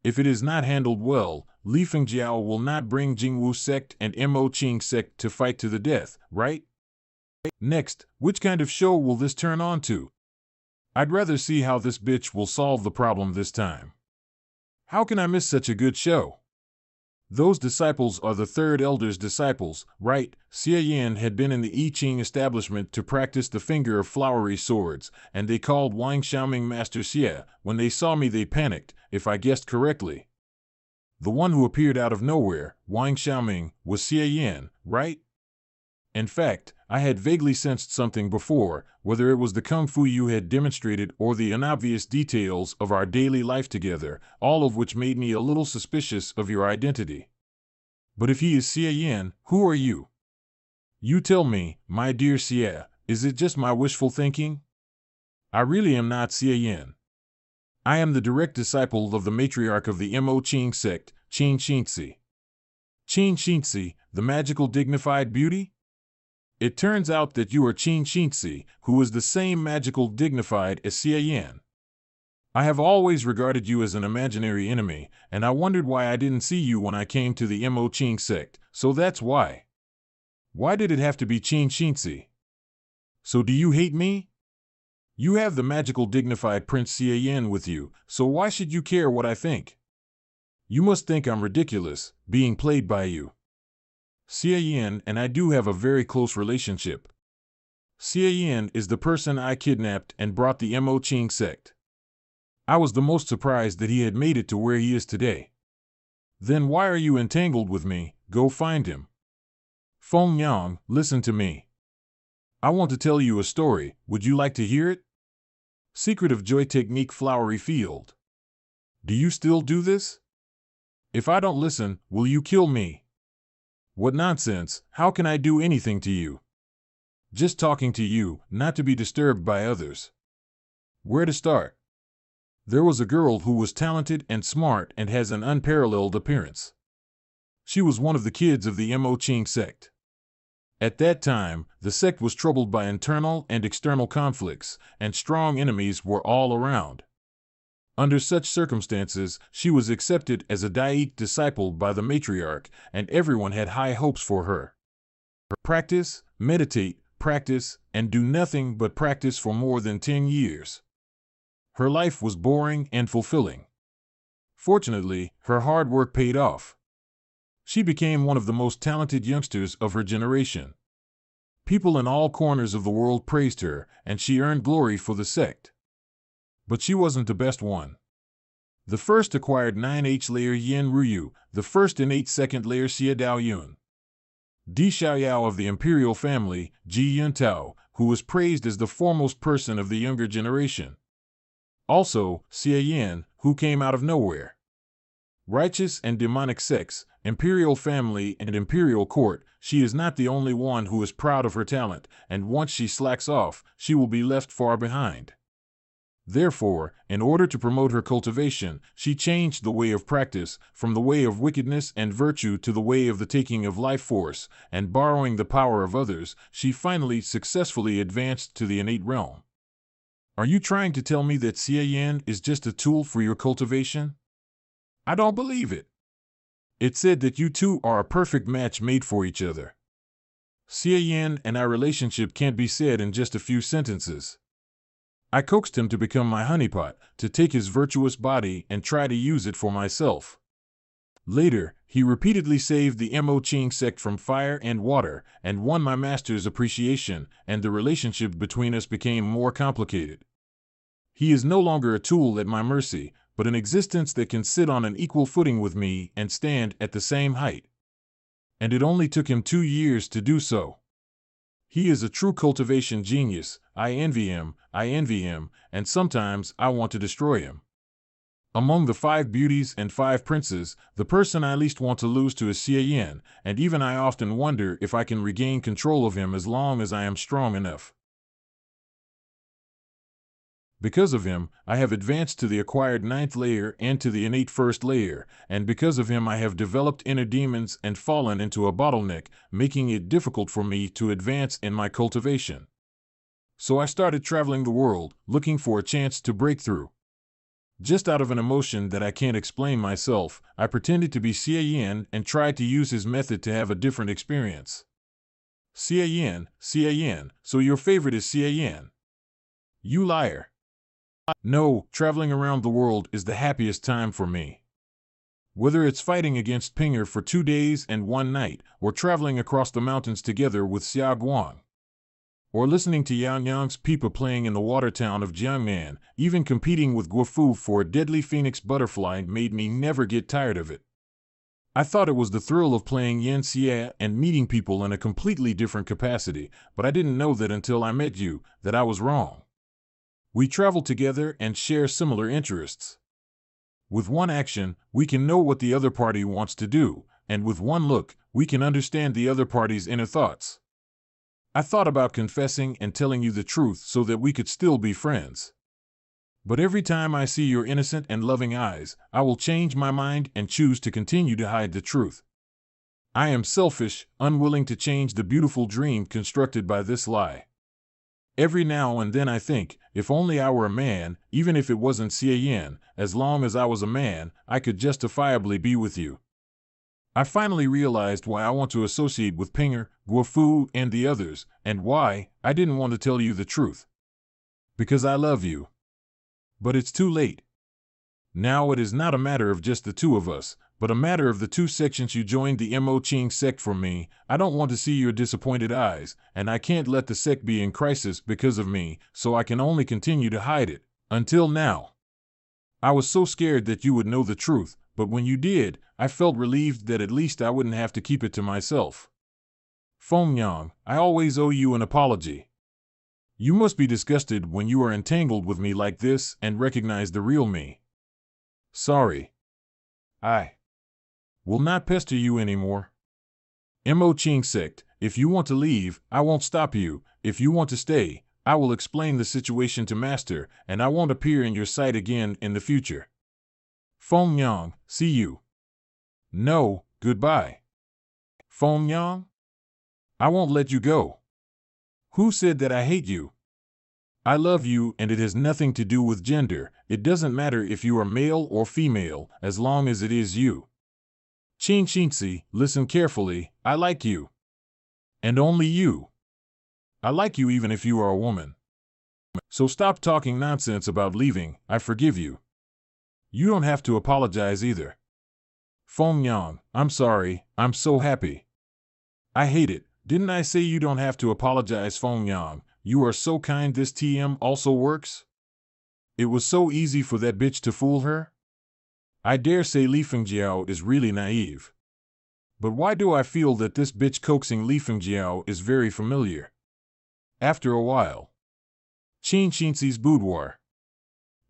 If it is not handled well, Li Fengjiao will not bring Jingwu sect and Mo Ching sect to fight to the death, right? Next, which kind of show will this turn on to? I'd rather see how this bitch will solve the problem this time. How can I miss such a good show? Those disciples are the third elder's disciples, right? Xie Yin had been in the I Ching establishment to practice the finger of flowery swords, and they called Wang Xiaoming Master Xie. When they saw me they panicked, if I guessed correctly. The one who appeared out of nowhere, Wang Xiaoming, was Xie Yin, right? In fact, I had vaguely sensed something before, whether it was the kung fu you had demonstrated or the unobvious details of our daily life together, all of which made me a little suspicious of your identity. But if he is Xie Yin, who are you? You tell me, my dear Xie, is it just my wishful thinking? I really am not Xie Yin. I am the direct disciple of the matriarch of the Mo Ching sect, Qin Xinzi. Qin Xinzi, the magical dignified beauty? It turns out that you are Qin Xinzi, who is the same magical dignified as Xie Yin. I have always regarded you as an imaginary enemy, and I wondered why I didn't see you when I came to the Mo Ching sect, so that's why. Why did it have to be Qin Xinzi? So do you hate me? You have the magical dignified Prince Xie Yin with you, so why should you care what I think? You must think I'm ridiculous, being played by you. Xie Yin and I do have a very close relationship. Xie Yin is the person I kidnapped and brought the Mo Ching sect. I was the most surprised that he had made it to where he is today. Then why are you entangled with me? Go find him. Feng Yang, listen to me. I want to tell you a story, would you like to hear it? Secret of Joy Technique Flowery Field. Do you still do this? If I don't listen, will you kill me? What nonsense, how can I do anything to you? Just talking to you, not to be disturbed by others. Where to start? There was a girl who was talented and smart and has an unparalleled appearance. She was one of the kids of the Mo Ching sect. At that time, the sect was troubled by internal and external conflicts, and strong enemies were all around. Under such circumstances, she was accepted as a Daik disciple by the matriarch, and everyone had high hopes for her. Practice, meditate, practice, and do nothing but practice for more than 10 years. Her life was boring and fulfilling. Fortunately, her hard work paid off. She became one of the most talented youngsters of her generation. People in all corners of the world praised her, and she earned glory for the sect. But she wasn't the best one. The first acquired 9H layer Yin Ruyu, the first innate second layer Xia Dao Yun. Di Xiaoyao of the imperial family, Ji Yun Tao, who was praised as the foremost person of the younger generation. Also, Xia Yan, who came out of nowhere. Righteous and demonic sects, imperial family and imperial court, she is not the only one who is proud of her talent, and once she slacks off, she will be left far behind. Therefore, in order to promote her cultivation, she changed the way of practice, from the way of wickedness and virtue to the way of the taking of life force, and borrowing the power of others, she finally successfully advanced to the innate realm. Are you trying to tell me that Xia Yan is just a tool for your cultivation? I don't believe it. It said that you two are a perfect match made for each other. Xia Yan and our relationship can't be said in just a few sentences. I coaxed him to become my honeypot, to take his virtuous body and try to use it for myself. Later, he repeatedly saved the Mo Ching sect from fire and water, and won my master's appreciation, and the relationship between us became more complicated. He is no longer a tool at my mercy, but an existence that can sit on an equal footing with me and stand at the same height. And it only took him 2 years to do so. He is a true cultivation genius. I envy him, and sometimes I want to destroy him. Among the 5 beauties and 5 princes, the person I least want to lose to is Xia Yan, and even I often wonder if I can regain control of him as long as I am strong enough. Because of him, I have advanced to the acquired 9th layer and to the innate 1st layer, and because of him I have developed inner demons and fallen into a bottleneck, making it difficult for me to advance in my cultivation. So I started traveling the world, looking for a chance to break through. Just out of an emotion that I can't explain myself, I pretended to be Xia Yan and tried to use his method to have a different experience. Xia Yan, so your favorite is Xia Yan? You liar. No, traveling around the world is the happiest time for me. Whether it's fighting against Pinger for 2 days and 1 night, or traveling across the mountains together with Xia Guang, or listening to Yang Yang's pipa playing in the water town of Jiangnan, even competing with Guofu for a deadly phoenix butterfly made me never get tired of it. I thought it was the thrill of playing Yen Xia and meeting people in a completely different capacity, but I didn't know that until I met you, that I was wrong. We travel together and share similar interests. With one action, we can know what the other party wants to do, and with one look, we can understand the other party's inner thoughts. I thought about confessing and telling you the truth so that we could still be friends. But every time I see your innocent and loving eyes, I will change my mind and choose to continue to hide the truth. I am selfish, unwilling to change the beautiful dream constructed by this lie. Every now and then I think, if only I were a man, even if it wasn't Xia Yan, as long as I was a man, I could justifiably be with you. I finally realized why I want to associate with Pinger, Guofu, and the others, and why I didn't want to tell you the truth. Because I love you. But it's too late. Now it is not a matter of just the 2 of us, but a matter of the 2 sections you joined the Mo Ching sect for me. I don't want to see your disappointed eyes, and I can't let the sect be in crisis because of me, so I can only continue to hide it. Until now. I was so scared that you would know the truth, but when you did, I felt relieved that at least I wouldn't have to keep it to myself. Fengyang, I always owe you an apology. You must be disgusted when you are entangled with me like this and recognize the real me. Sorry. I will not pester you anymore. Mo Ching sect, if you want to leave, I won't stop you. If you want to stay, I will explain the situation to Master, and I won't appear in your sight again in the future. Feng Yang, see you. No, goodbye. Feng Yang? I won't let you go. Who said that I hate you? I love you, and it has nothing to do with gender. It doesn't matter if you are male or female, as long as it is you. Qin Xinzi, listen carefully, I like you. And only you. I like you even if you are a woman. So stop talking nonsense about leaving, I forgive you. You don't have to apologize either. Feng Yang, I'm sorry, I'm so happy. I hate it. Didn't I say you don't have to apologize, Feng Yang? You are so kind. This TM also works? It was so easy for that bitch to fool her? I dare say Li Fengjiao is really naive. But why do I feel that this bitch coaxing Li Fengjiao is very familiar? After a while. Qin Xinzi's boudoir.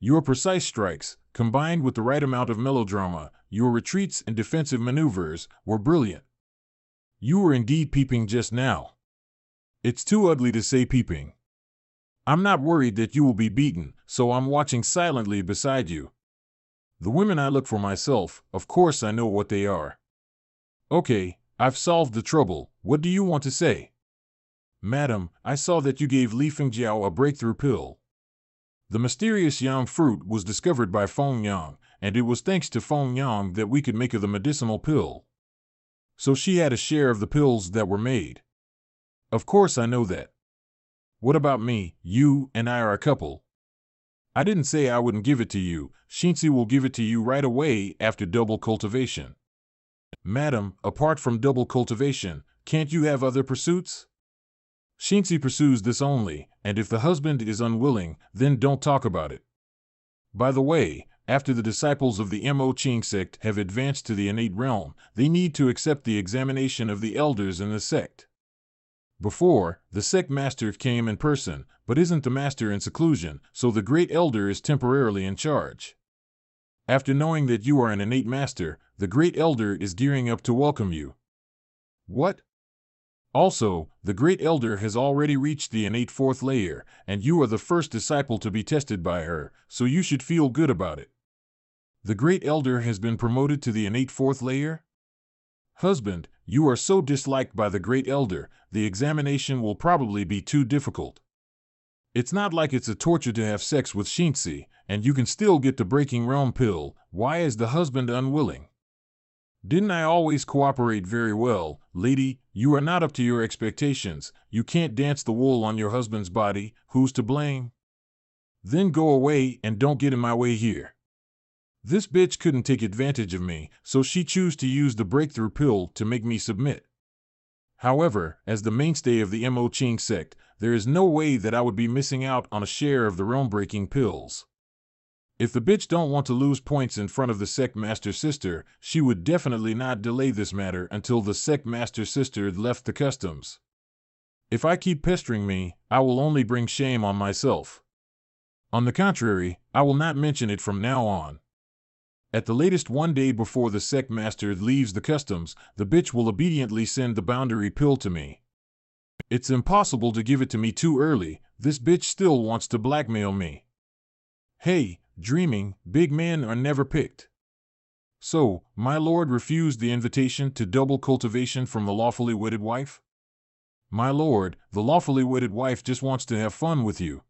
Your precise strikes, combined with the right amount of melodrama, your retreats and defensive maneuvers, were brilliant. You were indeed peeping just now. It's too ugly to say peeping. I'm not worried that you will be beaten, so I'm watching silently beside you. The women I look for myself, of course I know what they are. Okay, I've solved the trouble. What do you want to say? Madam, I saw that you gave Li Fengjiao a breakthrough pill. The mysterious yang fruit was discovered by Feng Yang, and it was thanks to Feng Yang that we could make her the medicinal pill. So she had a share of the pills that were made. Of course I know that. What about me? You and I are a couple. I didn't say I wouldn't give it to you. Xinzi will give it to you right away after double cultivation. Madam, apart from double cultivation, can't you have other pursuits? Xinzi pursues this only, and if the husband is unwilling, then don't talk about it. By the way, after the disciples of the Mo Qing sect have advanced to the innate realm, they need to accept the examination of the elders in the sect. Before, the sect master came in person, but isn't the master in seclusion, so the great elder is temporarily in charge. After knowing that you are an innate master, the great elder is gearing up to welcome you. What? Also, the great elder has already reached the innate 4th layer, and you are the first disciple to be tested by her, so you should feel good about it. The great elder has been promoted to the innate 4th layer? Husband, you are so disliked by the great elder, the examination will probably be too difficult. It's not like it's a torture to have sex with Xinzi, and you can still get the breaking realm pill. Why is the husband unwilling? Didn't I always cooperate very well? Lady, you are not up to your expectations. You can't dance the wool on your husband's body. Who's to blame? Then go away and don't get in my way here. This bitch couldn't take advantage of me, so she chose to use the breakthrough pill to make me submit. However, as the mainstay of the Mo Qing sect, there is no way that I would be missing out on a share of the realm-breaking pills. If the bitch don't want to lose points in front of the sect master sister, she would definitely not delay this matter until the sect master sister left the customs. If I keep pestering me, I will only bring shame on myself. On the contrary, I will not mention it from now on. At the latest 1 day before the sect master leaves the customs, the bitch will obediently send the boundary pill to me. It's impossible to give it to me too early. This bitch still wants to blackmail me. Hey, dreaming, big men are never picked. So, my lord refused the invitation to double cultivation from the lawfully wedded wife? My lord, the lawfully wedded wife just wants to have fun with you.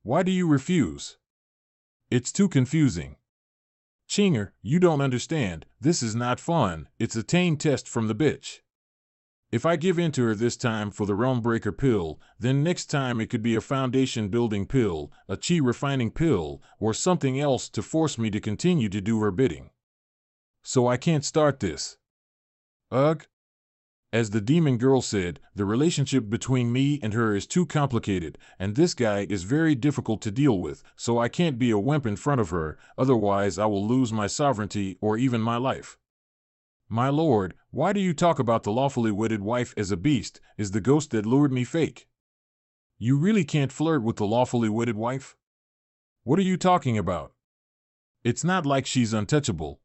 Why do you refuse? It's too confusing. Chinger, you don't understand. This is not fun. It's a tame test from the bitch. If I give in to her this time for the realm breaker pill, then next time it could be a foundation building pill, a chi refining pill, or something else to force me to continue to do her bidding. So I can't start this. Ugh. As the demon girl said, the relationship between me and her is too complicated, and this guy is very difficult to deal with, so I can't be a wimp in front of her, otherwise I will lose my sovereignty or even my life. My lord, why do you talk about the lawfully wedded wife as a beast? Is the ghost that lured me fake? You really can't flirt with the lawfully wedded wife? What are you talking about? It's not like she's untouchable.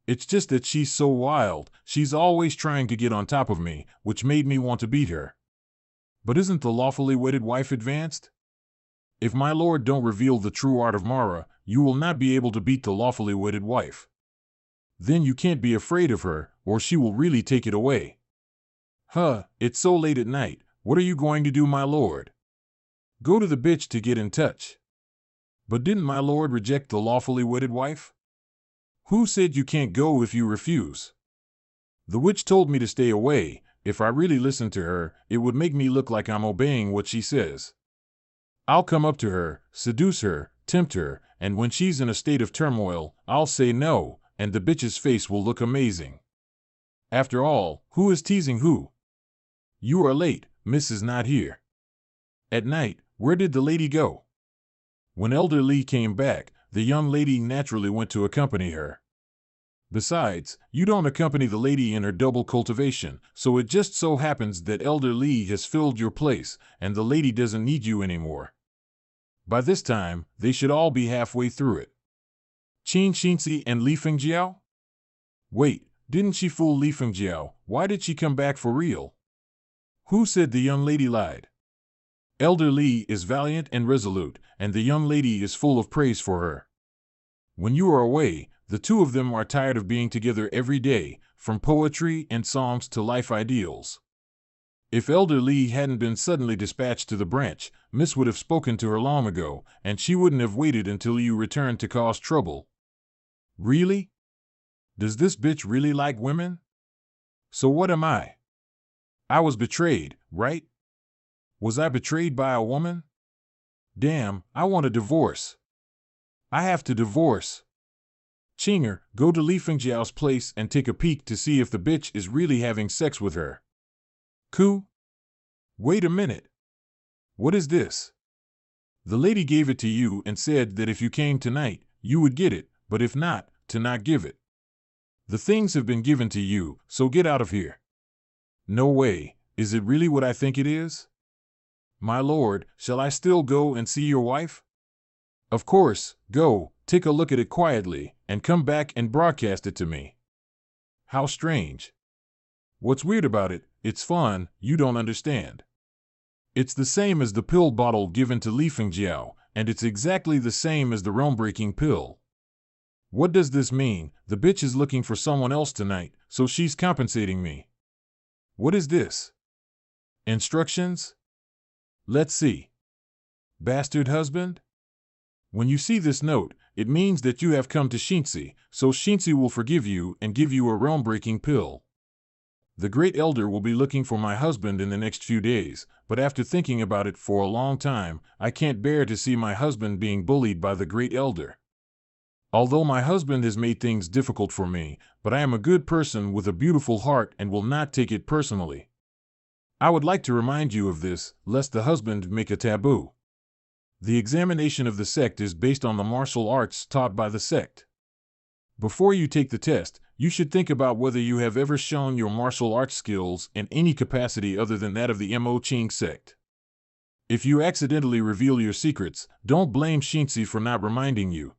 It's just that she's so wild, she's always trying to get on top of me, which made me want to beat her. But isn't the lawfully wedded wife advanced? If my lord don't reveal the true art of Mara, you will not be able to beat the lawfully wedded wife. Then you can't be afraid of her, or she will really take it away. Huh, it's so late at night, what are you going to do, my lord? Go to the bitch to get in touch. But didn't my lord reject the lawfully wedded wife? Who said you can't go if you refuse? The witch told me to stay away. If I really listened to her, it would make me look like I'm obeying what she says. I'll come up to her, seduce her, tempt her, and when she's in a state of turmoil, I'll say no, and the bitch's face will look amazing. After all, who is teasing who? You are late, Miss is not here. At night, where did the lady go? When Elder Lee came back, the young lady naturally went to accompany her. Besides, you don't accompany the lady in her double cultivation, so it just so happens that Elder Lee has filled your place, and the lady doesn't need you anymore. By this time, they should all be halfway through it. Qin Xinzi and Li Fengjiao? Wait, didn't she fool Li Fengjiao? Why did she come back for real? Who said the young lady lied? Elder Lee is valiant and resolute, and the young lady is full of praise for her. When you are away, the two of them are tired of being together every day, from poetry and songs to life ideals. If Elder Lee hadn't been suddenly dispatched to the branch, Miss would have spoken to her long ago, and she wouldn't have waited until you returned to cause trouble. Really? Does this bitch really like women? So what am I? I was betrayed, right? Was I betrayed by a woman? Damn, I want a divorce. I have to divorce. Chinger, go to Li Fengjiao's place and take a peek to see if the bitch is really having sex with her. Ku? Wait a minute. What is this? The lady gave it to you and said that if you came tonight, you would get it, but if not, to not give it. The things have been given to you, so get out of here. No way, is it really what I think it is? My lord, shall I still go and see your wife? Of course, go, take a look at it quietly, and come back and broadcast it to me. How strange. What's weird about it, it's fun, you don't understand. It's the same as the pill bottle given to Li Fengjiao, and it's exactly the same as the realm-breaking pill. What does this mean? The bitch is looking for someone else tonight, so she's compensating me. What is this? Instructions? Let's see. Bastard husband? When you see this note, it means that you have come to Shinzi, so Shinzi will forgive you and give you a realm-breaking pill. The Great Elder will be looking for my husband in the next few days, but after thinking about it for a long time, I can't bear to see my husband being bullied by the Great Elder. Although my husband has made things difficult for me, but I am a good person with a beautiful heart and will not take it personally. I would like to remind you of this, lest the husband make a taboo. The examination of the sect is based on the martial arts taught by the sect. Before you take the test, you should think about whether you have ever shown your martial arts skills in any capacity other than that of the Mo Ching sect. If you accidentally reveal your secrets, don't blame Shinzi for not reminding you.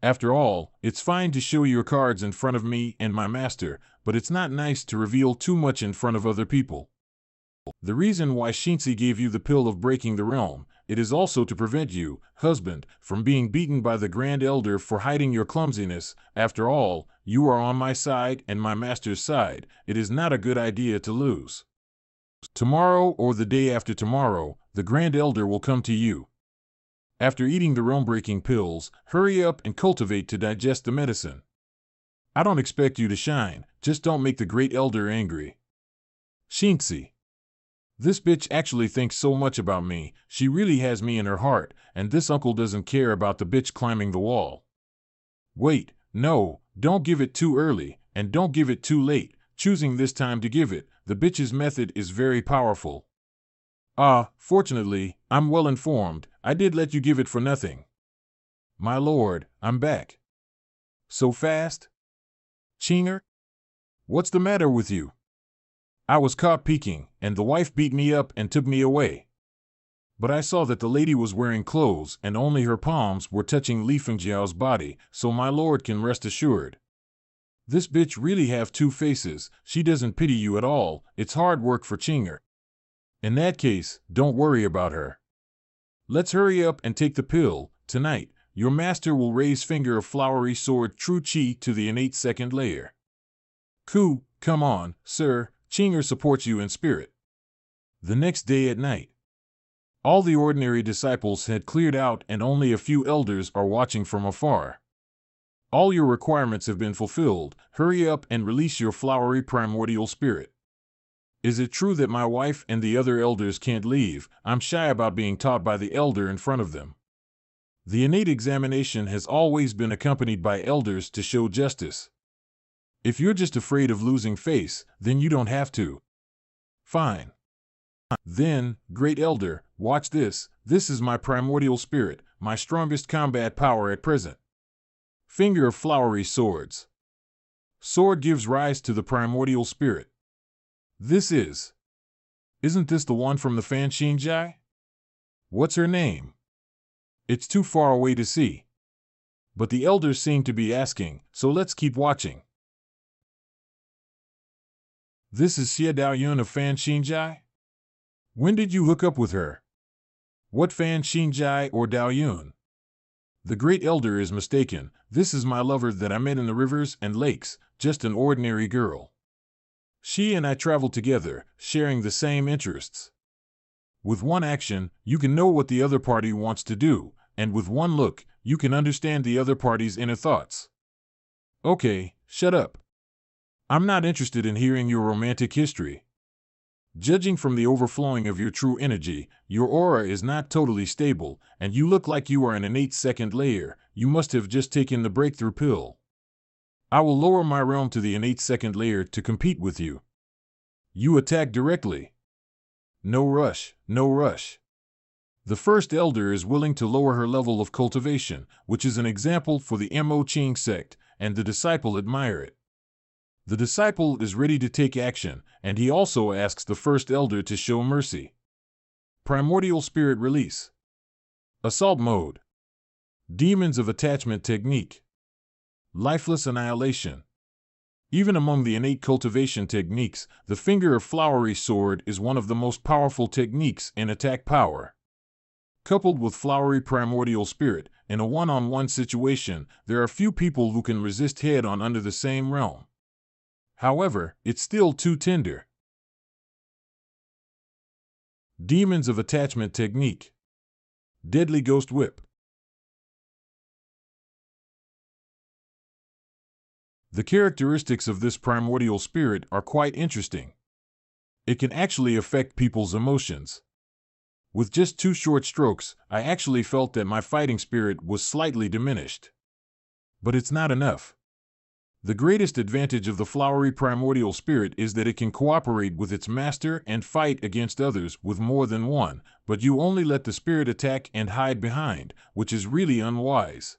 After all, it's fine to show your cards in front of me and my master, but it's not nice to reveal too much in front of other people. The reason why Shinzi gave you the pill of breaking the realm, it is also to prevent you, husband, from being beaten by the Grand Elder for hiding your clumsiness. After all, you are on my side and my master's side. It is not a good idea to lose. Tomorrow or the day after tomorrow, the Grand Elder will come to you. After eating the realm-breaking pills, hurry up and cultivate to digest the medicine. I don't expect you to shine, just don't make the Great Elder angry. Shinzi. This bitch actually thinks so much about me, she really has me in her heart, and this uncle doesn't care about the bitch climbing the wall. Wait, no, don't give it too early, and don't give it too late, choosing this time to give it, the bitch's method is very powerful. Fortunately, I'm well informed, I did let you give it for nothing. My lord, I'm back. So fast? Chinger? What's the matter with you? I was caught peeking, and the wife beat me up and took me away. But I saw that the lady was wearing clothes and only her palms were touching Li Fengjiao's body, so my lord can rest assured. This bitch really have two faces, she doesn't pity you at all, it's hard work for Chinger. In that case, don't worry about her. Let's hurry up and take the pill. Tonight, your master will raise finger of flowery sword true chi to the innate second layer. Come on, sir, Chinger supports you in spirit. The next day at night, all the ordinary disciples had cleared out and only a few elders are watching from afar. All your requirements have been fulfilled. Hurry up and release your flowery primordial spirit. Is it true that my wife and the other elders can't leave? I'm shy about being taught by the elder in front of them. The innate examination has always been accompanied by elders to show justice. If you're just afraid of losing face, then you don't have to. Fine. Then, great elder, watch this. This is my primordial spirit, my strongest combat power at present. Finger of flowery swords. Sword gives rise to the primordial spirit. Isn't this the one from the Fan Shinjai? What's her name? It's too far away to see. But the elders seem to be asking, so let's keep watching. This is Xie Daoyun of Fan Shinjai? When did you hook up with her? What Fan Shinjai or Daoyun? The great elder is mistaken. This is my lover that I met in the rivers and lakes, just an ordinary girl. She and I traveled together, sharing the same interests. With one action, you can know what the other party wants to do, and with one look, you can understand the other party's inner thoughts. Okay, shut up. I'm not interested in hearing your romantic history. Judging from the overflowing of your true energy, your aura is not totally stable, and you look like you are an innate second layer. You must have just taken the breakthrough pill. I will lower my realm to the innate second layer to compete with you. You attack directly. No rush, no rush. The first elder is willing to lower her level of cultivation, which is an example for the Mo Ching sect, and the disciple admire it. The disciple is ready to take action, and he also asks the first elder to show mercy. Primordial spirit release. Assault mode. Demons of attachment technique. Lifeless annihilation. Even among the innate cultivation techniques, the finger of flowery sword is one of the most powerful techniques in attack power. Coupled with flowery primordial spirit, in a one-on-one situation, there are few people who can resist head-on under the same realm. However, it's still too tender. Demons of attachment technique. Deadly ghost whip. The characteristics of this primordial spirit are quite interesting. It can actually affect people's emotions. With just 2 short strokes, I actually felt that my fighting spirit was slightly diminished. But it's not enough. The greatest advantage of the flowery primordial spirit is that it can cooperate with its master and fight against others with more than one, but you only let the spirit attack and hide behind, which is really unwise.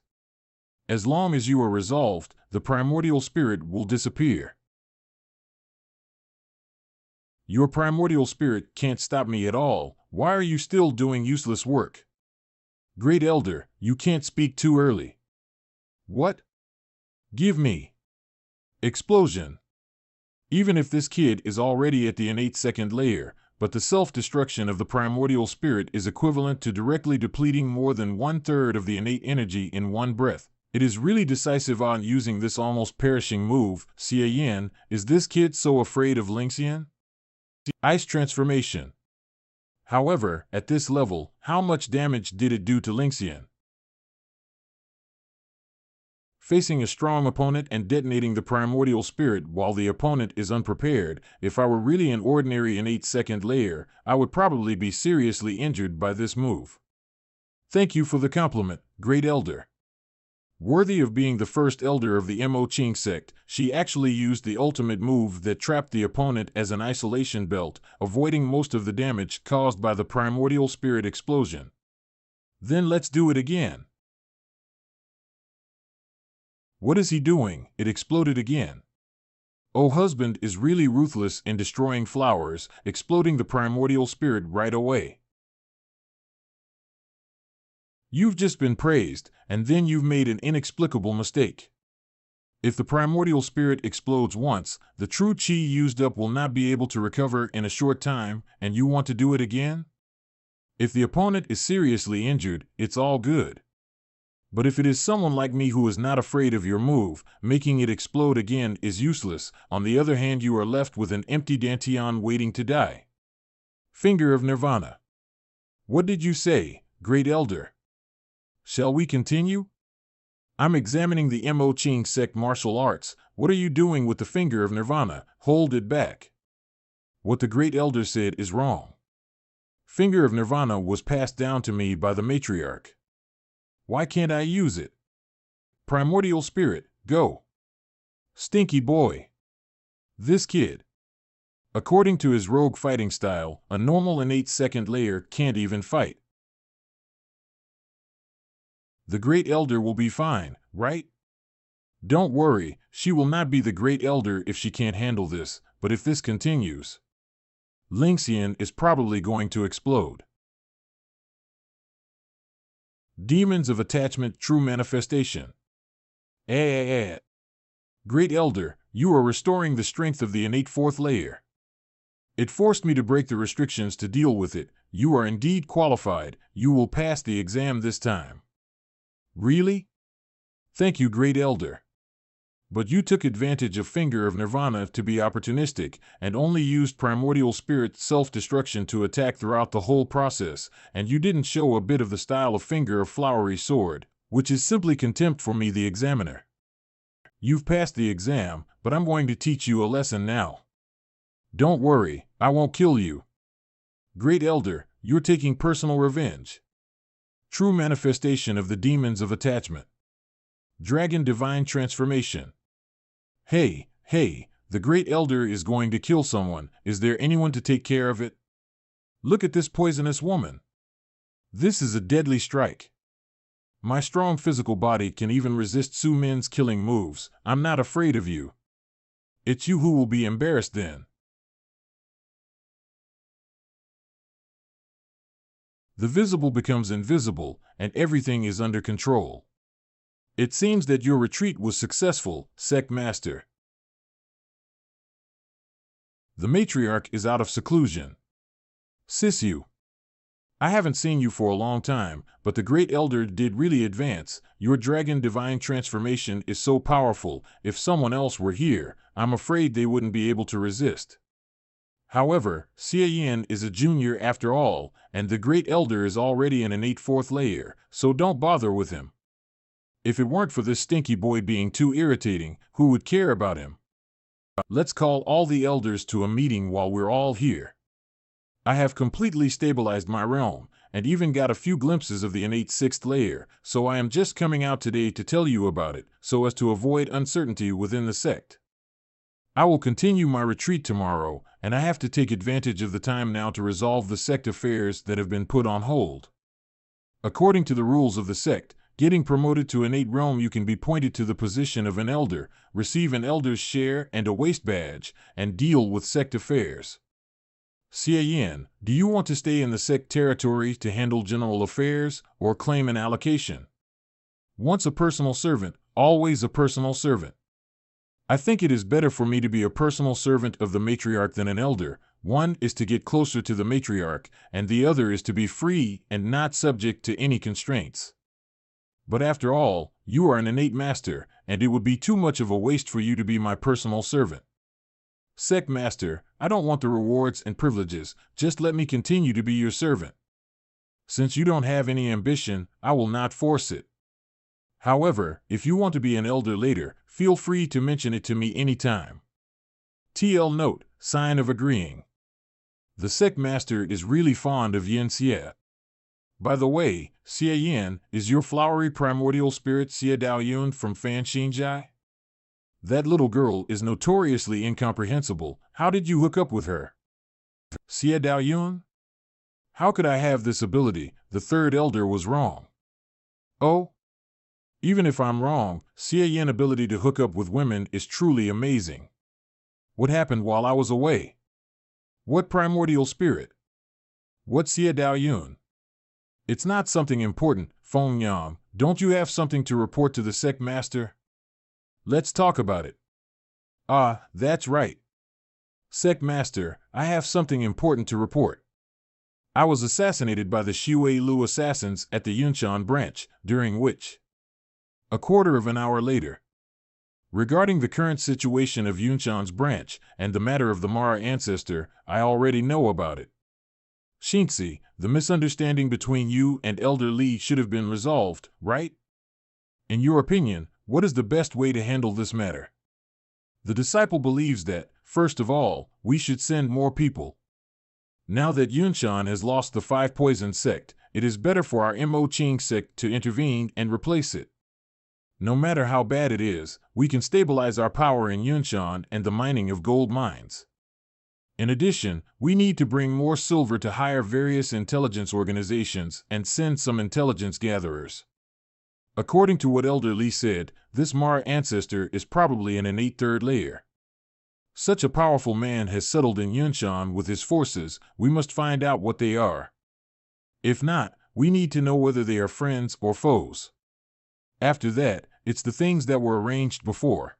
As long as you are resolved, the primordial spirit will disappear. Your primordial spirit can't stop me at all. Why are you still doing useless work? Great elder, you can't speak too early. What? Give me. Explosion. Even if this kid is already at the innate second layer, but the self-destruction of the primordial spirit is equivalent to directly depleting more than 1/3 of the innate energy in one breath. It is really decisive on using this almost perishing move. Xie Yan, is this kid so afraid of Lingxian? Ice transformation. However, at this level, how much damage did it do to Lingxian? Facing a strong opponent and detonating the primordial spirit while the opponent is unprepared, if I were really an ordinary innate second layer, I would probably be seriously injured by this move. Thank you for the compliment, great elder. Worthy of being the first elder of the Mo Ching sect, she actually used the ultimate move that trapped the opponent as an isolation belt, avoiding most of the damage caused by the primordial spirit explosion. Then let's do it again. What is he doing? It exploded again. Oh, husband is really ruthless in destroying flowers, exploding the primordial spirit right away. You've just been praised, and then you've made an inexplicable mistake. If the primordial spirit explodes once, the true chi used up will not be able to recover in a short time, and you want to do it again? If the opponent is seriously injured, it's all good. But if it is someone like me who is not afraid of your move, making it explode again is useless. On the other hand, you are left with an empty dantian waiting to die. Finger of Nirvana. What did you say, Great Elder? Shall we continue? I'm examining the Mo Ching sect martial arts. What are you doing with the Finger of Nirvana? Hold it back. What the Great Elder said is wrong. Finger of Nirvana was passed down to me by the matriarch. Why can't I use it? Primordial spirit, go. Stinky boy. This kid. According to his rogue fighting style, a normal innate second layer can't even fight. The Great Elder will be fine, right? Don't worry, she will not be the Great Elder if she can't handle this, but if this continues, Lingxian is probably going to explode. Demons of Attachment True Manifestation. Great Elder, you are restoring the strength of the innate fourth layer. It forced me to break the restrictions to deal with it. You are indeed qualified. You will pass the exam this time. Really? Thank you, Great Elder. But you took advantage of Finger of Nirvana to be opportunistic, and only used Primordial Spirit self-destruction to attack throughout the whole process, and you didn't show a bit of the style of Finger of Flowery Sword, which is simply contempt for me, the examiner. You've passed the exam, but I'm going to teach you a lesson now. Don't worry, I won't kill you. Great Elder, you're taking personal revenge. True manifestation of the demons of attachment. Dragon Divine Transformation. Hey, the Great Elder is going to kill someone. Is there anyone to take care of it? Look at this poisonous woman. This is a deadly strike. My strong physical body can even resist Su Min's killing moves. I'm not afraid of you. It's you who will be embarrassed then. The visible becomes invisible, and everything is under control. It seems that your retreat was successful, Sect Master. The matriarch is out of seclusion. Sisu. I haven't seen you for a long time, but the Great Elder did really advance. Your Dragon Divine Transformation is so powerful, if someone else were here, I'm afraid they wouldn't be able to resist. However, Xie Yin is a junior after all, and the Great Elder is already an innate fourth layer, so don't bother with him. If it weren't for this stinky boy being too irritating, who would care about him? Let's call all the elders to a meeting while we're all here. I have completely stabilized my realm, and even got a few glimpses of the innate sixth layer, so I am just coming out today to tell you about it, so as to avoid uncertainty within the sect. I will continue my retreat tomorrow, and I have to take advantage of the time now to resolve the sect affairs that have been put on hold. According to the rules of the sect, getting promoted to innate realm, you can be appointed to the position of an elder, receive an elder's share and a waist badge, and deal with sect affairs. Xie Yin, do you want to stay in the sect territory to handle general affairs, or claim an allocation? Once a personal servant, always a personal servant. I think it is better for me to be a personal servant of the matriarch than an elder. One is to get closer to the matriarch, and the other is to be free and not subject to any constraints. But after all, you are an innate master, and it would be too much of a waste for you to be my personal servant. Sect Master, I don't want the rewards and privileges, just let me continue to be your servant. Since you don't have any ambition, I will not force it. However, if you want to be an elder later, feel free to mention it to me anytime. TL note, sign of agreeing. The Sect Master is really fond of Yin Xie. By the way, Xie Yin, is your flowery primordial spirit Xie Dao Yun from Fan Xinjai? That little girl is notoriously incomprehensible. How did you hook up with her? Xie Dao Yun? How could I have this ability? The third elder was wrong. Oh? Even if I'm wrong, Xie Yin's ability to hook up with women is truly amazing. What happened while I was away? What primordial spirit? What Xie Dao Yun? It's not something important, Feng Yang. Don't you have something to report to the Sect Master? Let's talk about it. Ah, that's right. Sec Master, I have something important to report. I was assassinated by the Shui Lu assassins at the Yunshan branch, during which, a quarter of an hour later, regarding the current situation of Yunshan's branch and the matter of the Mara ancestor, I already know about it. Shinzi, the misunderstanding between you and Elder Li should have been resolved, right? In your opinion, what is the best way to handle this matter? The disciple believes that, first of all, we should send more people. Now that Yunshan has lost the Five Poison sect, it is better for our Mo Ching sect to intervene and replace it. No matter how bad it is, we can stabilize our power in Yunshan and the mining of gold mines. In addition, we need to bring more silver to hire various intelligence organizations and send some intelligence gatherers. According to what Elder Li said, this Mara ancestor is probably an innate third layer. Such a powerful man has settled in Yunshan with his forces, we must find out what they are. If not, we need to know whether they are friends or foes. After that, it's the things that were arranged before.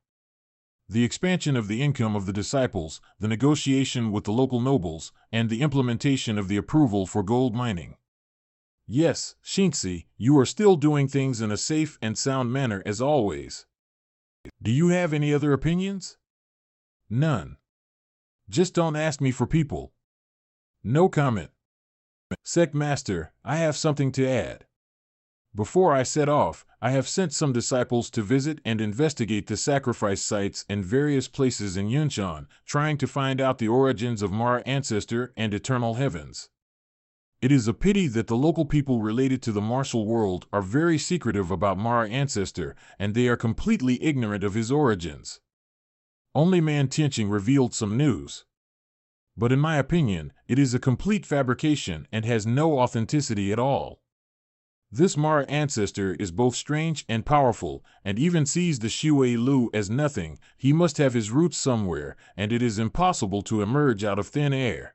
The expansion of the income of the disciples, the negotiation with the local nobles, and the implementation of the approval for gold mining. Yes, Shinzi, you are still doing things in a safe and sound manner as always. Do you have any other opinions? None. Just don't ask me for people. No comment. Sec Master, I have something to add. Before I set off, I have sent some disciples to visit and investigate the sacrifice sites in various places in Yunshan, trying to find out the origins of Mara ancestor and eternal heavens. It is a pity that the local people related to the martial world are very secretive about Mara ancestor, and they are completely ignorant of his origins. Only Man Tianqing revealed some news. But in my opinion, it is a complete fabrication and has no authenticity at all. This Mara ancestor is both strange and powerful, and even sees the Shui Lu as nothing. He must have his roots somewhere, and it is impossible to emerge out of thin air.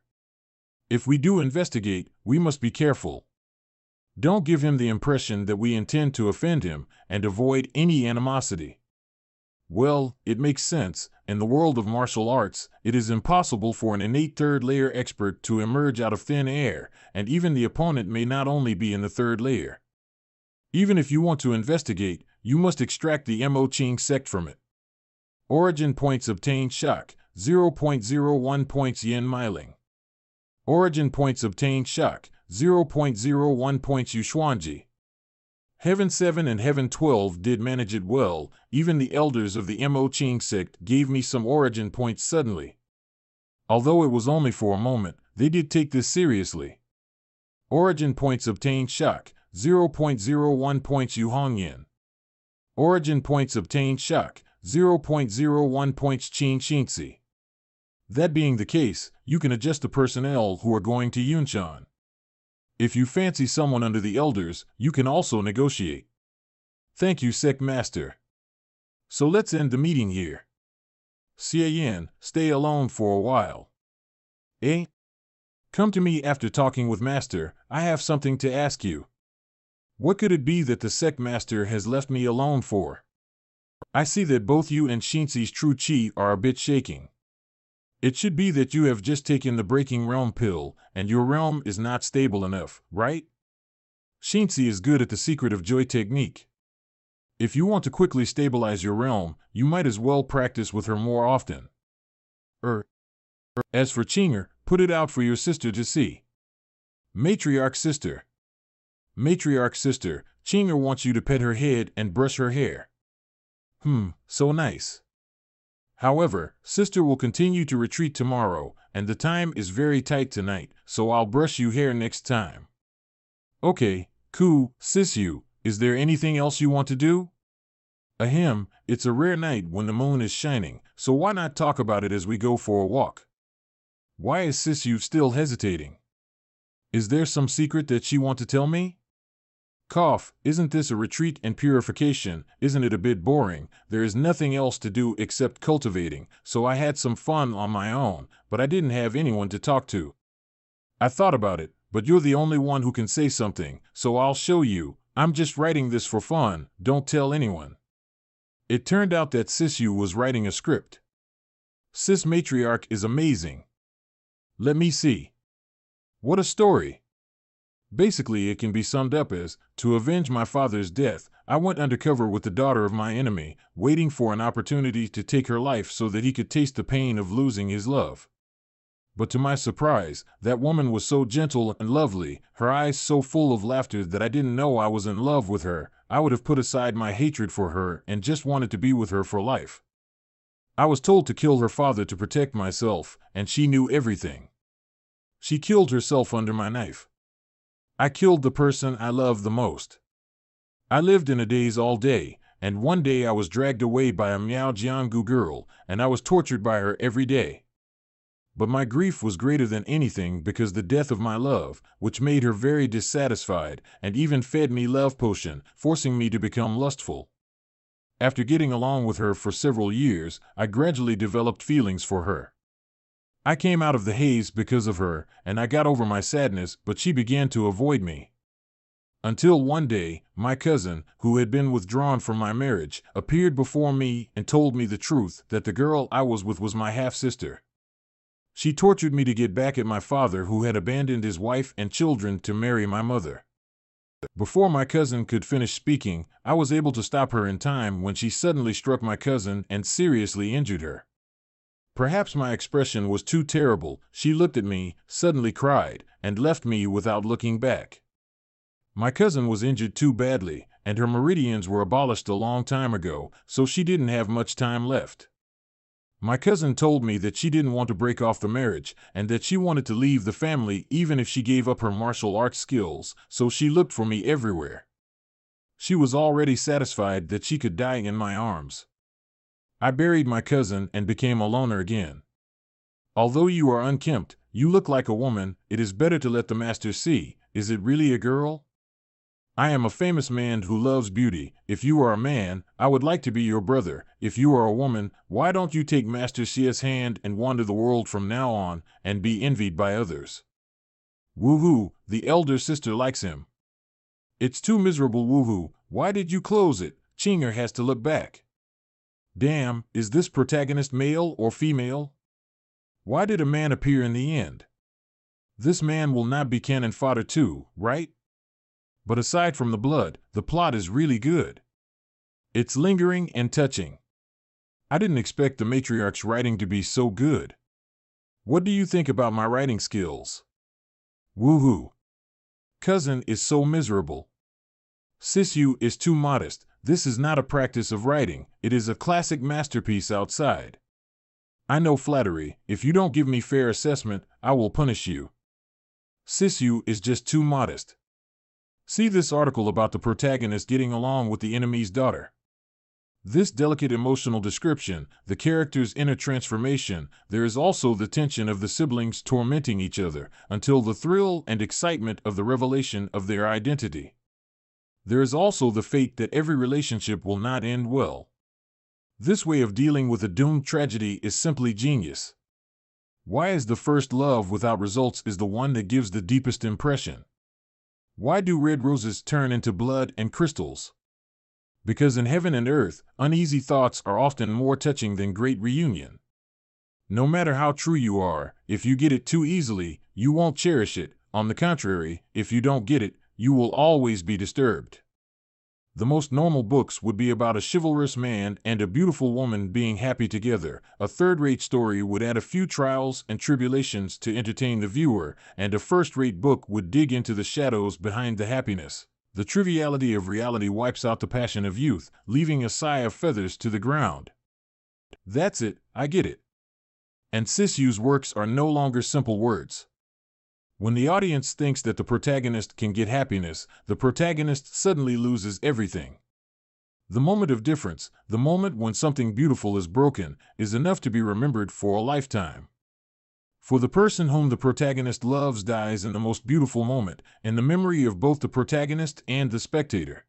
If we do investigate, we must be careful. Don't give him the impression that we intend to offend him, and avoid any animosity. Well, it makes sense. In the world of martial arts, it is impossible for an innate third-layer expert to emerge out of thin air, and even the opponent may not only be in the third layer. Even if you want to investigate, you must extract the Mo Ching sect from it. Origin points obtained shock, 0.01 points yen miling. Origin points obtained shock, 0.01 points Yuxuanji. Heaven 7 and Heaven 12 did manage it well. Even the elders of the Mo Ching sect gave me some origin points suddenly. Although it was only for a moment, they did take this seriously. Origin points obtained shock, 0.01 points Yuhongyan. Origin points obtained shock, 0.01 points Qin Xinzi. That being the case, you can adjust the personnel who are going to Yunshan. If you fancy someone under the elders, you can also negotiate. Thank you, Sec Master. So let's end the meeting here. Xie Yin, stay alone for a while. Eh? Come to me after talking with Master, I have something to ask you. What could it be that the Sec Master has left me alone for? I see that both you and Shinzi's true chi are a bit shaking. It should be that you have just taken the Breaking Realm pill, and your realm is not stable enough, right? Shinzi is good at the secret of joy technique. If you want to quickly stabilize your realm, you might as well practice with her more often. As for Chinger, put it out for your sister to see. Matriarch sister. Matriarch sister, Chinger wants you to pet her head and brush her hair. So nice. However, sister will continue to retreat tomorrow, and the time is very tight tonight, so I'll brush you hair next time. Okay, cool, sis you, is there anything else you want to do? Ahem, it's a rare night when the moon is shining, so why not talk about it as we go for a walk? Why is sis you still hesitating? Is there some secret that she want to tell me? Cough, isn't this a retreat and purification? Isn't it a bit boring? There is nothing else to do except cultivating, so I had some fun on my own, but I didn't have anyone to talk to. I thought about it, but you're the only one who can say something, so I'll show you. I'm just writing this for fun, don't tell anyone. It turned out that Sisu was writing a script. Sis Matriarch is amazing. Let me see. What a story. Basically, it can be summed up as, to avenge my father's death, I went undercover with the daughter of my enemy, waiting for an opportunity to take her life so that he could taste the pain of losing his love. But to my surprise, that woman was so gentle and lovely, her eyes so full of laughter that I didn't know I was in love with her. I would have put aside my hatred for her and just wanted to be with her for life. I was told to kill her father to protect myself, and she knew everything. She killed herself under my knife. I killed the person I loved the most. I lived in a daze all day, and one day I was dragged away by a Miao Jianggu girl, and I was tortured by her every day. But my grief was greater than anything because the death of my love, which made her very dissatisfied, and even fed me love potion, forcing me to become lustful. After getting along with her for several years, I gradually developed feelings for her. I came out of the haze because of her, and I got over my sadness, but she began to avoid me. Until one day, my cousin, who had been withdrawn from my marriage, appeared before me and told me the truth that the girl I was with was my half-sister. She tortured me to get back at my father, who had abandoned his wife and children to marry my mother. Before my cousin could finish speaking, I was able to stop her in time when she suddenly struck my cousin and seriously injured her. Perhaps my expression was too terrible. She looked at me, suddenly cried, and left me without looking back. My cousin was injured too badly, and her meridians were abolished a long time ago, so she didn't have much time left. My cousin told me that she didn't want to break off the marriage, and that she wanted to leave the family even if she gave up her martial arts skills, so she looked for me everywhere. She was already satisfied that she could die in my arms. I buried my cousin and became a loner again. Although you are unkempt, you look like a woman. It is better to let the master see. Is it really a girl? I am a famous man who loves beauty. If you are a man, I would like to be your brother. If you are a woman, why don't you take Master Xia's hand and wander the world from now on, and be envied by others? Woohoo, the elder sister likes him. It's too miserable, woohoo. Why did you close it? Chinger has to look back. Damn, is this protagonist male or female? Why did a man appear in the end? This man will not be cannon fodder too, right? But aside from the blood, the plot is really good. It's lingering and touching. I didn't expect the matriarch's writing to be so good. What do you think about my writing skills? Woohoo. Cousin is so miserable. Sisu is too modest. This is not a practice of writing. It is a classic masterpiece outside. I know flattery. If you don't give me fair assessment, I will punish you. Sisu is just too modest. See this article about the protagonist getting along with the enemy's daughter. This delicate emotional description, the character's inner transformation, there is also the tension of the siblings tormenting each other, until the thrill and excitement of the revelation of their identity. There is also the fate that every relationship will not end well. This way of dealing with a doomed tragedy is simply genius. Why is the first love without results is the one that gives the deepest impression? Why do red roses turn into blood and crystals? Because in heaven and earth, uneasy thoughts are often more touching than great reunion. No matter how true you are, if you get it too easily, you won't cherish it. On the contrary, if you don't get it, you will always be disturbed. The most normal books would be about a chivalrous man and a beautiful woman being happy together. A third-rate story would add a few trials and tribulations to entertain the viewer, and a first-rate book would dig into the shadows behind the happiness. The triviality of reality wipes out the passion of youth, leaving a sigh of feathers to the ground. That's it, I get it. And Sisu's works are no longer simple words. When the audience thinks that the protagonist can get happiness, the protagonist suddenly loses everything. The moment of difference, the moment when something beautiful is broken, is enough to be remembered for a lifetime. For the person whom the protagonist loves dies in the most beautiful moment, in the memory of both the protagonist and the spectator.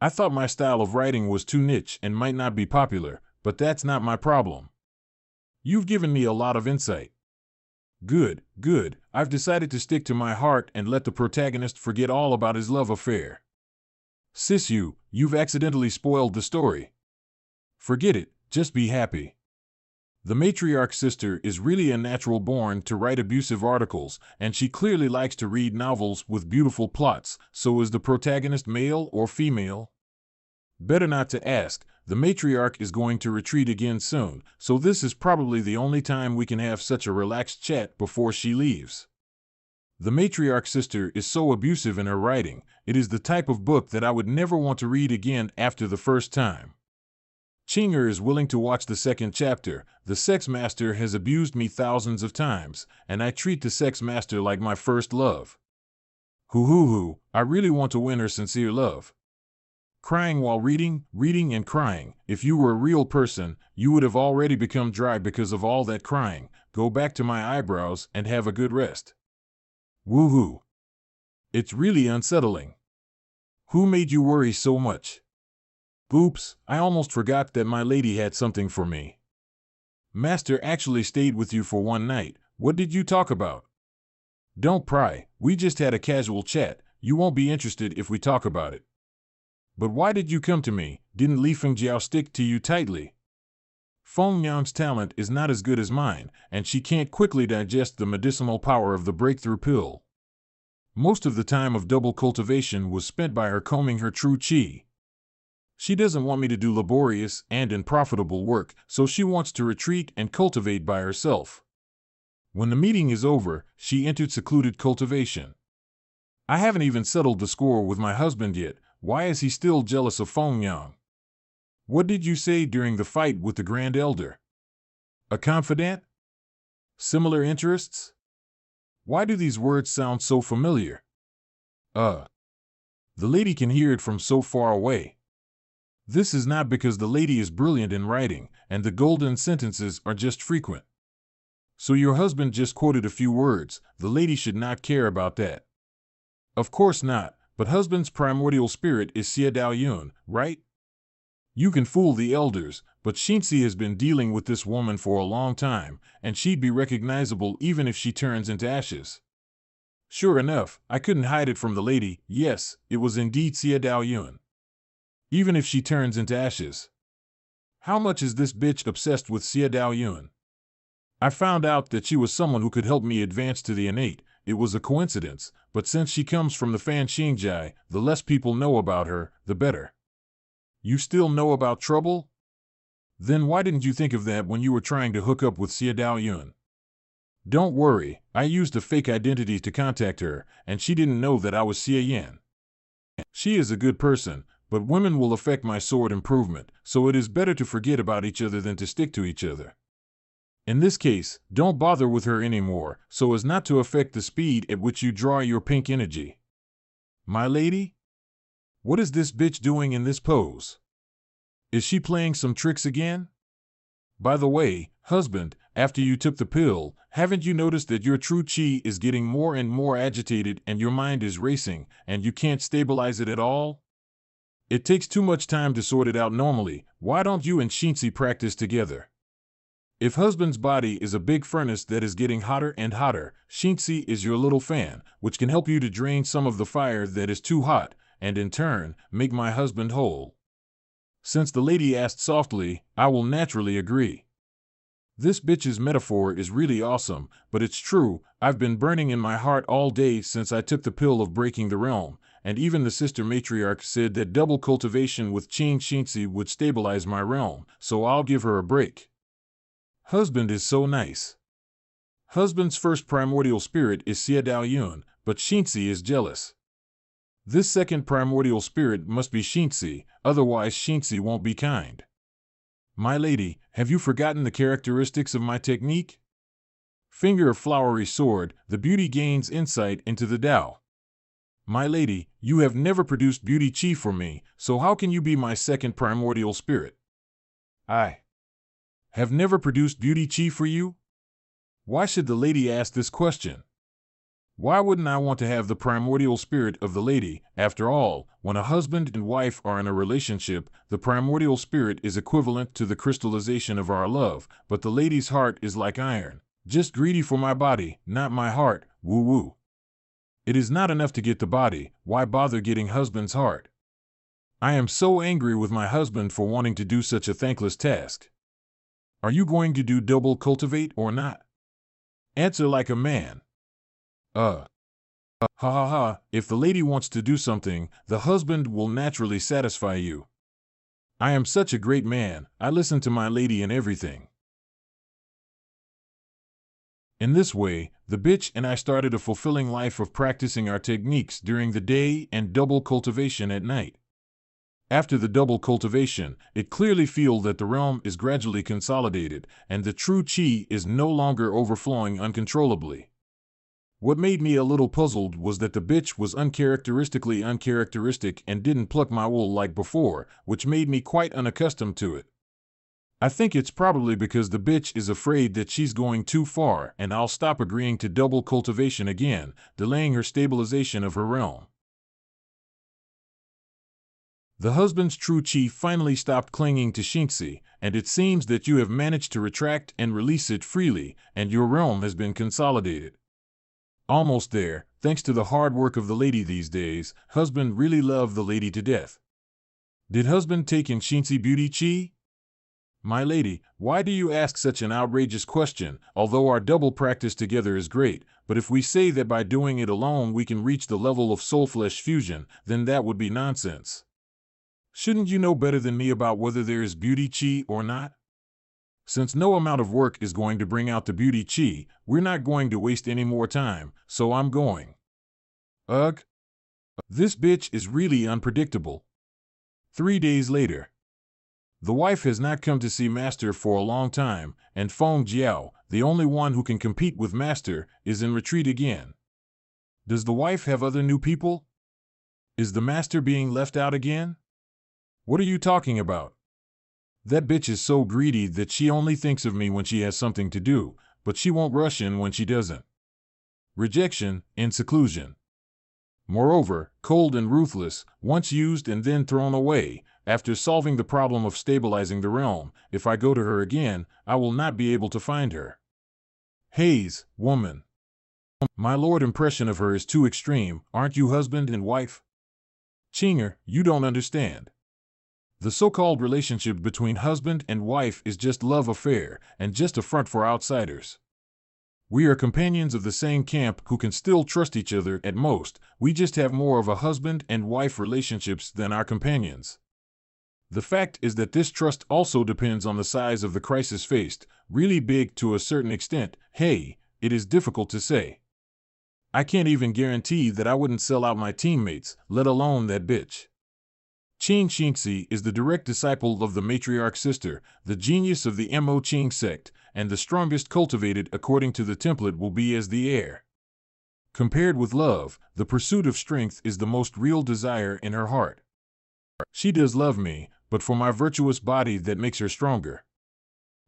I thought my style of writing was too niche and might not be popular, but that's not my problem. You've given me a lot of insight. Good, good. I've decided to stick to my heart and let the protagonist forget all about his love affair. Sisu, you've accidentally spoiled the story. Forget it, just be happy. The matriarch's sister is really a natural born to write abusive articles, and she clearly likes to read novels with beautiful plots. So is the protagonist male or female? Better not to ask. The matriarch is going to retreat again soon, so this is probably the only time we can have such a relaxed chat before she leaves. The matriarch's sister is so abusive in her writing. It is the type of book that I would never want to read again after the first time. Chinger is willing to watch the second chapter. The sex master has abused me thousands of times, and I treat the sex master like my first love. Hoo, I really want to win her sincere love. Crying while reading and crying. If you were a real person, you would have already become dry because of all that crying. Go back to my eyebrows and have a good rest. Woohoo. It's really unsettling. Who made you worry so much? Oops, I almost forgot that my lady had something for me. Master actually stayed with you for one night. What did you talk about? Don't pry, we just had a casual chat. You won't be interested if we talk about it. But why did you come to me? Didn't Li Fengjiao stick to you tightly? Feng Yang's talent is not as good as mine, and she can't quickly digest the medicinal power of the breakthrough pill. Most of the time of double cultivation was spent by her combing her true qi. She doesn't want me to do laborious and unprofitable work, so she wants to retreat and cultivate by herself. When the meeting is over, she entered secluded cultivation. I haven't even settled the score with my husband yet. Why is he still jealous of Feng Yang? What did you say during the fight with the Grand Elder? A confidant? Similar interests? Why do these words sound so familiar? The lady can hear it from so far away. This is not because the lady is brilliant in writing, and the golden sentences are just frequent. So your husband just quoted a few words. The lady should not care about that. Of course not, but husband's primordial spirit is Xie Dao Yun, right? You can fool the elders, but Xinzi has been dealing with this woman for a long time, and she'd be recognizable even if she turns into ashes. Sure enough, I couldn't hide it from the lady. Yes, it was indeed Xie Dao Yun. Even if she turns into ashes. How much is this bitch obsessed with Xie Dao Yun? I found out that she was someone who could help me advance to the innate. It was a coincidence, but since she comes from the Fan Xingjai, the less people know about her, the better. You still know about trouble? Then why didn't you think of that when you were trying to hook up with Xie Dao Yun? Don't worry, I used a fake identity to contact her, and she didn't know that I was Xie Yan. She is a good person, but women will affect my sword improvement, so it is better to forget about each other than to stick to each other. In this case, don't bother with her anymore, so as not to affect the speed at which you draw your pink energy. My lady? What is this bitch doing in this pose? Is she playing some tricks again? By the way, husband, after you took the pill, haven't you noticed that your true qi is getting more and more agitated and your mind is racing, and you can't stabilize it at all? It takes too much time to sort it out normally. Why don't you and Xinzi practice together? If husband's body is a big furnace that is getting hotter and hotter, Xinzi is your little fan, which can help you to drain some of the fire that is too hot, and in turn, make my husband whole. Since the lady asked softly, I will naturally agree. This bitch's metaphor is really awesome, but it's true. I've been burning in my heart all day since I took the pill of breaking the realm, and even the sister matriarch said that double cultivation with Qing Xinzi would stabilize my realm, so I'll give her a break. Husband is so nice. Husband's first primordial spirit is Xie Dao Yun, but Xinzi is jealous. This second primordial spirit must be Xinzi, otherwise Xinzi won't be kind. My lady, have you forgotten the characteristics of my technique? Finger of flowery sword, the beauty gains insight into the Tao. My lady, you have never produced beauty chi for me, so how can you be my second primordial spirit? I have never produced beauty chi for you? Why should the lady ask this question? Why wouldn't I want to have the primordial spirit of the lady? After all, when a husband and wife are in a relationship, the primordial spirit is equivalent to the crystallization of our love, but the lady's heart is like iron, just greedy for my body, not my heart, woo-woo. It is not enough to get the body, why bother getting husband's heart? I am so angry with my husband for wanting to do such a thankless task. Are you going to do double cultivate or not? Answer like a man. Ha ha ha, if the lady wants to do something, the husband will naturally satisfy you. I am such a great man, I listen to my lady in everything. In this way, the bitch and I started a fulfilling life of practicing our techniques during the day and double cultivation at night. After the double cultivation, it clearly feels that the realm is gradually consolidated, and the true chi is no longer overflowing uncontrollably. What made me a little puzzled was that the bitch was uncharacteristically uncharacteristic and didn't pluck my wool like before, which made me quite unaccustomed to it. I think it's probably because the bitch is afraid that she's going too far and I'll stop agreeing to double cultivation again, delaying her stabilization of her realm. The husband's true chi finally stopped clinging to Shinxi, and it seems that you have managed to retract and release it freely, and your realm has been consolidated. Almost there, thanks to the hard work of the lady these days. Husband really loved the lady to death. Did husband take in Shinxi beauty chi? My lady, why do you ask such an outrageous question? Although our double practice together is great, but if we say that by doing it alone we can reach the level of soul-flesh fusion, then that would be nonsense. Shouldn't you know better than me about whether there is beauty chi or not? Since no amount of work is going to bring out the beauty chi, we're not going to waste any more time, so I'm going. Ugh. This bitch is really unpredictable. 3 days later. The wife has not come to see Master for a long time, and Feng Jiao, the only one who can compete with Master, is in retreat again. Does the wife have other new people? Is the Master being left out again? What are you talking about? That bitch is so greedy that she only thinks of me when she has something to do, but she won't rush in when she doesn't. Rejection, in seclusion. Moreover, cold and ruthless, once used and then thrown away. After solving the problem of stabilizing the realm, if I go to her again, I will not be able to find her. Haze, woman. My lord impression of her is too extreme, aren't you husband and wife? Chinger, you don't understand. The so-called relationship between husband and wife is just love affair, and just a front for outsiders. We are companions of the same camp who can still trust each other at most, we just have more of a husband and wife relationships than our companions. The fact is that this trust also depends on the size of the crisis faced, really big to a certain extent. Hey, it is difficult to say. I can't even guarantee that I wouldn't sell out my teammates, let alone that bitch. Qing Xingxi is the direct disciple of the matriarch sister, the genius of the Mo Qing sect, and the strongest cultivated according to the template will be as the heir. Compared with love, the pursuit of strength is the most real desire in her heart. She does love me, but for my virtuous body that makes her stronger.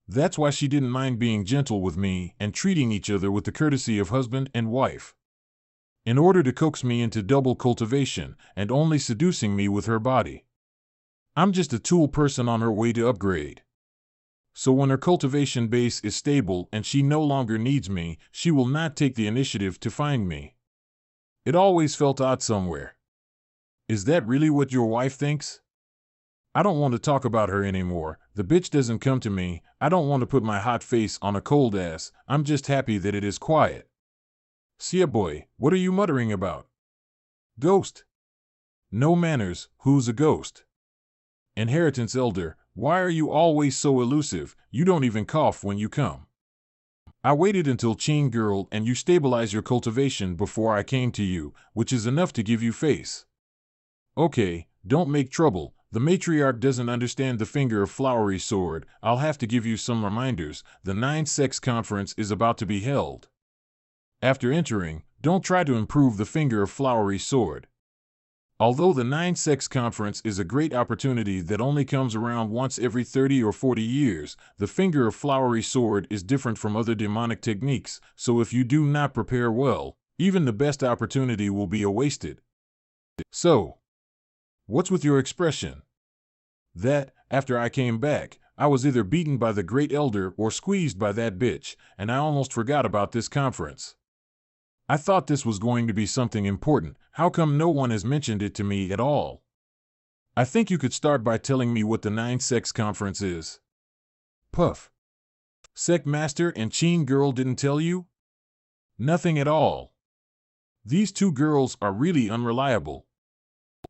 That's why she didn't mind being gentle with me and treating each other with the courtesy of husband and wife. In order to coax me into double cultivation and only seducing me with her body. I'm just a tool person on her way to upgrade. So when her cultivation base is stable and she no longer needs me, she will not take the initiative to find me. It always felt odd somewhere. Is that really what your wife thinks? I don't want to talk about her anymore. The bitch doesn't come to me. I don't want to put my hot face on a cold ass. I'm just happy that it is quiet. Sia boy, what are you muttering about? Ghost. No manners, who's a ghost? Inheritance elder, why are you always so elusive? You don't even cough when you come. I waited until Qing girl and you stabilize your cultivation before I came to you, which is enough to give you face. Okay, don't make trouble. The matriarch doesn't understand the finger of flowery sword. I'll have to give you some reminders. The 9-sex conference is about to be held. After entering, don't try to improve the finger of flowery sword. Although the 9-sex conference is a great opportunity that only comes around once every 30 or 40 years, the finger of flowery sword is different from other demonic techniques, so if you do not prepare well, even the best opportunity will be wasted. So, what's with your expression? That, after I came back, I was either beaten by the great elder or squeezed by that bitch, and I almost forgot about this conference. I thought this was going to be something important. How come no one has mentioned it to me at all? I think you could start by telling me what the 9-Sex Conference is. Puff. Sect Master and Cheen Girl didn't tell you? Nothing at all. These two girls are really unreliable.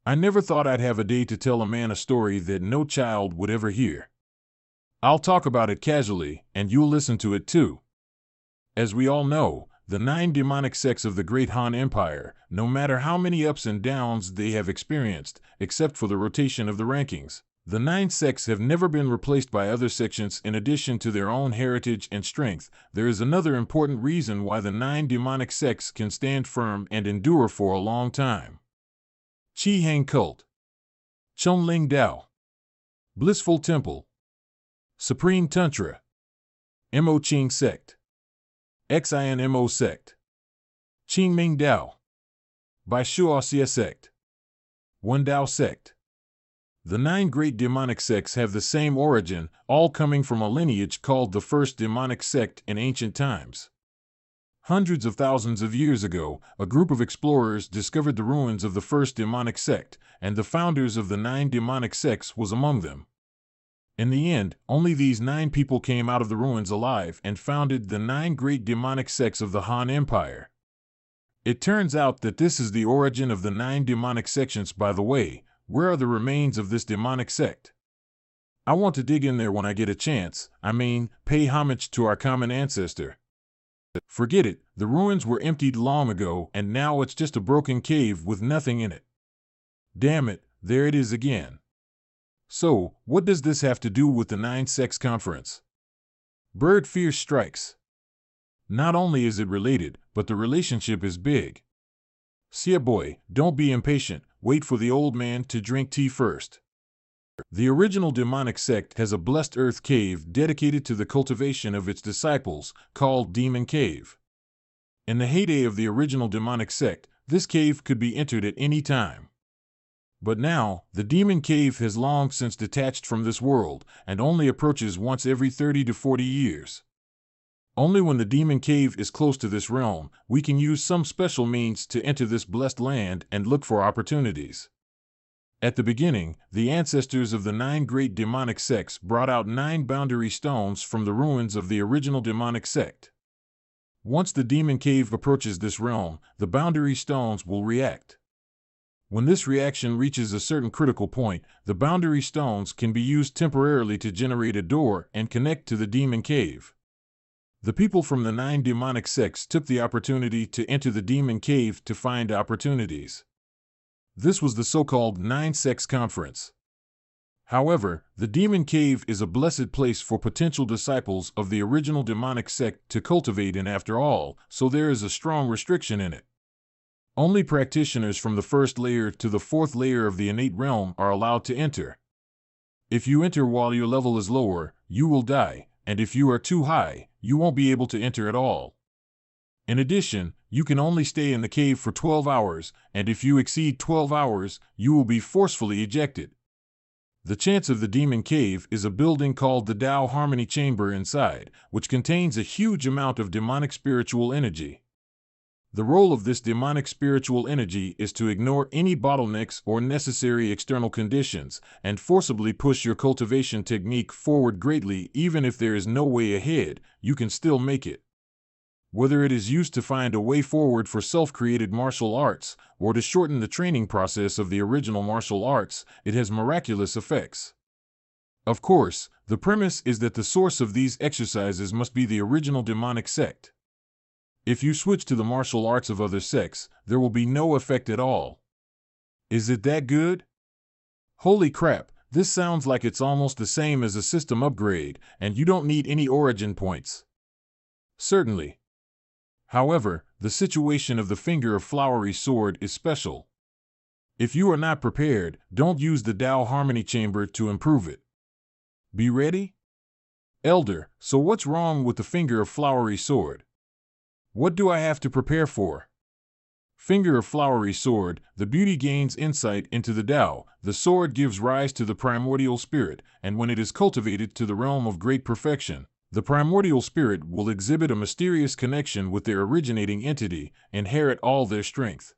I never thought I'd have a day to tell a man a story that no child would ever hear. I'll talk about it casually, and you'll listen to it too. As we all know, the 9 demonic sects of the Great Han Empire, no matter how many ups and downs they have experienced, except for the rotation of the rankings, the 9 sects have never been replaced by other sections. In addition to their own heritage and strength, there is another important reason why the 9 demonic sects can stand firm and endure for a long time. Chi Hang Cult, Chunling Dao, Blissful Temple, Supreme Tantra, Mo Ching Sect, XINMO Sect, Qingming Dao, Bai Shuoxia Sect, Wen Dao Sect. The 9 great demonic sects have the same origin, all coming from a lineage called the First Demonic Sect in ancient times. Hundreds of thousands of years ago, a group of explorers discovered the ruins of the First Demonic Sect, and the founders of the 9 demonic sects was among them. In the end, only these 9 people came out of the ruins alive and founded the 9 great demonic sects of the Han Empire. It turns out that this is the origin of the 9 demonic sections. By the way, where are the remains of this demonic sect? I want to dig in there when I get a chance. Pay homage to our common ancestor. Forget it, the ruins were emptied long ago, and now it's just a broken cave with nothing in it. Damn it, there it is again. So, what does this have to do with the 9-Sex Conference? Bird fear strikes. Not only is it related, but the relationship is big. See, boy, don't be impatient, wait for the old man to drink tea first. The original demonic sect has a blessed earth cave dedicated to the cultivation of its disciples, called Demon Cave. In the heyday of the original demonic sect, this cave could be entered at any time. But now, the Demon Cave has long since detached from this world, and only approaches once every 30 to 40 years. Only when the Demon Cave is close to this realm, we can use some special means to enter this blessed land and look for opportunities. At the beginning, the ancestors of the 9 great demonic sects brought out 9 boundary stones from the ruins of the original demonic sect. Once the Demon Cave approaches this realm, the boundary stones will react. When this reaction reaches a certain critical point, the boundary stones can be used temporarily to generate a door and connect to the Demon Cave. The people from the 9 demonic sects took the opportunity to enter the Demon Cave to find opportunities. This was the so-called 9-Sex Conference. However, the Demon Cave is a blessed place for potential disciples of the original demonic sect to cultivate in after all, so there is a strong restriction in it. Only practitioners from the first layer to the 4th layer of the innate realm are allowed to enter. If you enter while your level is lower, you will die, and if you are too high, you won't be able to enter at all. In addition, you can only stay in the cave for 12 hours, and if you exceed 12 hours, you will be forcefully ejected. The chance of the Demon Cave is a building called the Tao Harmony Chamber inside, which contains a huge amount of demonic spiritual energy. The role of this demonic spiritual energy is to ignore any bottlenecks or necessary external conditions, and forcibly push your cultivation technique forward greatly. Even if there is no way ahead, you can still make it. Whether it is used to find a way forward for self-created martial arts, or to shorten the training process of the original martial arts, it has miraculous effects. Of course, the premise is that the source of these exercises must be the original demonic sect. If you switch to the martial arts of other sects, there will be no effect at all. Is it that good? Holy crap, this sounds like it's almost the same as a system upgrade, and you don't need any origin points. Certainly. However, the situation of the finger of flowery sword is special. If you are not prepared, don't use the Tao Harmony Chamber to improve it. Be ready? Elder, so what's wrong with the finger of flowery sword? What do I have to prepare for? Finger of flowery sword, the beauty gains insight into the Tao, the sword gives rise to the primordial spirit, and when it is cultivated to the realm of great perfection, the primordial spirit will exhibit a mysterious connection with their originating entity, inherit all their strength.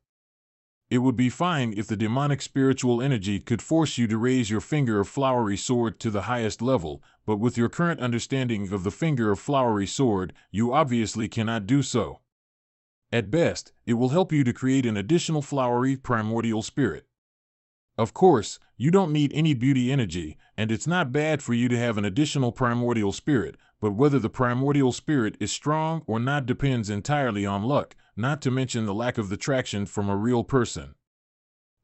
It would be fine if the demonic spiritual energy could force you to raise your finger of flowery sword to the highest level, but with your current understanding of the finger of flowery sword, you obviously cannot do so. At best, it will help you to create an additional flowery primordial spirit. Of course, you don't need any beauty energy, and it's not bad for you to have an additional primordial spirit, but whether the primordial spirit is strong or not depends entirely on luck, not to mention the lack of the traction from a real person.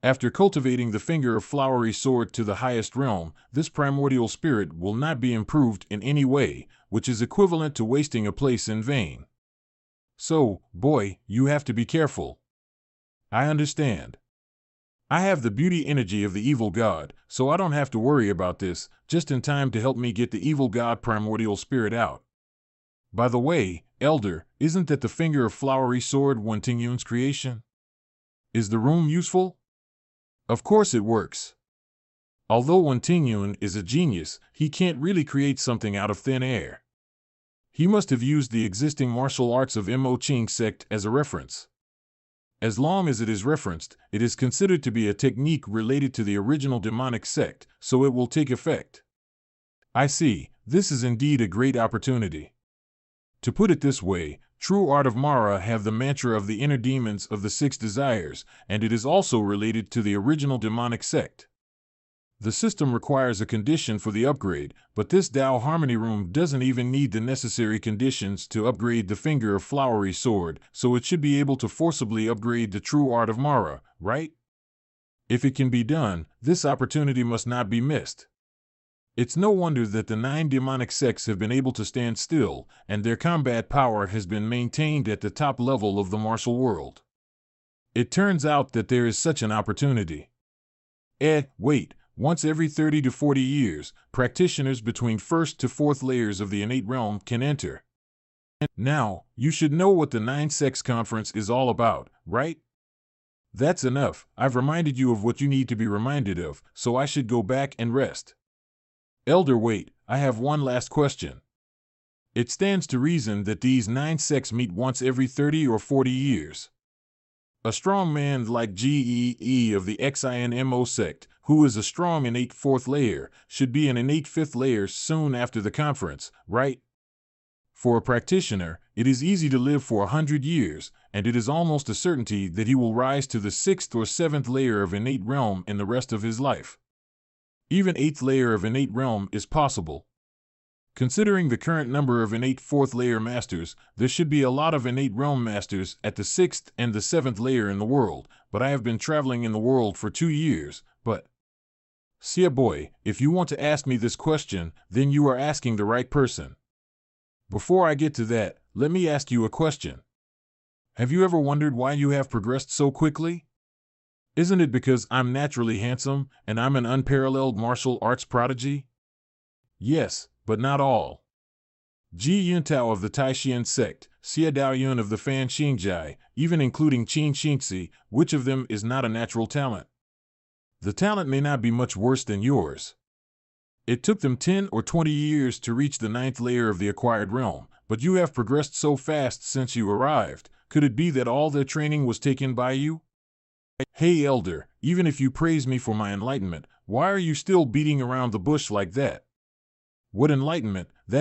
After cultivating the finger of flowery sword to the highest realm, this primordial spirit will not be improved in any way, which is equivalent to wasting a place in vain. So, boy, you have to be careful. I understand. I have the beauty energy of the evil god, so I don't have to worry about this, just in time to help me get the evil god primordial spirit out. By the way, Elder, isn't that the finger of flowery sword Wontingyun's creation? Is the room useful? Of course it works. Although Wontingyun is a genius, he can't really create something out of thin air. He must have used the existing martial arts of Mo Ching sect as a reference. As long as it is referenced, it is considered to be a technique related to the original demonic sect, so it will take effect. I see, this is indeed a great opportunity. To put it this way, true art of Mara have the mantra of the inner demons of the six desires, and it is also related to the original demonic sect. The system requires a condition for the upgrade, but this Dao Harmony Room doesn't even need the necessary conditions to upgrade the finger of flowery sword, so it should be able to forcibly upgrade the true art of Mara, right? If it can be done, this opportunity must not be missed. It's no wonder that the 9 demonic sects have been able to stand still, and their combat power has been maintained at the top level of the martial world. It turns out that there is such an opportunity. Wait. Once every 30 to 40 years, practitioners between 1st to 4th layers of the innate realm can enter. Now, you should know what the 9 Sects Conference is all about, right? That's enough. I've reminded you of what you need to be reminded of, so I should go back and rest. Elder, wait, I have one last question. It stands to reason that these 9 sects meet once every 30 or 40 years. A strong man like Gee of the XINMO sect, who is a strong innate 4th layer, should be an innate 5th layer soon after the conference, right? For a practitioner, it is easy to live for 100 years, and it is almost a certainty that he will rise to the 6th or 7th layer of innate realm in the rest of his life. Even 8th layer of innate realm is possible. Considering the current number of innate 4th layer masters, there should be a lot of innate realm masters at the 6th and the 7th layer in the world, but I have been traveling in the world for 2 years, but... See, boy, if you want to ask me this question, then you are asking the right person. Before I get to that, let me ask you a question. Have you ever wondered why you have progressed so quickly? Isn't it because I'm naturally handsome, and I'm an unparalleled martial arts prodigy? Yes, but not all. Ji Yuntao of the Taishian sect, Xia Daoyun of the Fan Xingjai, even including Qin Xingzi, which of them is not a natural talent? The talent may not be much worse than yours. It took them 10 or 20 years to reach the 9th layer of the acquired realm, but you have progressed so fast since you arrived. Could it be that all their training was taken by you? Hey Elder, even if you praise me for my enlightenment, why are you still beating around the bush like that? What enlightenment? That is